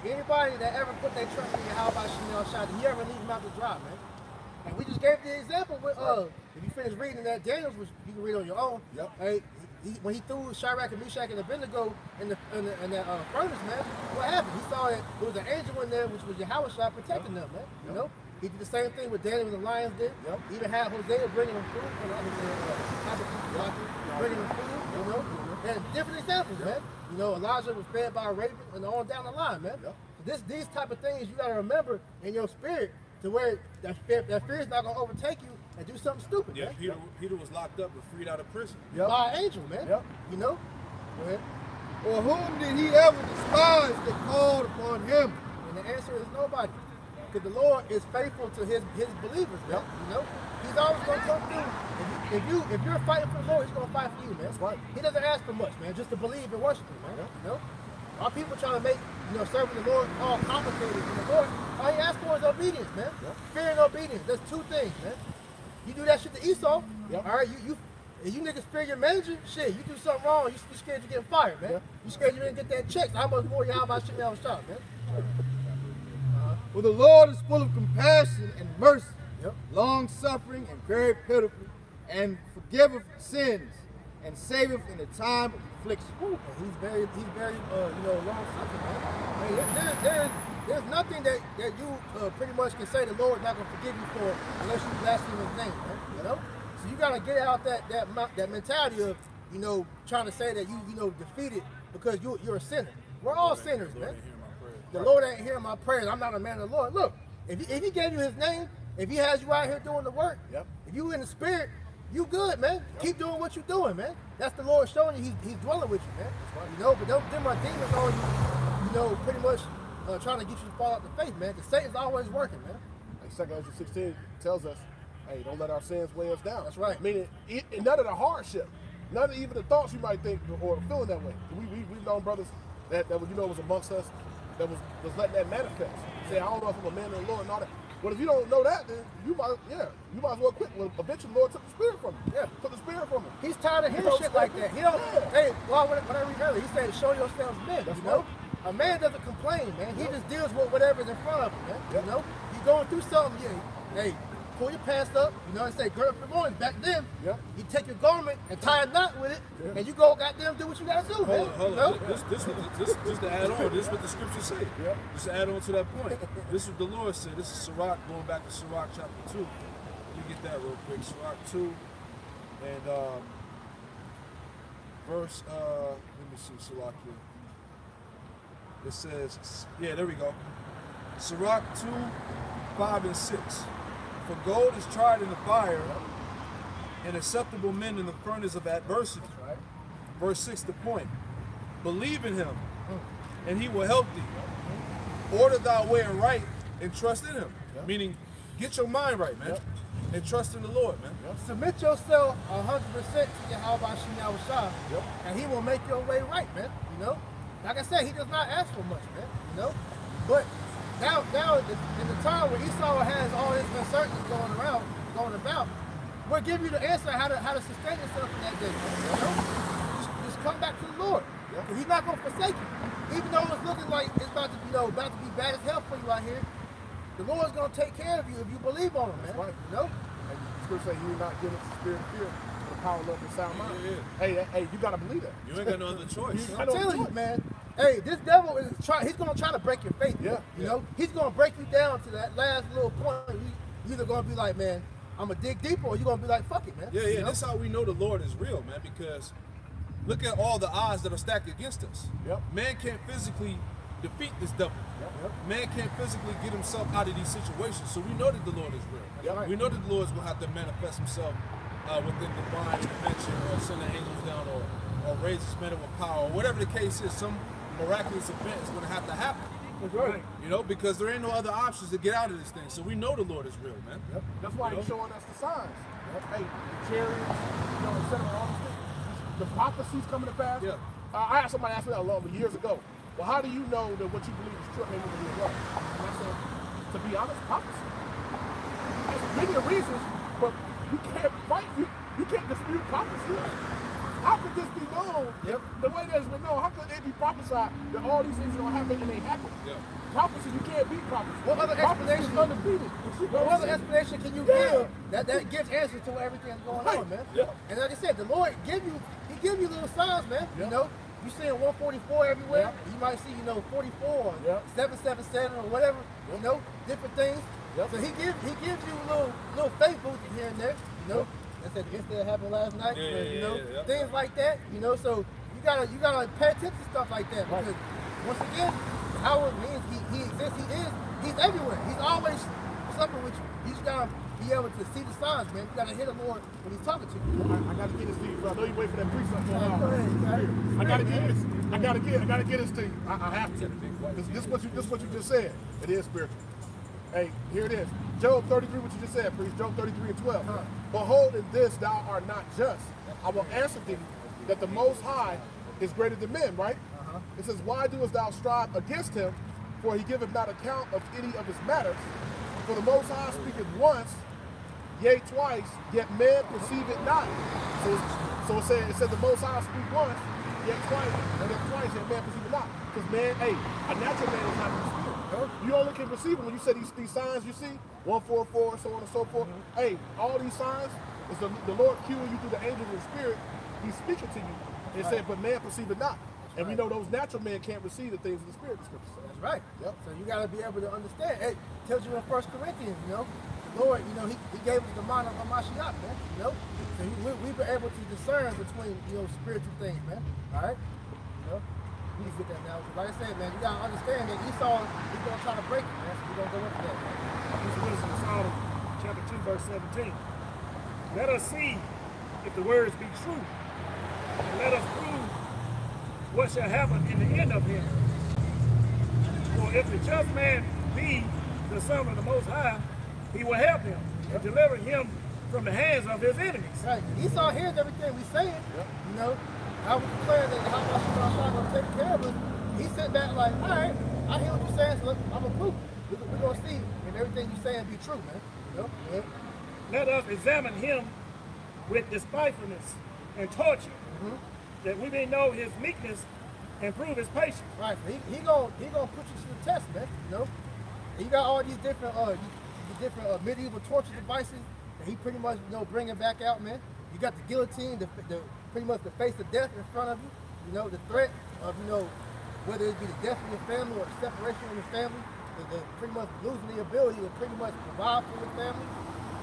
Did anybody that ever put their trust in Yahweh Shem Yahushua, did he ever leave him out to dry, man? And we just gave the example with if you finish reading that Daniels, which you can read on your own. Hey, when he threw Shadrach and Meshach and Abednego in that furnace, man, what happened? He saw that there was an angel in there, which was Yahweh protecting them, man. You know, he did the same thing with Daniel and the lions did. He even had Hosea bringing them food, bringing them food. You know, and different examples, man. You know, Elijah was fed by a raven, and on down the line, man. These type of things you gotta remember in your spirit, to where that fear is not gonna overtake you and do something stupid. Yeah, man. Peter was locked up and freed out of prison. By an angel, man. You know? Go ahead. Or whom did he ever despise that called upon him? And the answer is nobody. Because the Lord is faithful to his believers, man. You know? He's always gonna come through. If you're fighting for the Lord, he's gonna fight for you, man. That's right. He doesn't ask for much, man, just to believe and worship him, man. You know? Our people trying to make, you know, serving the Lord all complicated. And the Lord, all he asks for is obedience, man. Fear and obedience. There's two things, man. You do that shit to Esau, all right? You niggas fear your manager, shit. You do something wrong, you scared you're getting fired, man. You scared you didn't get that check. So how much more y'all about shit out of shop, man? For the Lord is full of compassion and mercy, long suffering and very pitiful, and forgiveth sins, and saveth in the time of affliction. And he's very, you know, long suffering, man. I mean, there's nothing that you pretty much can say the Lord not gonna forgive you for unless you blaspheme his name, man. You know, so you gotta get out that mentality of, you know, trying to say that you know defeated because you're a sinner. We're all sinners, man. The Lord ain't hearing my prayers. I'm not a man of the Lord. Look, if he gave you his name, if he has you out here doing the work, if you in the spirit, you good, man. Keep doing what you're doing, man. That's the Lord showing you he's dwelling with you, man. You know, but them are demons on you, you know, pretty much trying to get you to fall out the faith, man. Because Satan's always working, man. Like 2 Corinthians 16 tells us, hey, don't let our sins weigh us down. That's right. Meaning, none of the hardship, none of even the thoughts you might think or feeling that way. We've known brothers that you know was amongst us that was letting that manifest. Say, I don't know if I'm a man of the Lord and all that. But if you don't know that, then you might as well quit. Well, eventually the Lord took the spirit from you. Took the spirit from him. He's tired of hearing shit like that. He don't. Hey, well, what I read earlier, he said, "Show yourselves men." That's you know, right. A man doesn't complain, man. He just deals with whatever's in front of him, man. You know, you going through something, hey, pull your pants up. You know, and say, "Gird up your loins." Back then, you take your garment and tie a knot with it, and you go goddamn do what you gotta do, man. Hold on. This just to add on. This is what the scriptures say. Just to add on to that point. This is what the Lord said. This is Sirach, going back to Sirach chapter 2. Let me get that real quick. Sirach 2 and verse. Let me see Sirach here. It says, yeah, there we go. Sirach 2, 5 and 6. For gold is tried in the fire, and acceptable men in the furnace of adversity. Verse 6, the point. Believe in him, and he will help thee. Order thy way aright, and trust in him. Meaning, get your mind right, man. And trust in the Lord, man. Submit yourself 100% to Yahweh Shah, and he will make your way right, man. You know? Like I said, he does not ask for much, man. You know? But now in the time where Esau has all his uncertainties going about, we'll give you the answer how to sustain yourself in that day. You know? Just come back to the Lord. Because he's not gonna forsake you. Even though it's looking like it's about to be bad as hell for you out here, the Lord's gonna take care of you if you believe on him, man. That's right. You know? And the scripture say you're not given the spirit of fear, but the power, love, and sound mind. Hey, you gotta believe that. You ain't got no other choice. I'm telling you, man. Hey, this devil he's gonna try to break your faith. You know? He's gonna break you down to that last little point. You're either gonna be like, man, I'm gonna dig deeper, or you're gonna be like, fuck it, man. Yeah, you know? That's how we know the Lord is real, man, because look at all the odds that are stacked against us. Man can't physically defeat this devil. Man can't physically get himself out of these situations. So we know that the Lord is real. We know that the Lord is going to have to manifest himself within divine dimension, or send the angels down, or raise his men with power, or whatever the case is. Some miraculous event is going to have to happen. That's right. You know, because there ain't no other options to get out of this thing. So we know the Lord is real, man. That's why he's showing us the signs. Hey, the chariots, etc. All these things. The prophecies coming to pass. I had somebody ask me that years ago. Well, how do you know that what you believe is true and will be right? And I said, to be honest, prophecy. There's many reasons, but you can't fight. You can't dispute prophecy. How could this be known? The way that it's been known, how could it be prophesied that all these things are going to happen and they happen? Prophecy, you can't beat prophecy. What other explanation? Undefeated. What other explanation can you give that gives answers to everything that's going on, man? And like I said, the Lord he give you little signs, man. Yep. You know, you seeing 144 everywhere. Yep. You might see, 44 or Yep. 777 or whatever. Yep. You know, different things. Yep. So he gives you little faith boosts here and there. You know, that's the incident that happened last night. Yeah. Things like that. You know, so you gotta pay attention to stuff like that Right. because once again, how it means he exists. He's everywhere. He's always something with you. You just gotta be able to see the signs, man. You gotta hear the Lord when He's talking to you. I gotta get this to you, bro. I know you wait for that precept for a Go while. ahead. I gotta get this. I gotta get this to you. I have to. This is what you just said. It is spiritual. Hey, here it is. Job 33, what you just said, please. Job 33 and 12. Behold, in this thou art not just. I will answer thee that the Most High is greater than men, right? It says, why doest thou strive against him? For he giveth not account of any of his matters. For the Most High speaketh once, yea twice, yet man perceive it not. So it said the Most High speak once, yet twice, yet man perceive it not. Because man, a natural man is not going to speak. You only can perceive it when you say these signs you see, 144, so on and so forth. Hey, all these signs is the Lord cueing you through the angels of the spirit. He's speaking to you. It said, but man perceive it not. And we know those natural men can't receive the things of the spirit, the scripture says. That's right. Yep. So you got to be able to understand. It tells you in 1 Corinthians, the Lord, he gave us the mind of a Mashiach, man. So we've been able to discern between, spiritual things, man. All right? We need to get that now. Like I said, man, you got to understand that Esau, he's going to try to break it, man. So we're going to go into that, man. This is wisdom, Psalm chapter 2, verse 17. Let us see if the words be true, and let us prove what shall happen in the end of him. For if the just man be the son of the Most High, he will help him and deliver him from the hands of his enemies. Right. Esau hears everything we saying. How we declare that how much God going to take care of us. He sitting back like, all right, I hear what you're saying, so look, I'm going to prove it. We're going to see if everything you're saying be true, man. Let us examine him with despitefulness and torture, that we may know his meekness and prove his patience. Right. So he gonna put you to the test, man. And you got all these different medieval torture devices that he pretty much bringing back out, man. You got the guillotine, the pretty much the face of death in front of you. The threat of whether it be the death of your family or the separation of your family, the pretty much losing the ability to pretty much provide for your family.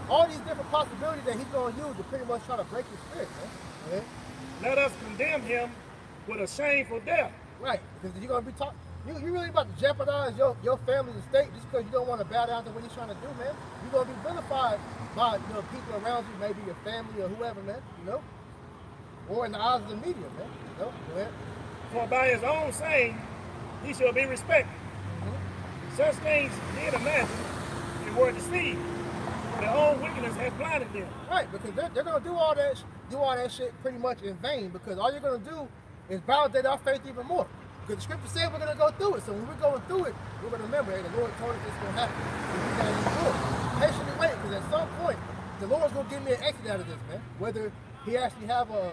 All these different possibilities that he's gonna use to pretty much try to break your spirit, man. Let us condemn him with a shameful death. Right, because you're gonna be talking. You really about to jeopardize your family's estate just because you don't want to bow down to what he's trying to do, man. You're gonna be vilified by people around you, maybe your family or whoever, man. Or in the eyes of the media, man. Go ahead. For by his own saying, he shall be respected. Such things did imagine and were deceived. For their own wickedness has blinded them. Right, because they're gonna do all that shit pretty much in vain, because all you're gonna do is validate our faith even more. Because the scripture said we're gonna go through it. So when we're going through it, we're gonna remember, hey, the Lord told us it's gonna happen. So we gotta endure it. Patiently wait, because at some point, the Lord's gonna give me an exit out of this, man. Whether he actually have an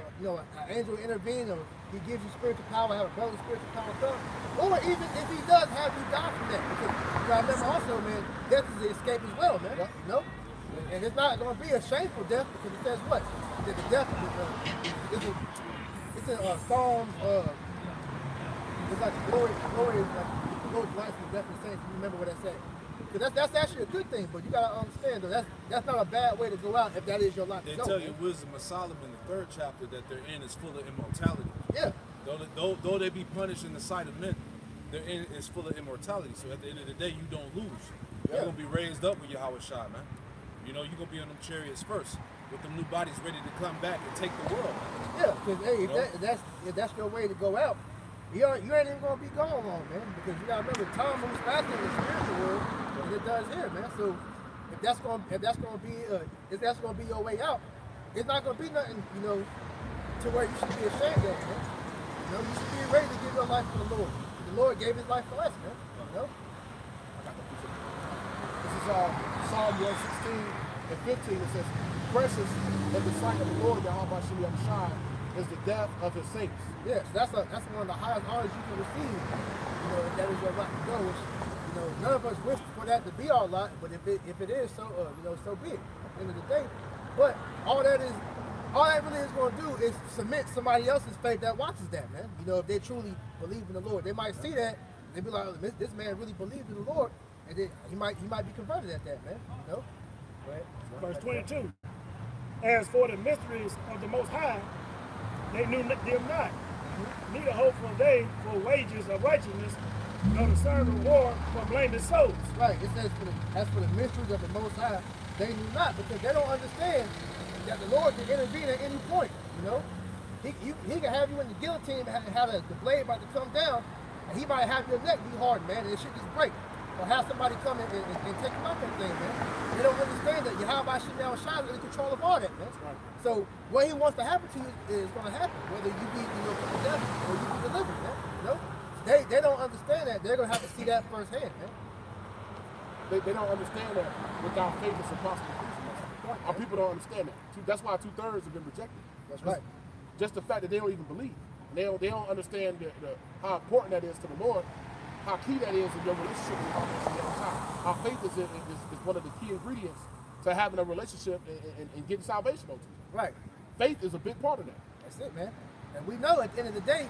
angel intervene, or he gives you spiritual power, have a brother spiritual power come, or even if he does have you die from that, because you gotta remember also, man, death is the escape as well, man. And it's not gonna be a shameful death, because it says what? That the death it's in Psalms. It's like glory is like the Lord's life and death and saints. You remember what that said? Because that's actually a good thing, but you gotta understand though, that's not a bad way to go out if that is your life. They tell you Wisdom of Solomon, the 3rd chapter, that their end is full of immortality. Yeah. Though they be punished in the sight of men, their end is full of immortality. So at the end of the day, you don't lose. You're gonna be raised up with Yahweh Shai, man. You're gonna be on them chariots first, with them new bodies ready to come back and take the world, man. Yeah, because hey, if that's your way to go out, you ain't even gonna be gone long, man. Because you gotta remember, time moves faster in the spiritual world than it does here, man. So if that's gonna be your way out, it's not gonna be nothing, to where you should be ashamed of, man. You should be ready to give your life to the Lord. The Lord gave his life for us, man. This is Psalm 116 and 15. It says, precious in the sight of the Lord, Yahweh Shai, is the death of his saints. Yes, that's one of the highest honors you can receive. If that is your lot to go. Which, none of us wish for that to be our lot, but if it is, so so be it. At the end of the day, but all that is all that really is going to do is cement somebody else's faith that watches that, man. You know, if they truly believe in the Lord, they might see that, they be like, oh, this man really believes in the Lord, and then he might be converted at that, man. You know. Right. Verse 22. As for the mysteries of the Most High, they knew them not. Neither hope for they for wages of righteousness, nor discern reward for blameless souls. Right. It says, as for the mysteries of the Most High, they knew not, because they don't understand that the Lord can intervene at any point. You know, he can have you in the guillotine and have the blade about to come down, and he might have your neck be hardened, man, and it should just break. Or have somebody come in and take you out that thing, man. They don't understand that Yahweh Shemel Shai is in control of all that, man. Right. So what he wants to happen to you is going to happen, whether you be from the devil or you be delivered, man. You know, they don't understand that. They're going to have to see that firsthand, man. They don't understand that without faith it's impossible to please him. Our people don't understand that. That's why 2/3 have been rejected. That's right. Just the fact that they don't even believe. And they don't understand how important that is to the Lord, how key that is in your relationship with God. Our faith is one of the key ingredients to having a relationship and getting salvation on you. Right. Faith is a big part of that. That's it, man. And we know at the end of the day,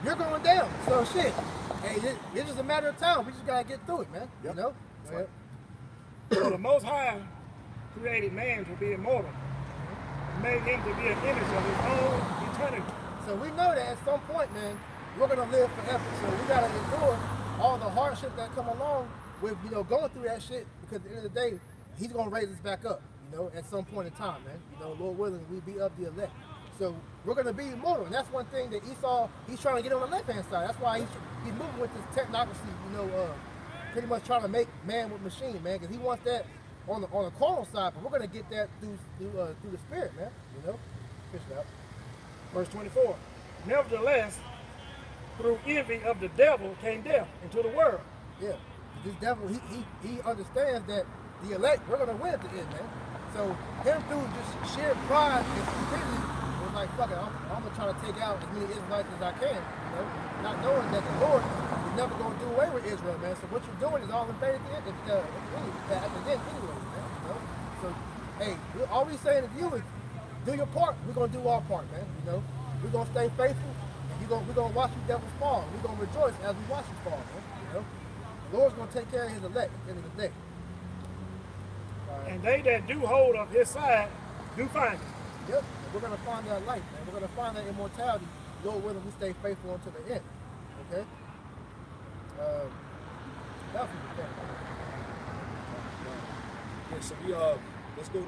you're going down. So shit. Hey, it's just a matter of time. We just gotta get through it, man. Yep. You know? Right. So the Most High created man to be immortal, and made him to be an image of his own eternity. So we know that at some point, man, we're gonna live forever. So we gotta endure all the hardship that come along with, you know, going through that shit, because at the end of the day, he's gonna raise us back up, you know, at some point in time, man. You know, Lord willing, we be of the elect. So we're gonna be immortal, and that's one thing that Esau, he's trying to get on the left-hand side. That's why he's moving with this technocracy, you know, pretty much trying to make man with machine, man, because he wants that on the carnal side, but we're gonna get that through the spirit, man. You know, fish it out. Verse 24. Nevertheless, through envy of the devil came death into the world. Yeah, this devil, he understands that the elect, we're gonna win at the end, man. So him through just sheer pride and stupidity was like, fuck it, I'm gonna try to take out as many Israelites as I can, you know, not knowing that the Lord is never gonna do away with Israel, man. So what you're doing is all in vain at the end anyway, man. You know? So hey, all we saying to you is do your part. We're gonna do our part, man. You know, we're gonna stay faithful. We're gonna watch you devils fall. We're gonna rejoice as we watch you fall, man. You know? The Lord's gonna take care of his elect at the end of the day. And they that do hold of his side do find it. Yep. And we're gonna find that life, man. We're gonna find that immortality. Lord willing, we stay faithful until the end. Okay? That's what we're Yeah, so let's go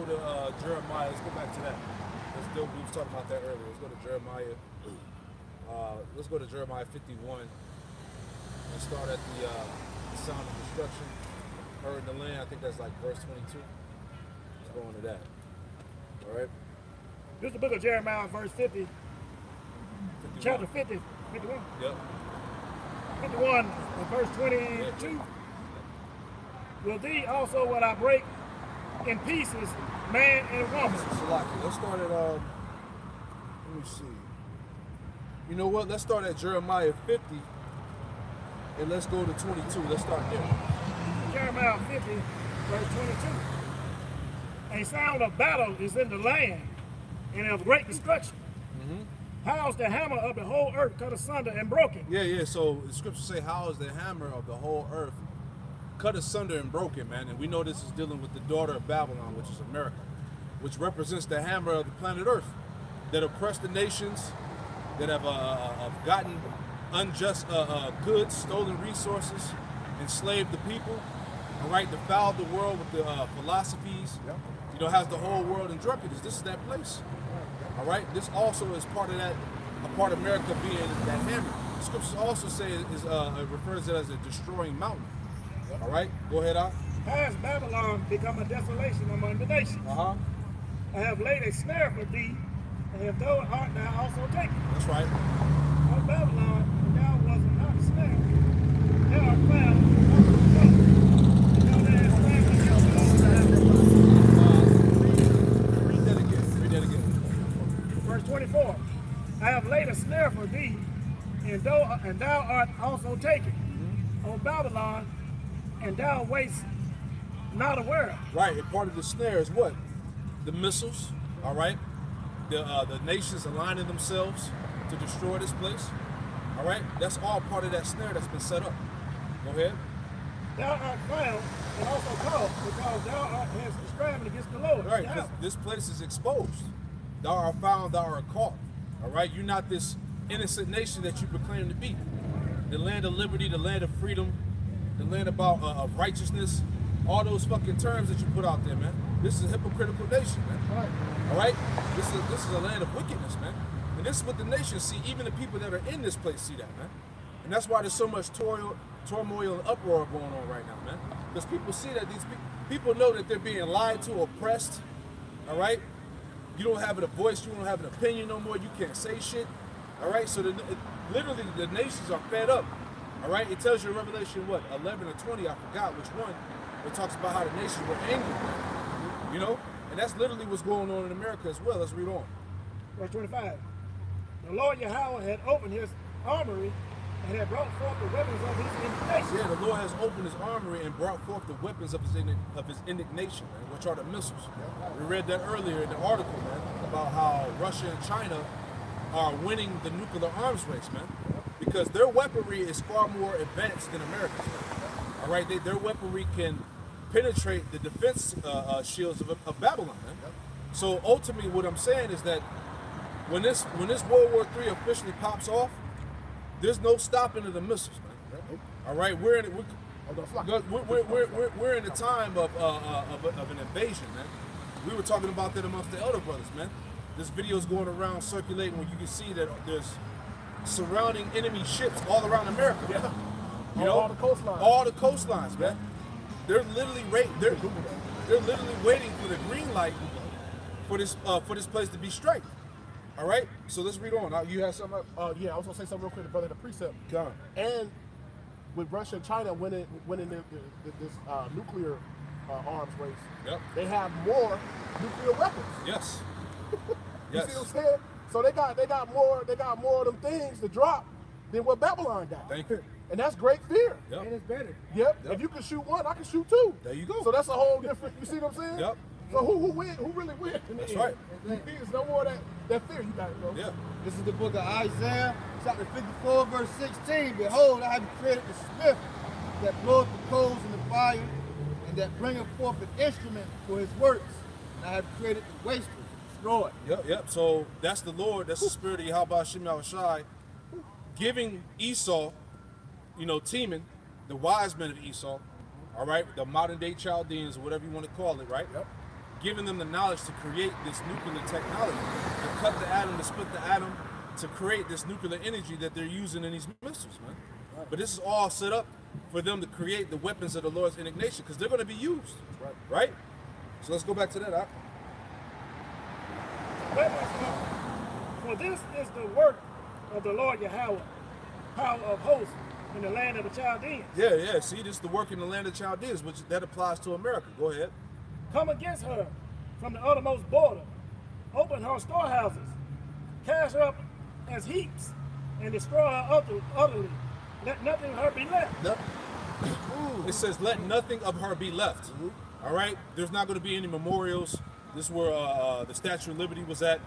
to Jeremiah. Let's go back to that. We was talking about that earlier. Let's go to Jeremiah. Let's go to Jeremiah 51 and start at the sound of destruction heard in the land. I think that's like verse 22. Let's go on to that. All right. This is the book of Jeremiah, verse 50, 51. chapter 50, 51. Yep. 51 and verse 22. Will thee also will I break in pieces, man and woman. Salaki. Let's start at let me see. You know what? Let's start at Jeremiah 50 and let's go to 22. Let's start there. Jeremiah 50, verse 22. A sound of battle is in the land, and of great destruction. How's the hammer of the whole earth cut asunder and broken? Yeah. So the scriptures say, how is the hammer of the whole earth cut asunder and broken, man? And we know this is dealing with the daughter of Babylon, which is America, which represents the hammer of the planet Earth that oppressed the nations, that have gotten unjust goods, stolen resources, enslaved the people, all right, defiled the world with the philosophies, you know, has the whole world in drunkenness. This is that place, all right? This also is part of that, a part of America being that hammer. The scriptures also say it refers to it as a destroying mountain, all right? Go ahead, Al. Has Babylon become a desolation among the nations? Uh-huh. I have laid a snare for thee, and if thou art thou also taken. That's right. O Babylon, and thou wasn't not a snare, thou art found among the nations. And thou hast slain Read that again. Read that again. Verse 24. I have laid a snare for thee, and thou art also taken. O Babylon, and thou wast not aware. Right, and part of the snare is what? the missiles, all right? The nations aligning themselves to destroy this place, all right? That's all part of that snare that's been set up. Go ahead. Thou art found and also called, because thou art has striving against the Lord. All right, this place is exposed. Thou art found, thou art caught. All right, you're not this innocent nation that you proclaim to be. The land of liberty, the land of freedom, the land about of righteousness, all those fucking terms that you put out there, man. This is a hypocritical nation, man. Right. All right, this is a land of wickedness, man. And this is what the nations see. Even the people that are in this place see that, man. And that's why there's so much turmoil and uproar going on right now, man. Because people see that these people know that they're being lied to, oppressed. All right, you don't have a voice, you don't have an opinion no more. You can't say shit. All right, so literally the nations are fed up. All right, it tells you in Revelation what 11 or 20, I forgot which one. It talks about how the nations were angry, you know, and that's literally what's going on in America as well. Let's read on. Verse 25. The Lord Yahweh had opened his armory and had brought forth the weapons of his indignation. Yeah, the Lord has opened his armory and brought forth the weapons of his indignation, man, which are the missiles. We read that earlier in the article, man, about how Russia and China are winning the nuclear arms race, man, because their weaponry is far more advanced than America's, man. All right, their weaponry can penetrate the defense shields of Babylon, man. So ultimately, what I'm saying is that when this World War III officially pops off, there's no stopping of the missiles, man. All right, we're in the time of an invasion, man. We were talking about that amongst the elder brothers, man. This video is going around circulating where you can see that there's surrounding enemy ships all around America. Yeah. You know, all the coastlines. All the coastlines, man. They're literally waiting for the green light for this place to be straight. All right, so let's read on. You have something up? Yeah, I was gonna say something real quick, brother. The precept. Come on. And with Russia and China winning this nuclear arms race, Yep. they have more nuclear weapons. Yes. You Yes. see what I'm saying? So they got more of them things to drop than what Babylon got. Thank you. And that's great fear. Yep. And it's better. Yep. Yep. If you can shoot one, I can shoot two. There you go. So that's a whole different. You see what I'm saying? Yep. So who wins? Who really wins? That's right. There's no more of that fear. You got it, bro. Yeah. This is the book of Isaiah, chapter 54, verse 16. Behold, I have created the smith that bloweth the coals in the fire, and that bringeth forth an instrument for his works. And I have created the waster to destroy. Yep. So that's the Lord. That's the spirit of Yahweh Hashem Yahushai giving Esau, you know, Teman, the wise men of Esau, all right, the modern day Chaldeans, or whatever you want to call it, right? Yep. Giving them the knowledge to create this nuclear technology, to cut the atom, to split the atom, to create this nuclear energy that they're using in these missiles, man. But this is all set up for them to create the weapons of the Lord's indignation, because they're going to be used, right? So let's go back to that. Huh? For this is the work of the Lord Yahweh, power of hosts in the land of the Chaldeans. Yeah. See, this is the work in the land of Chaldeans, which that applies to America. Go ahead. Come against her from the uttermost border, open her storehouses, cast her up as heaps, and destroy her utterly. Let nothing of her be left. Yep. It says, let nothing of her be left. All right? There's not going to be any memorials. This is where the Statue of Liberty was at.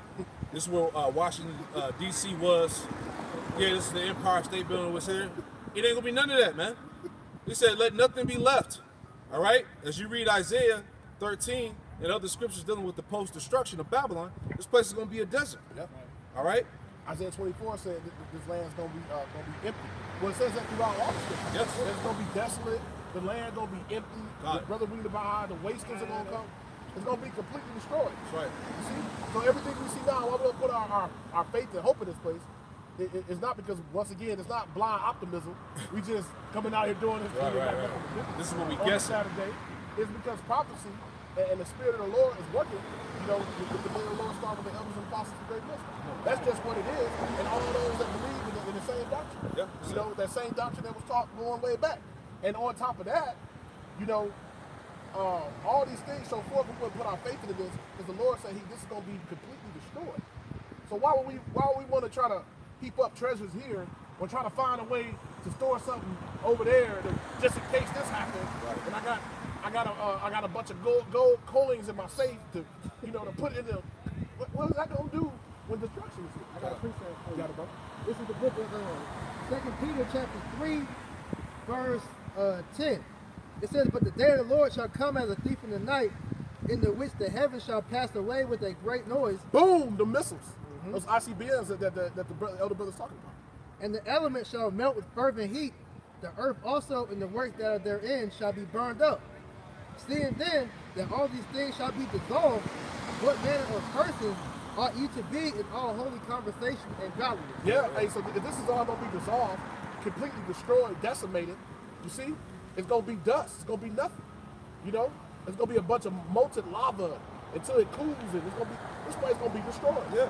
This is where Washington, D.C. was. Yeah, this is the Empire State Building was here. It ain't going to be none of that, man. He said, let nothing be left. All right? As you read Isaiah 13 and other scriptures dealing with the post-destruction of Babylon, this place is going to be a desert. Yep. All right? Isaiah 24 said that this land's gonna be empty. Well, it says that throughout all the scriptures. Yes. It's gonna be desolate. The land gonna be empty. God. The brother reading about how the wasters are gonna come. It's gonna be completely destroyed. That's right. You see? So everything we see now, why we don't put our faith and hope in this place, it's not because, once again, it's not blind optimism. We just coming out here doing this. Right. This is what we on guess. Saturday. It's because prophecy and the Spirit of the Lord is working. You know, with the day of the Lord starting with the elders and apostles of great wisdom. That's just what it is. And all those that believe in the same doctrine. Yeah. You know, that same doctrine that was taught going way back. And on top of that, you know, all these things so forth, we put our faith into this, because the Lord said this is going to be completely destroyed. So why would we want to try to heap up treasures here or try to find a way to store something over there just in case this happens? Right. And I got a bunch of gold coins in my safe to, to put in the, what is that going to do when destruction is here? I got a precept for you. Got it, bro. This is the book of 2 Peter chapter 3, verse 10. It says, but the day of the Lord shall come as a thief in the night, in the which the heavens shall pass away with a great noise. Boom, the missiles. Those ICBMs that the elder brother's talking about. And the elements shall melt with fervent heat. The earth also and the works that are therein shall be burned up. Seeing then that all these things shall be dissolved, what manner of persons ought ye to be in all holy conversation and godliness? Yeah, hey, so if this is all going to be dissolved, completely destroyed, decimated, you see, it's going to be dust. It's going to be nothing. You know, it's going to be a bunch of molten lava until it cools, and it's going to be, this place is going to be destroyed. Yeah.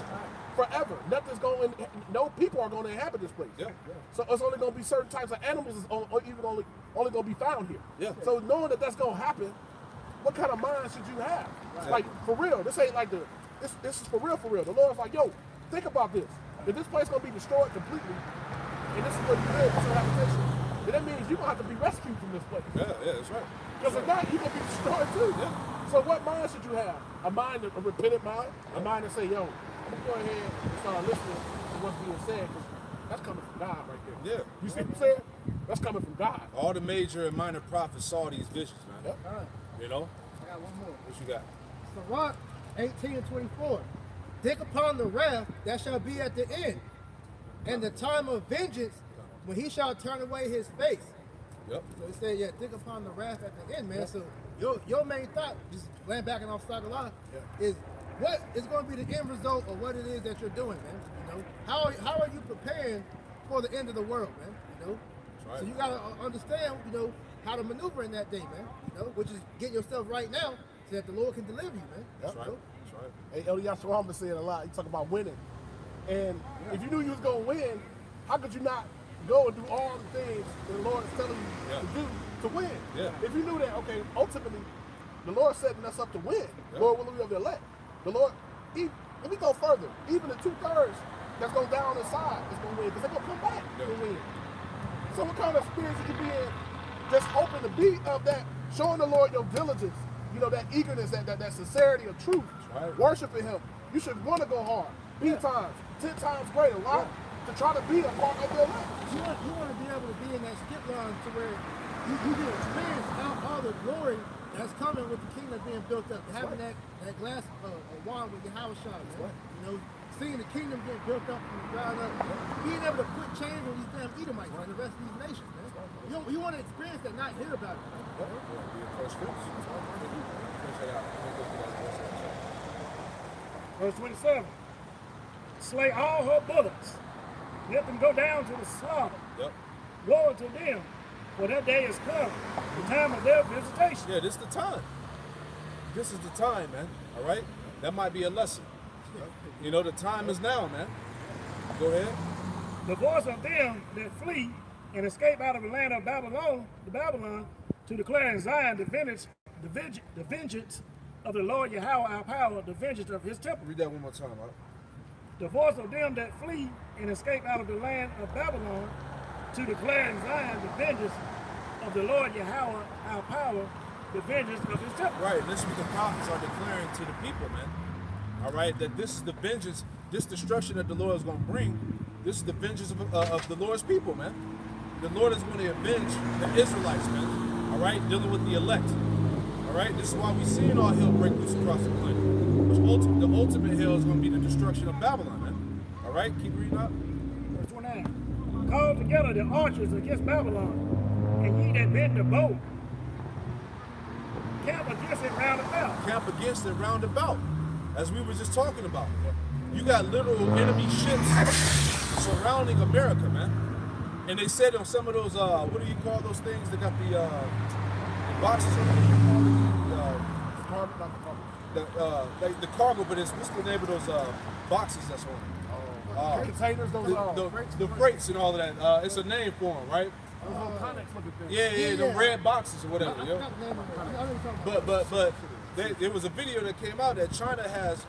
Forever. Nothing's going, no people are going to inhabit this place. Yeah. So it's only going to be certain types of animals is only going to be found here. Yeah. So knowing that that's going to happen, what kind of mind should you have? Right. Like, for real, this ain't like this is for real, for real. The Lord's like, yo, think about this. If this place is going to be destroyed completely, and this is where you live, this is your habitation, then that means you're going to have to be rescued from this place. Yeah, that's right. Because if not, you're going to be destroyed too. Yeah. So what mind should you have? A mind, a repentant mind? A mind that say, yo, I'm going to go ahead and start listening to what's being said, because that's coming from God right there. Yeah. You see what I'm saying? That's coming from God. All the major and minor prophets saw these visions, man. Yep. You know? I got one more. What you got? Sirach 18:24. Think upon the wrath that shall be at the end, and the time of vengeance when he shall turn away his face. Yep. So he said, yeah, think upon the wrath at the end, man. Yep. So your main thought, just laying back and off Sagallah, is what is going to be the end result of what it is that you're doing, man. You know, how are you preparing for the end of the world, man? You know, right. So you got to understand, you know, how to maneuver in that day, man. You know, which is getting yourself right now so that the Lord can deliver you, man. That's right. That's right. Hey, Elder Yashua said a lot. He talk about winning, and if you knew you was gonna win, how could you not go and do all the things that the Lord is telling you to do to win? Yeah. If you knew that, okay, ultimately, the Lord's setting us up to win. Lord will of the elect. The Lord, let me go further. Even the 2/3 that's going down inside is going to win, because they're going to come back to win. So what kind of spirit should you be in? Just hoping to be of that, showing the Lord your diligence, you know, that eagerness, that sincerity of truth, worshiping Him. You should want to go hard, 10 times greater. Why? To try to be a part of the elect. You want to be able to be in that skip line to where you can experience all the glory that's coming with the kingdom being built up. Having that glass of wine with your house shot, man. You know, seeing the kingdom get built up from the ground up. Being able to put change on these damn Edomites and the rest of these nations, man. You want to experience that, not hear about it, man. Verse 27. Slay all her bullocks. Let them go down to the slaughter. Yep. Woe to them, for that day is come, the time of their visitation. Yeah, this is the time. This is the time, man. All right? That might be a lesson. You know, the time is now, man. Go ahead. The voice of them that flee and escape out of the land of Babylon, to declare in Zion the vengeance of the Lord Yahweh our power, the vengeance of His temple. Read that one more time, right? The voice of them that flee and escape out of the land of Babylon, to declare in Zion the vengeance of the Lord Yahweh our power, the vengeance of His temple. Right, and this is what the prophets are declaring to the people, man. All right, that this is the vengeance, this destruction that the Lord is going to bring. This is the vengeance of the Lord's people, man. The Lord is going to avenge the Israelites, man. All right, dealing with the elect. All right, this is why we're seeing all hell break loose across the planet. Which the ultimate hell is going to be the destruction of Babylon, man. All right, keep reading up. Verse 29. Call together the archers against Babylon, and ye that bend the bow. Camp against it round about. Camp against it round about. As we were just talking about. You got literal enemy ships surrounding America, man. And they said on some of those, what do you call those things? They got the boxes on the cargo, but what's the name of those boxes that's on it? Containers, the freights and all of that. It's a name for them, right? Yeah, the red boxes or whatever. But there was a video that came out that China has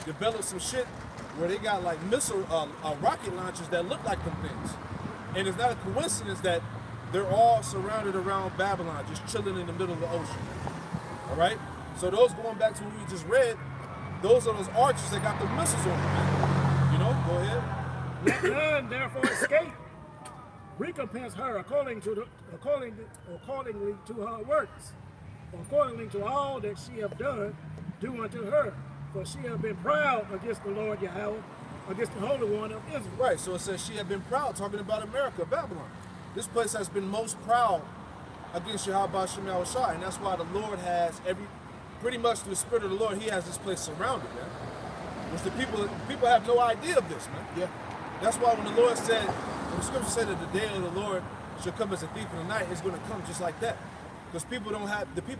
developed some shit where they got like missile rocket launchers that look like them things. And it's not a coincidence that they're all surrounded around Babylon, just chilling in the middle of the ocean. All right? So those, going back to what we just read, those are those archers that got the missiles on them, man. You know, go ahead. Let none therefore escape. Recompense her accordingly to her works, accordingly to all that she have done, do unto her. For she have been proud against the Lord Yahweh, against the Holy One of Israel. Right, so it says she had been proud, talking about America, Babylon. This place has been most proud against Yahweh Shem Yahushua, and that's why the Lord has pretty much through the Spirit of the Lord, he has this place surrounded, man. Which the people have no idea of this, man. Yeah. That's why when the Lord said, when the scripture said that the day of the Lord shall come as a thief in the night, it's going to come just like that. Because people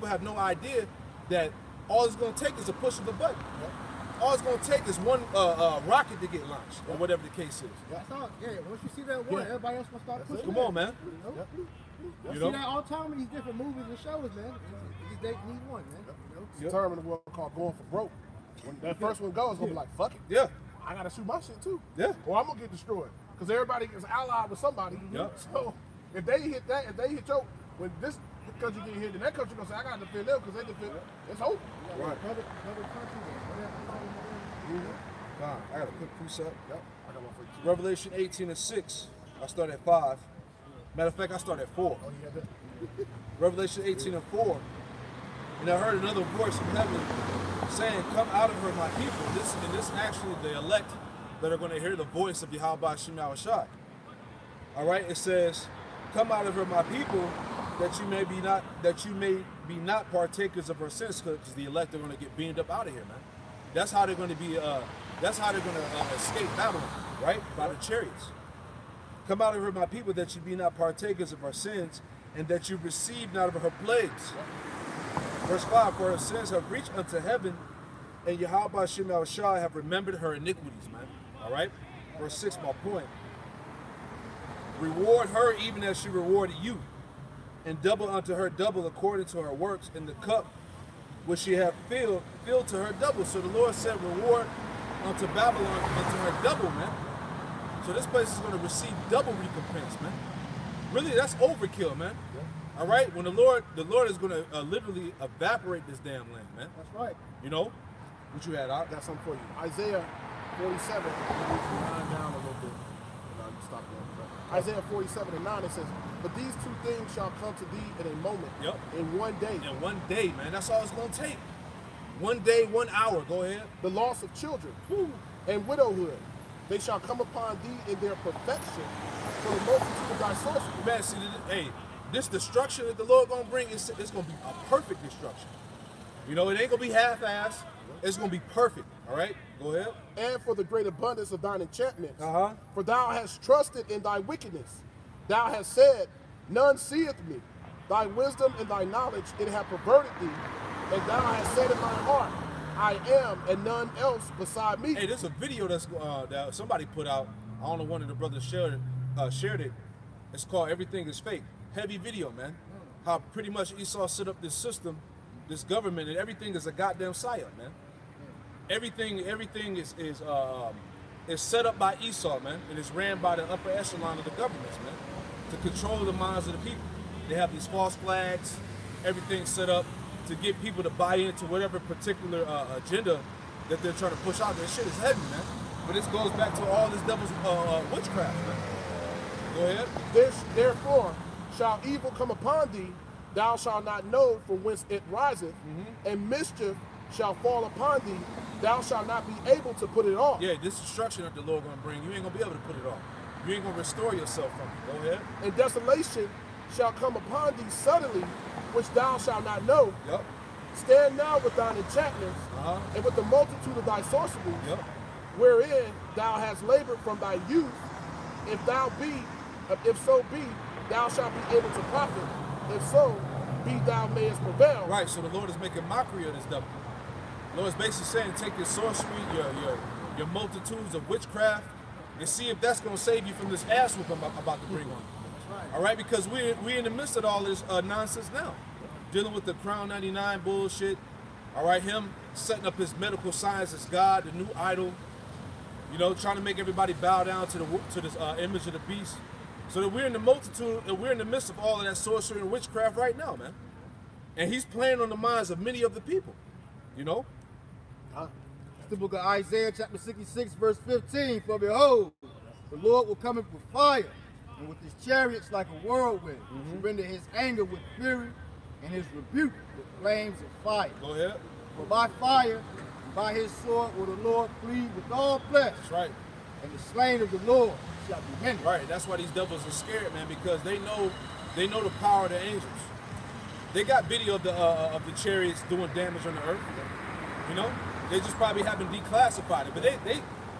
have no idea that all it's going to take is a push of a button. Yeah. All it's going to take is one rocket to get launched, or whatever the case is. That's all. Yeah, once you see that one, everybody else will start pushing. Come on, man. You see that all the time in these different movies and shows, man. They need one, man. It's a term in the world called going for broke. When that first one goes, it's going to be like, fuck it. Yeah. I got to shoot my shit too. Yeah. Or I'm going to get destroyed. Because everybody is allied with somebody. Yeah. So if they hit that, if they hit your, when this country get hit, then that country going to say, I got to defend them because they defend them. It's over. Right. Another country, I got a quick precept. Yep. I got one for you. Revelation 18:6. I start at 5. Matter of fact, I start at 4. Oh, yeah, that. Revelation 18:4. And I heard another voice from heaven saying, come out of her, my people. This actually the elect that are going to hear the voice of Yahweh Shem Yahushua. All right, it says, come out of her, my people, that you may be not partakers of her sins, because the elect are going to get beamed up out of here, man. That's how they're going to be. That's how they're going to escape Babylon, right? By the chariots. Come out of her, my people, that you be not partakers of her sins, and that you receive not of her plagues. Verse 5, for her sins have reached unto heaven, and Yahweh Shem Yahushua have remembered her iniquities, man. All right? Verse 6, my point. Reward her even as she rewarded you, and double unto her double according to her works, in the cup which she hath filled to her double. So the Lord said, reward unto Babylon unto her double, man. So this place is going to receive double recompense, man. Really, that's overkill, man. Yeah. All right? When the Lord is going to literally evaporate this damn land, man. That's right. You know? What you had, I got something for you. Isaiah 47, down a little bit. Stop there. Isaiah 47 and 9, it says, but these two things shall come to thee in a moment, in one day. In one day, man. That's all it's going to take. 1 day, 1 hour. Go ahead. The loss of children and widowhood. They shall come upon thee in their perfection for the multitude of thy sorcery. Man, see, hey, this destruction that the Lord going to bring, it's going to be a perfect destruction. You know, it ain't going to be half-assed. It's going to be perfect. All right? Go ahead. And for the great abundance of thine enchantments. Uh-huh. For thou hast trusted in thy wickedness. Thou hast said, none seeth me. Thy wisdom and thy knowledge, it hath perverted thee. And thou hast said in thy heart, I am, and none else beside me. Hey, there's a video that somebody put out. I don't know, one of the brothers shared it. It's called Everything is Fake. Heavy video, man. How pretty much Esau set up this system, this government, and everything is a goddamn psyop, man. Everything is set up by Esau, man, and it's ran by the upper echelon of the governments, man, to control the minds of the people. They have these false flags, everything set up to get people to buy into whatever particular agenda that they're trying to push out. This shit is heavy, man. But this goes back to all this devil's witchcraft, man. Go ahead. This, therefore, shall evil come upon thee, thou shalt not know from whence it riseth, and mischief shall fall upon thee, thou shalt not be able to put it off. Yeah, this destruction that the Lord going to bring, you ain't going to be able to put it off. You ain't going to restore yourself from it. Go ahead. And desolation shall come upon thee suddenly, which thou shalt not know. Yep. Stand now with thine enchantments, and with the multitude of thy sorceries, wherein thou hast labored from thy youth. If so be, thou shalt be able to profit. If so, be thou mayest prevail. Right, so the Lord is making mockery of this devil. The Lord is basically saying, take your sorcery, your multitudes of witchcraft, and see if that's going to save you from this ass whoop I'm about to bring on you. Right. All right, because we're in the midst of all this nonsense now. Dealing with the Crown 99 bullshit. All right, him setting up his medical science as God, the new idol. You know, trying to make everybody bow down to this image of the beast. So that we're in the multitude, and we're in the midst of all of that sorcery and witchcraft right now, man. And he's playing on the minds of many of the people, you know? It's the book of Isaiah, chapter 66, verse 15. For behold, the Lord will come with fire, and with his chariots like a whirlwind, to render his anger with fury, and his rebuke with flames of fire. Go ahead. For by fire and by his sword will the Lord plead with all flesh. That's right. And the slain of the Lord shall be many. Right. That's why these devils are scared, man, because they know the power of the angels. They got video of the chariots doing damage on the earth. You know, they just probably haven't declassified it, but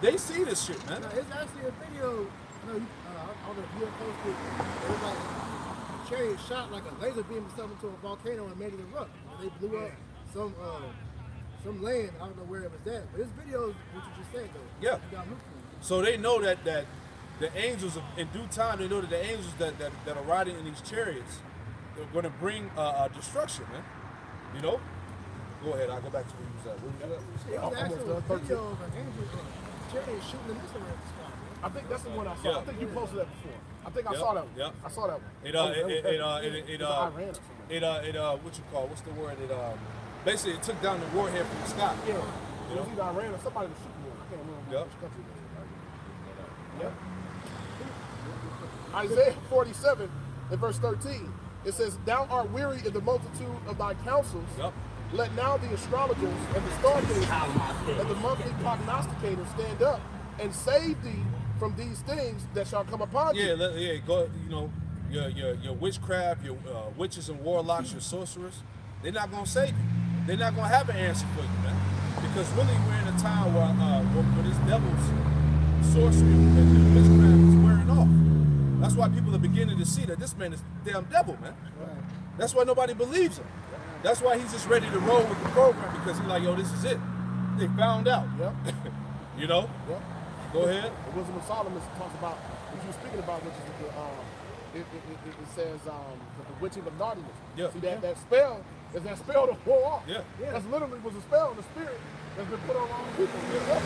they see this shit, man. No, it's actually a video. I don't know if you posted. It was like a chariot shot like a laser beam or something to a volcano and made it erupt. And they blew up some land. I don't know where it was at, but this video is what you just said though. Yeah. You got looked for. So they know that the angels, in due time, they know that the angels that are riding in these chariots are going to bring destruction, man. You know? Go ahead, I'll go back to where you was at. Where you was at? It was actually a video of an angel chariot shooting the missile around the sky, man. I think that's the one I saw. Yeah. I think you posted that before. I think I Yep, saw that one. yep. I saw that one. What you call? What's the word? Basically it took down the warhead from the sky. Yeah. You It was know? either Iran or somebody was shooting one. I can't remember Yep. which country it was. Yep. Isaiah 47 and verse 13. It says, "Thou art weary in the multitude of thy counsels. Yep. Let now the astrologers and the stargazers and the monthly prognosticators stand up and save thee from these things that shall come upon Yeah, thee." go. You know, your witchcraft, your witches and warlocks, your sorcerers. They're not gonna save you. They're not gonna have an answer for you, man. Because really, we're in a time where this devil's sorcery and witchcraft is wearing off. That's why people are beginning to see that this man is damn devil, man. That's why nobody believes him. That's why he's just ready to roll with the program, because he's like, yo, this is it. They found out. Yep. You know? Yep. Go ahead. The Wisdom of Solomon talks about what you were speaking about, which is it says the witching of naughtiness. Yeah. See that spell is that spell to war off. Yeah. That's literally was a spell in the spirit that's been put on all people. Yeah.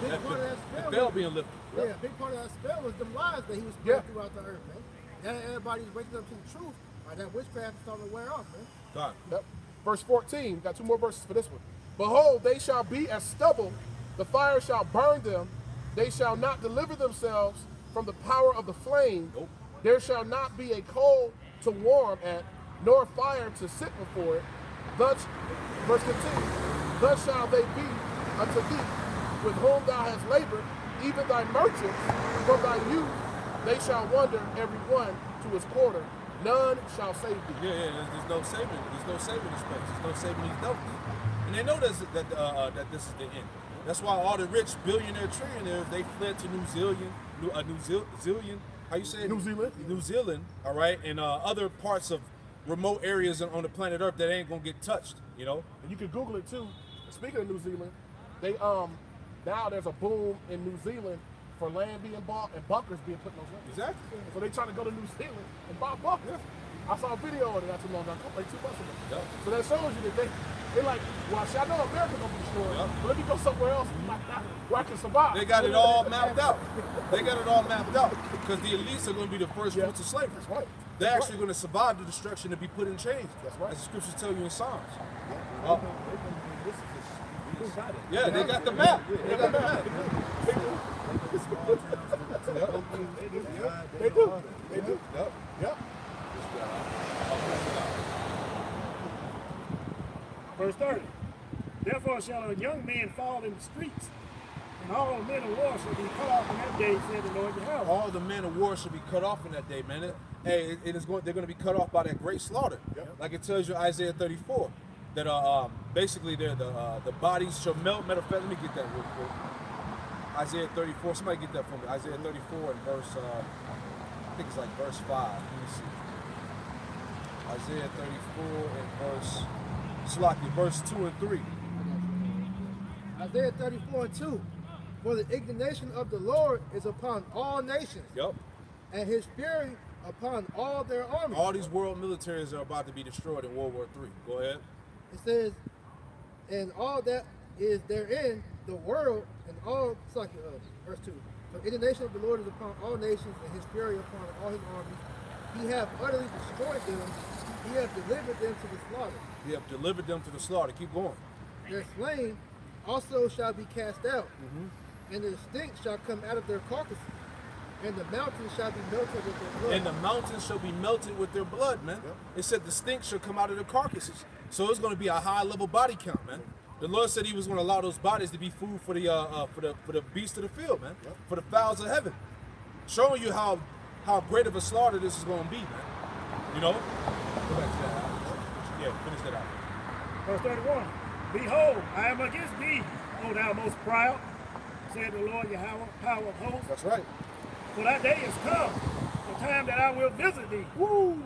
Big part of that spell. They'll be lifted. Yeah, a big part of that spell was the lies that he was spreading throughout the earth, man. Now everybody's waking up to the truth. That witchcraft is starting to wear off, man. God. Yep. Verse 14, got two more verses for this one. "Behold, they shall be as stubble, the fire shall burn them, they shall not deliver themselves from the power of the flame. Nope. There shall not be a coal to warm at, nor fire to sit before it. Thus," verse 15, "thus shall they be unto thee, with whom thou hast labored, even thy merchants from thy youth, they shall wander every one to his quarter. None shall save thee." Yeah. There's no saving. There's no saving this place. There's no saving these devils. And they know that this is the end. That's why all the rich billionaire trillionaires, they fled to New Zealand. How you say it? New Zealand. New Zealand. All right, and other parts of remote areas on the planet Earth that ain't gonna get touched. You know. And you can Google it too. Speaking of New Zealand, they now there's a boom in New Zealand for land being bought and bunkers being put in those lands. Exactly. So they trying to go to New Zealand and buy bunkers. I saw a video of it not too long ago, like 2 months ago. Yep. So that shows you that they like, well, I know America gonna be destroyed, Yep. but let me go somewhere else where I can survive. They got it all mapped out. They got it all mapped out because the elites are going to be the first fruits of slavery. That's right. They're actually going to survive the destruction and be put in chains. That's right. As the scriptures tell you in Psalms. Who got it? Yeah, they got the map. They got the map. They do. They do. Yep. Yep. Verse 30. "Therefore shall a young man fall in the streets, and all men of war shall be cut off in that day, said the Lord Yahweh." All the men of war should be cut off in that day, man. They're going to be cut off by that great slaughter. Yep. Like it tells you Isaiah 34. That basically the bodies shall melt. Matter of fact, let me get that real quick. Isaiah 34. Somebody get that for me. Isaiah 34 and verse. I think it's like verse 5. Let me see. Isaiah 34 and verse 2 and 3. Isaiah 34 and 2. "For the indignation of the Lord is upon all nations, Yep. and his fury upon all their armies." All these world militaries are about to be destroyed in World War III. Go ahead. It says, "and all that is therein, the world, and all," it's like verse 2. "For the indignation of the Lord is upon all nations, and his fury upon all his armies. He hath utterly destroyed them, he hath delivered them to the slaughter. You have delivered them to the slaughter. Keep going. Their slain also shall be cast out, and the stink shall come out of their carcasses, and the mountains shall be melted with their blood. And the mountains shall be melted with their blood, man. It said the stink shall come out of the carcasses. So it's going to be a high level body count, man. The Lord said He was going to allow those bodies to be food for the beasts of the field, man. For the fowls of heaven. Showing you how great of a slaughter this is going to be, man. You know? Go back to that. Yeah, finish that out. Verse 31. Behold, I am against thee, O thou most proud, said the Lord Yahweh, power of hosts. That's right. For that day is come, the time that I will visit thee. Woo!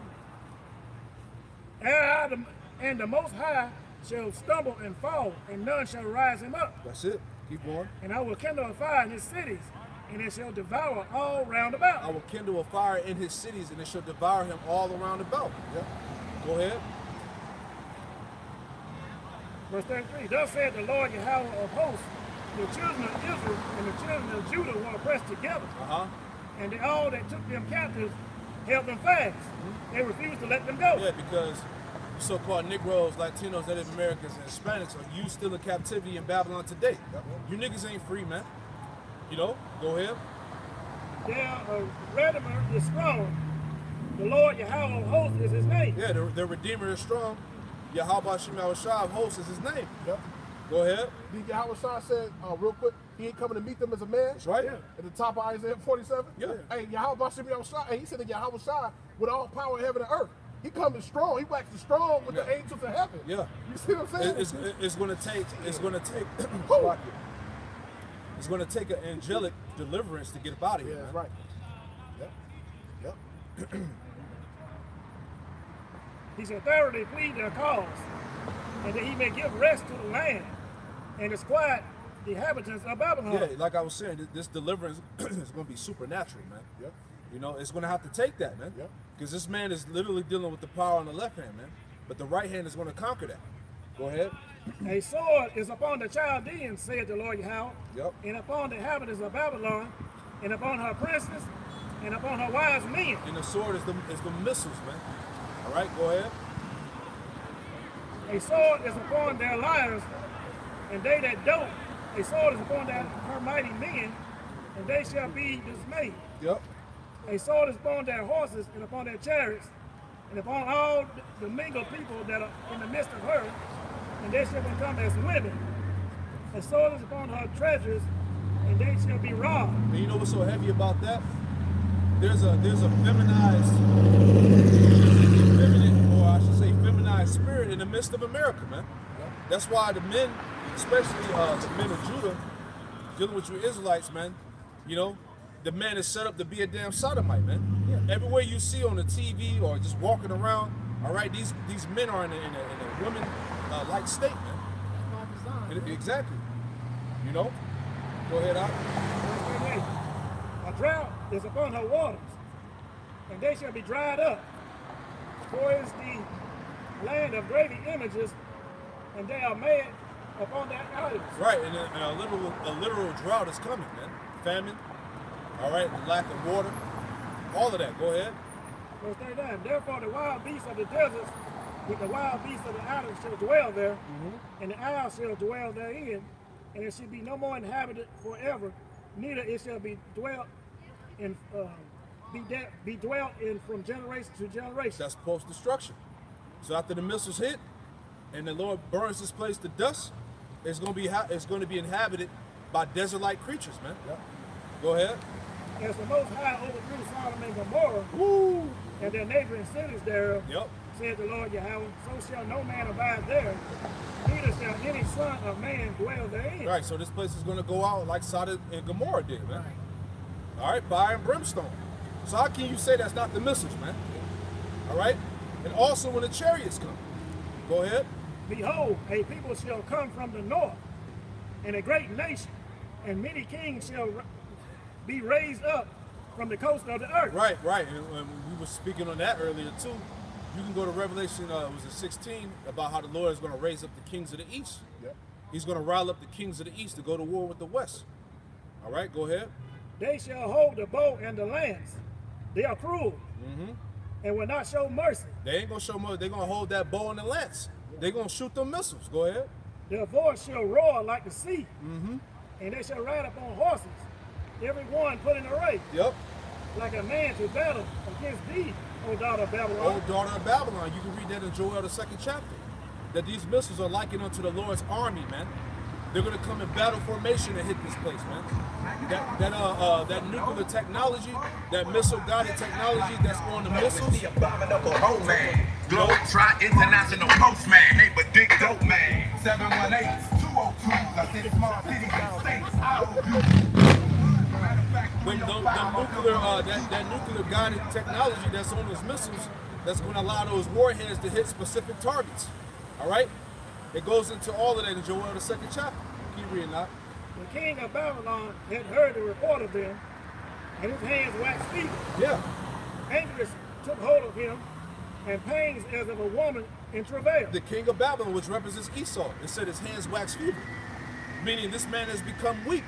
And the Most High shall stumble and fall, and none shall rise him up. That's it. Keep going. And I will kindle a fire in his cities, and it shall devour all round about. I will kindle a fire in his cities, and it shall devour him all around about. Yep. Go ahead. Verse 33. Thus said the Lord Yahweh of hosts, the children of Israel and the children of Judah were oppressed together. And all that took them captives held them fast. They refused to let them go. Yeah, because so-called Negroes, Latinos, Native Americans, and Hispanics are you still in captivity in Babylon today. You niggas ain't free, man. You know, go ahead. Their Redeemer is strong. The Lord Yahweh of hosts is his name. Yeah, the Redeemer is strong. Yahweh Shem Yahushua of hosts is his name. Yep. Go ahead. Yahweh Shah said, real quick, he ain't coming to meet them as a man. That's right. At the top of Isaiah 47. Yeah. Hey, Yahweh Shem Yahushua, and he said that Yahweh Shah with all power in heaven and earth. He coming strong. He waxing strong with the angels of heaven. Yeah. You see what I'm saying? It's going to take it's going to take an angelic deliverance to get up out of here. Yeah, man. that's right. Yep. Yep. He shall thoroughly plead their cause, and that he may give rest to the land and disquiet the inhabitants of Babylon. Yeah, like I was saying, this deliverance is going to be supernatural, man. Yep. You know, it's going to have to take that, man. Yep. Because this man is literally dealing with the power on the left hand, man. But the right hand is going to conquer that. Go ahead. A sword is upon the Chaldeans, said the Lord Yahweh, Yep. and upon the inhabitants of Babylon, and upon her princes, and upon her wise men. And the sword is the missiles, man. All right, go ahead. A sword is upon their liars, and they that dote. A sword is upon her mighty men, and they shall be dismayed. Yep. A sword is upon their horses, and upon their chariots, and upon all the mingled people that are in the midst of her, and they shall become as women. A sword is upon her treasures, and they shall be robbed. And you know what's so heavy about that? There's a feminized, feminized spirit in the midst of America, man. That's why the men, especially the men of Judah, dealing with you Israelites, man, you know, the man is set up to be a damn sodomite, man. Yeah. Everywhere you see on the TV or just walking around, all right, these men are in a woman-like state, man. That's my design. Exactly. You know? Go ahead, out. A drought is upon her waters, and they shall be dried up. For is the land of graven images, and they are made upon their idols. Right, and a literal drought is coming, man. Famine, all right, the lack of water, all of that. Go ahead. Verse 39. Therefore the wild beasts of the deserts with the wild beasts of the islands shall dwell there, and the isles shall dwell therein, and it shall be no more inhabited forever, neither it shall be dwelt in be dwelt in from generation to generation. That's post-destruction. So after the missiles hit, and the Lord burns this place to dust, it's going to be inhabited by desert-like creatures, man. Yep. Go ahead. As the Most High overthrew Sodom and Gomorrah, Woo! and their neighboring cities thereof, Yep. said the Lord Yahweh, so shall no man abide there, neither shall any son of man dwell therein. Right, so this place is going to go out like Sodom and Gomorrah did, man. All right, fire and brimstone. So how can you say that's not the missiles, man? All right? And also when the chariots come. Go ahead. Behold, a people shall come from the north, and a great nation, and many kings shall be raised up from the coast of the earth. Right. And we were speaking on that earlier too. You can go to Revelation, was it 16, about how the Lord is going to raise up the kings of the east. Yep. He's going to rile up the kings of the east to go to war with the west. All right, go ahead. They shall hold the bow and the lance. They are cruel, and will not show mercy. They ain't going to show mercy. They're going to hold that bow and the lance. They're going to shoot them missiles. Go ahead. Their voice shall roar like the sea, and they shall ride upon horses, every one put in array, Yep. like a man to battle against thee, O daughter of Babylon. O daughter of Babylon. You can read that in Joel, the 2nd chapter. That these missiles are likened unto the Lord's army, man. They're gonna come in battle formation and hit this place, man. That nuclear technology, that missile guided technology that's on the missiles. The abominable hoe man. Globe try international postman. Hey, but dick dope man. 718-202s. I said small cities and states. When that nuclear guided technology that's on those missiles, that's going to allow those warheads to hit specific targets. All right, it goes into all of that in Joel, the 2nd chapter. Keep reading that. The king of Babylon had heard the report of them, and his hands waxed feeble. Yeah. Anguish took hold of him, and pains as of a woman in travail. The king of Babylon, which represents Esau, it said his hands wax feeble, meaning this man has become weak.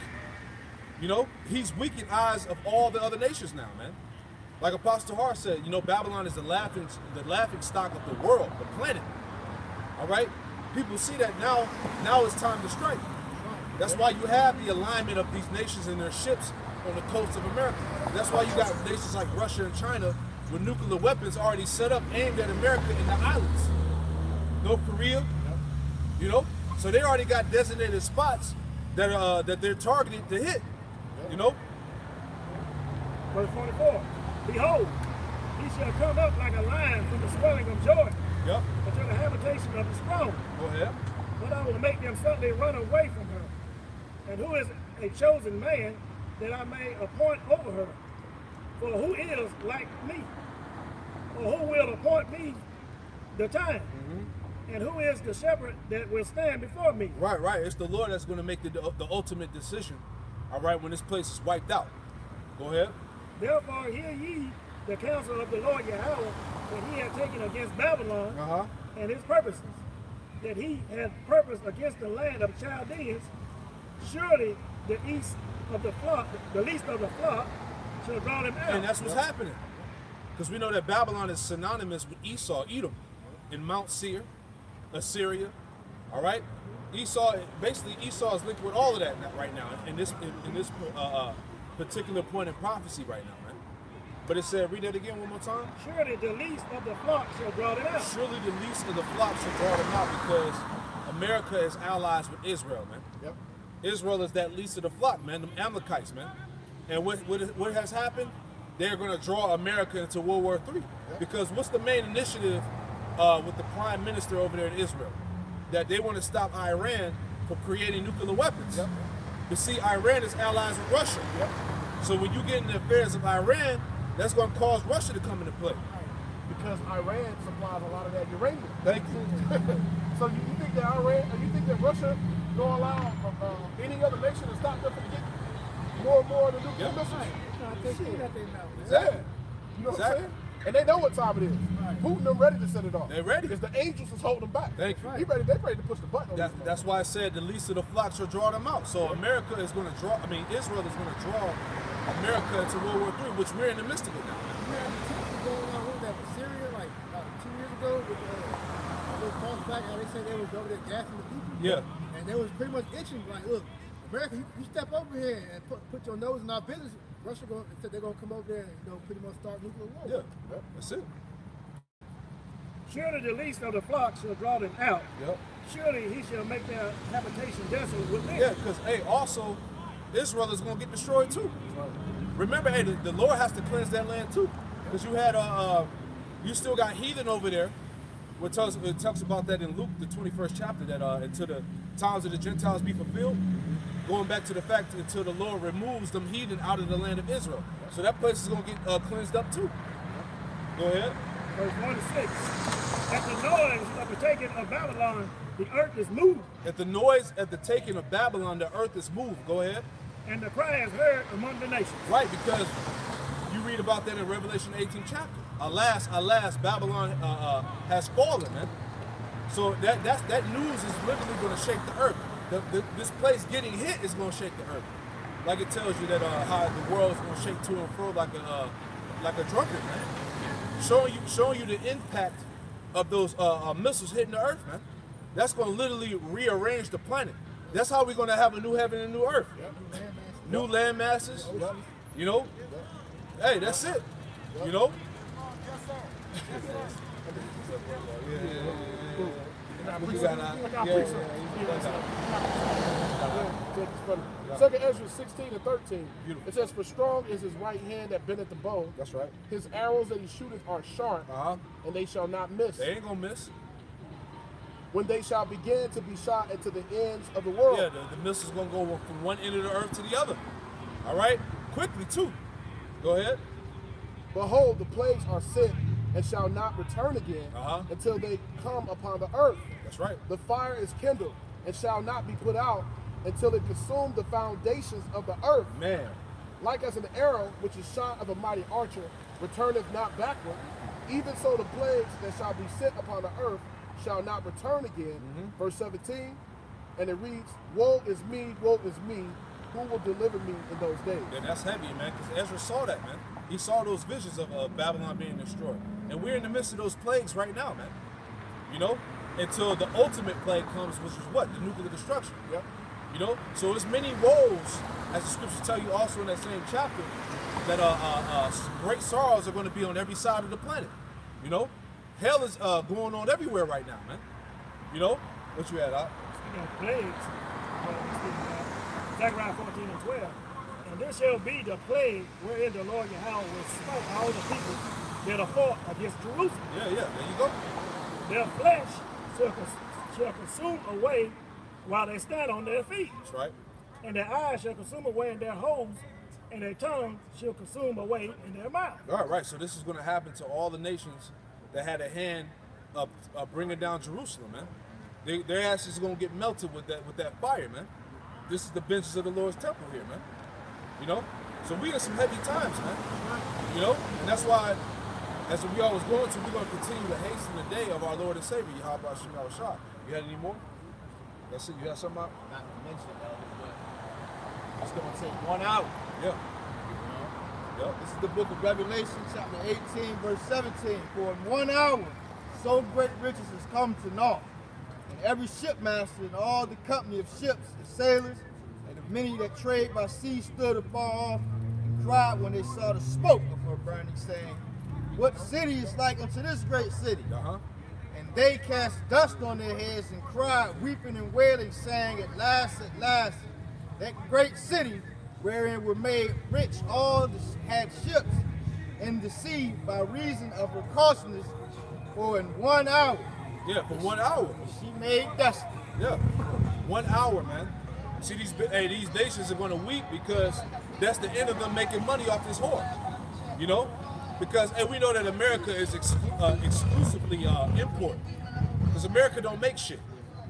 You know, he's weak in eyes of all the other nations now, man. Like Apostle Har said, you know, Babylon is the laughing stock of the world, the planet. All right? People see that now. Now it's time to strike. That's why you have the alignment of these nations and their ships on the coast of America. That's why you got nations like Russia and China with nuclear weapons already set up aimed at America in the islands. North Korea, you know? So they already got designated spots that they're targeted to hit, you know? Verse 44, behold, he shall come up like a lion from the swelling of Jordan, Yep. unto the habitation of the strong. Go ahead. But I will make them suddenly run away from her. And who is a chosen man that I may appoint over her? For who is like me? Or who will appoint me the time? And who is the shepherd that will stand before me? Right, right. It's the Lord that's going to make the ultimate decision, all right, when this place is wiped out. Go ahead. Therefore hear ye the counsel of the Lord Yahweh that he had taken against Babylon and his purposes, that he had purposed against the land of Chaldeans. Surely the least of the flock shall draw them out. And that's what's happening. Because we know that Babylon is synonymous with Esau, Edom, in Mount Seir, Assyria. All right? Esau is linked with all of that right now in this particular point in prophecy right now, man. But it said, read that again one more time. Surely the least of the flock shall draw them out. Surely the least of the flock shall draw them out, because America is allies with Israel, man. Yep. Israel is that least of the flock, man, them Amalekites, man. And what has happened? They're going to draw America into World War III. Yep. Because what's the main initiative with the prime minister over there in Israel? That they want to stop Iran from creating nuclear weapons. Yep. But see, Iran is allies with Russia. Yep. So when you get in the affairs of Iran, that's going to cause Russia to come into play. Because Iran supplies a lot of that uranium. Thank you. So you think that Russia don't allow any other nation to stop them from getting more and more of the nuclear missiles? Exactly. You know what I'm saying? And they know what time it is. Putin them ready to set it off. They're ready. Because the angels is holding them back. Thank you. They ready to push the button on That's why I said the least of the flock shall draw them out. So America is going to draw, Israel is going to draw America into World War III, which we're in the midst of it now. You had the typical going on with that with Syria, like 2 years ago, with those false flag, how they said they was over there gassing the people. Yeah. And they was pretty much itching, like, look, America, you step over here and put your nose in our business. Russia said they're going to come over there and pretty much start nuclear war. Yeah, that's it. Surely the least of the flock shall draw them out. Yep. Surely he shall make their habitation desolate with them. Yeah, because, hey, also, Israel is going to get destroyed too. Remember, hey, the Lord has to cleanse that land too. Because you had, you still got heathen over there. It talks about that in Luke, the 21st chapter, that until the times of the Gentiles be fulfilled, going back to the fact until the Lord removes them heathen out of the land of Israel. So that place is going to get cleansed up too. Go ahead. Verse 1 to 6. At the noise of the taking of Babylon, the earth is moved. At the noise at the taking of Babylon, the earth is moved. Go ahead. And the cry is heard among the nations. Right, because you read about that in Revelation 18 chapter. Alas, alas, Babylon has fallen, man. So that news is literally going to shake the earth. This place getting hit is going to shake the earth. Like it tells you that how the world is going to shake to and fro like a drunkard, man. Showing you the impact of those missiles hitting the earth, man. That's going to literally rearrange the planet. That's how we're going to have a new heaven and new earth. New land masses. You know? Hey, that's it. You know? Second Ezra 16 and 13. It says, "For strong is his right hand that bendeth the bow. That's right. His arrows that he shooteth are sharp, and they shall not miss. They ain't going to miss. When they shall begin to be shot into the ends of the world." Yeah, the missile is going to go from one end of the earth to the other. All right? Quickly, too. Go ahead. "Behold, the plagues are sent and shall not return again until they come upon the earth. That's right. The fire is kindled and shall not be put out until it consume the foundations of the earth. Man. Like as an arrow which is shot of a mighty archer returneth not backward, even so the plagues that shall be sent upon the earth shall not return again." Verse 17, and it reads, woe is me, who will deliver me in those days? And that's heavy, man, because Ezra saw that, man. He saw those visions of Babylon being destroyed. And we're in the midst of those plagues right now, man. You know, until the ultimate plague comes, which is what? The nuclear destruction. Yep. You know, so there's many woes, as the scriptures tell you also in that same chapter, that great sorrows are going to be on every side of the planet. You know, hell is going on everywhere right now, man. You know, what you had, Speaking of plagues, Zechariah 14 and 12, "And this shall be the plague wherein the Lord Yahweh will smite all the people that are fought against Jerusalem. Yeah, there you go. Their flesh shall consume away while they stand on their feet. That's right. And their eyes shall consume away in their holes, and their tongue shall consume away in their mouth." All right, so this is going to happen to all the nations that had a hand of bringing down Jerusalem, man. Their asses are going to get melted with that fire, man. This is the benches of the Lord's temple here, man. You know? So we in some heavy times, man. You know? And that's why, as we always going to, we're going to continue to hasten the day of our Lord and Savior, Yahweh Hashem Yahushua. You had any more? That's it? You had something out? Not to mention, but it's going to take 1 hour. Yeah. Yep. This is the book of Revelation, chapter 18, verse 17. "For in 1 hour, so great riches has come to naught, and every shipmaster and all the company of ships and sailors, and of many that trade by sea stood afar off, and cried when they saw the smoke of her burning, saying, What city is like unto this great city? And they cast dust on their heads and cried, weeping and wailing, saying, At last, that great city wherein were made rich all that had ships in the sea by reason of her costliness, for in 1 hour." Yeah, for 1 hour. "She made dust." Yeah, 1 hour, man. See, these nations are going to weep because that's the end of them making money off this whore. You know? Because, and we know that America is exclusively import. Because America don't make shit.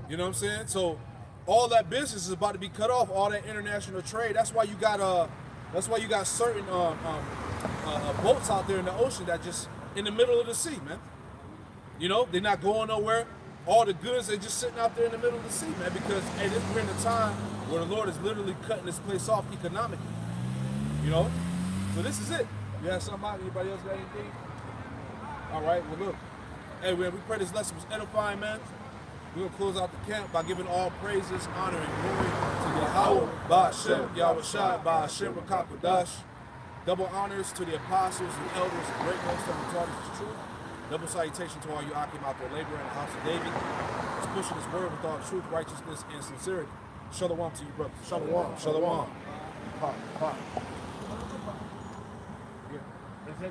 You know what I'm saying? So all that business is about to be cut off, all that international trade. That's why you got certain boats out there in the ocean that just in the middle of the sea, man. You know, they're not going nowhere. All the goods are just sitting out there in the middle of the sea, man, because hey, we're in a time where the Lord is literally cutting this place off economically. You know? So this is it. You have something out? Anybody else got anything? All right, well look. Hey, we pray this lesson was edifying, man. We're going to close out the camp by giving all praises, honor, and glory to Yahweh, Ba'ashem, Yahushua, Ba'ashem, Rakakodash. Double honors to the apostles and elders and great ones that have taught us the truth. Double salutation to all you Akim out there laboring in the house of David. Just pushing his word with all truth, righteousness, and sincerity. Shalom to you, brothers. Shalom. Shalom. Pop. Yeah.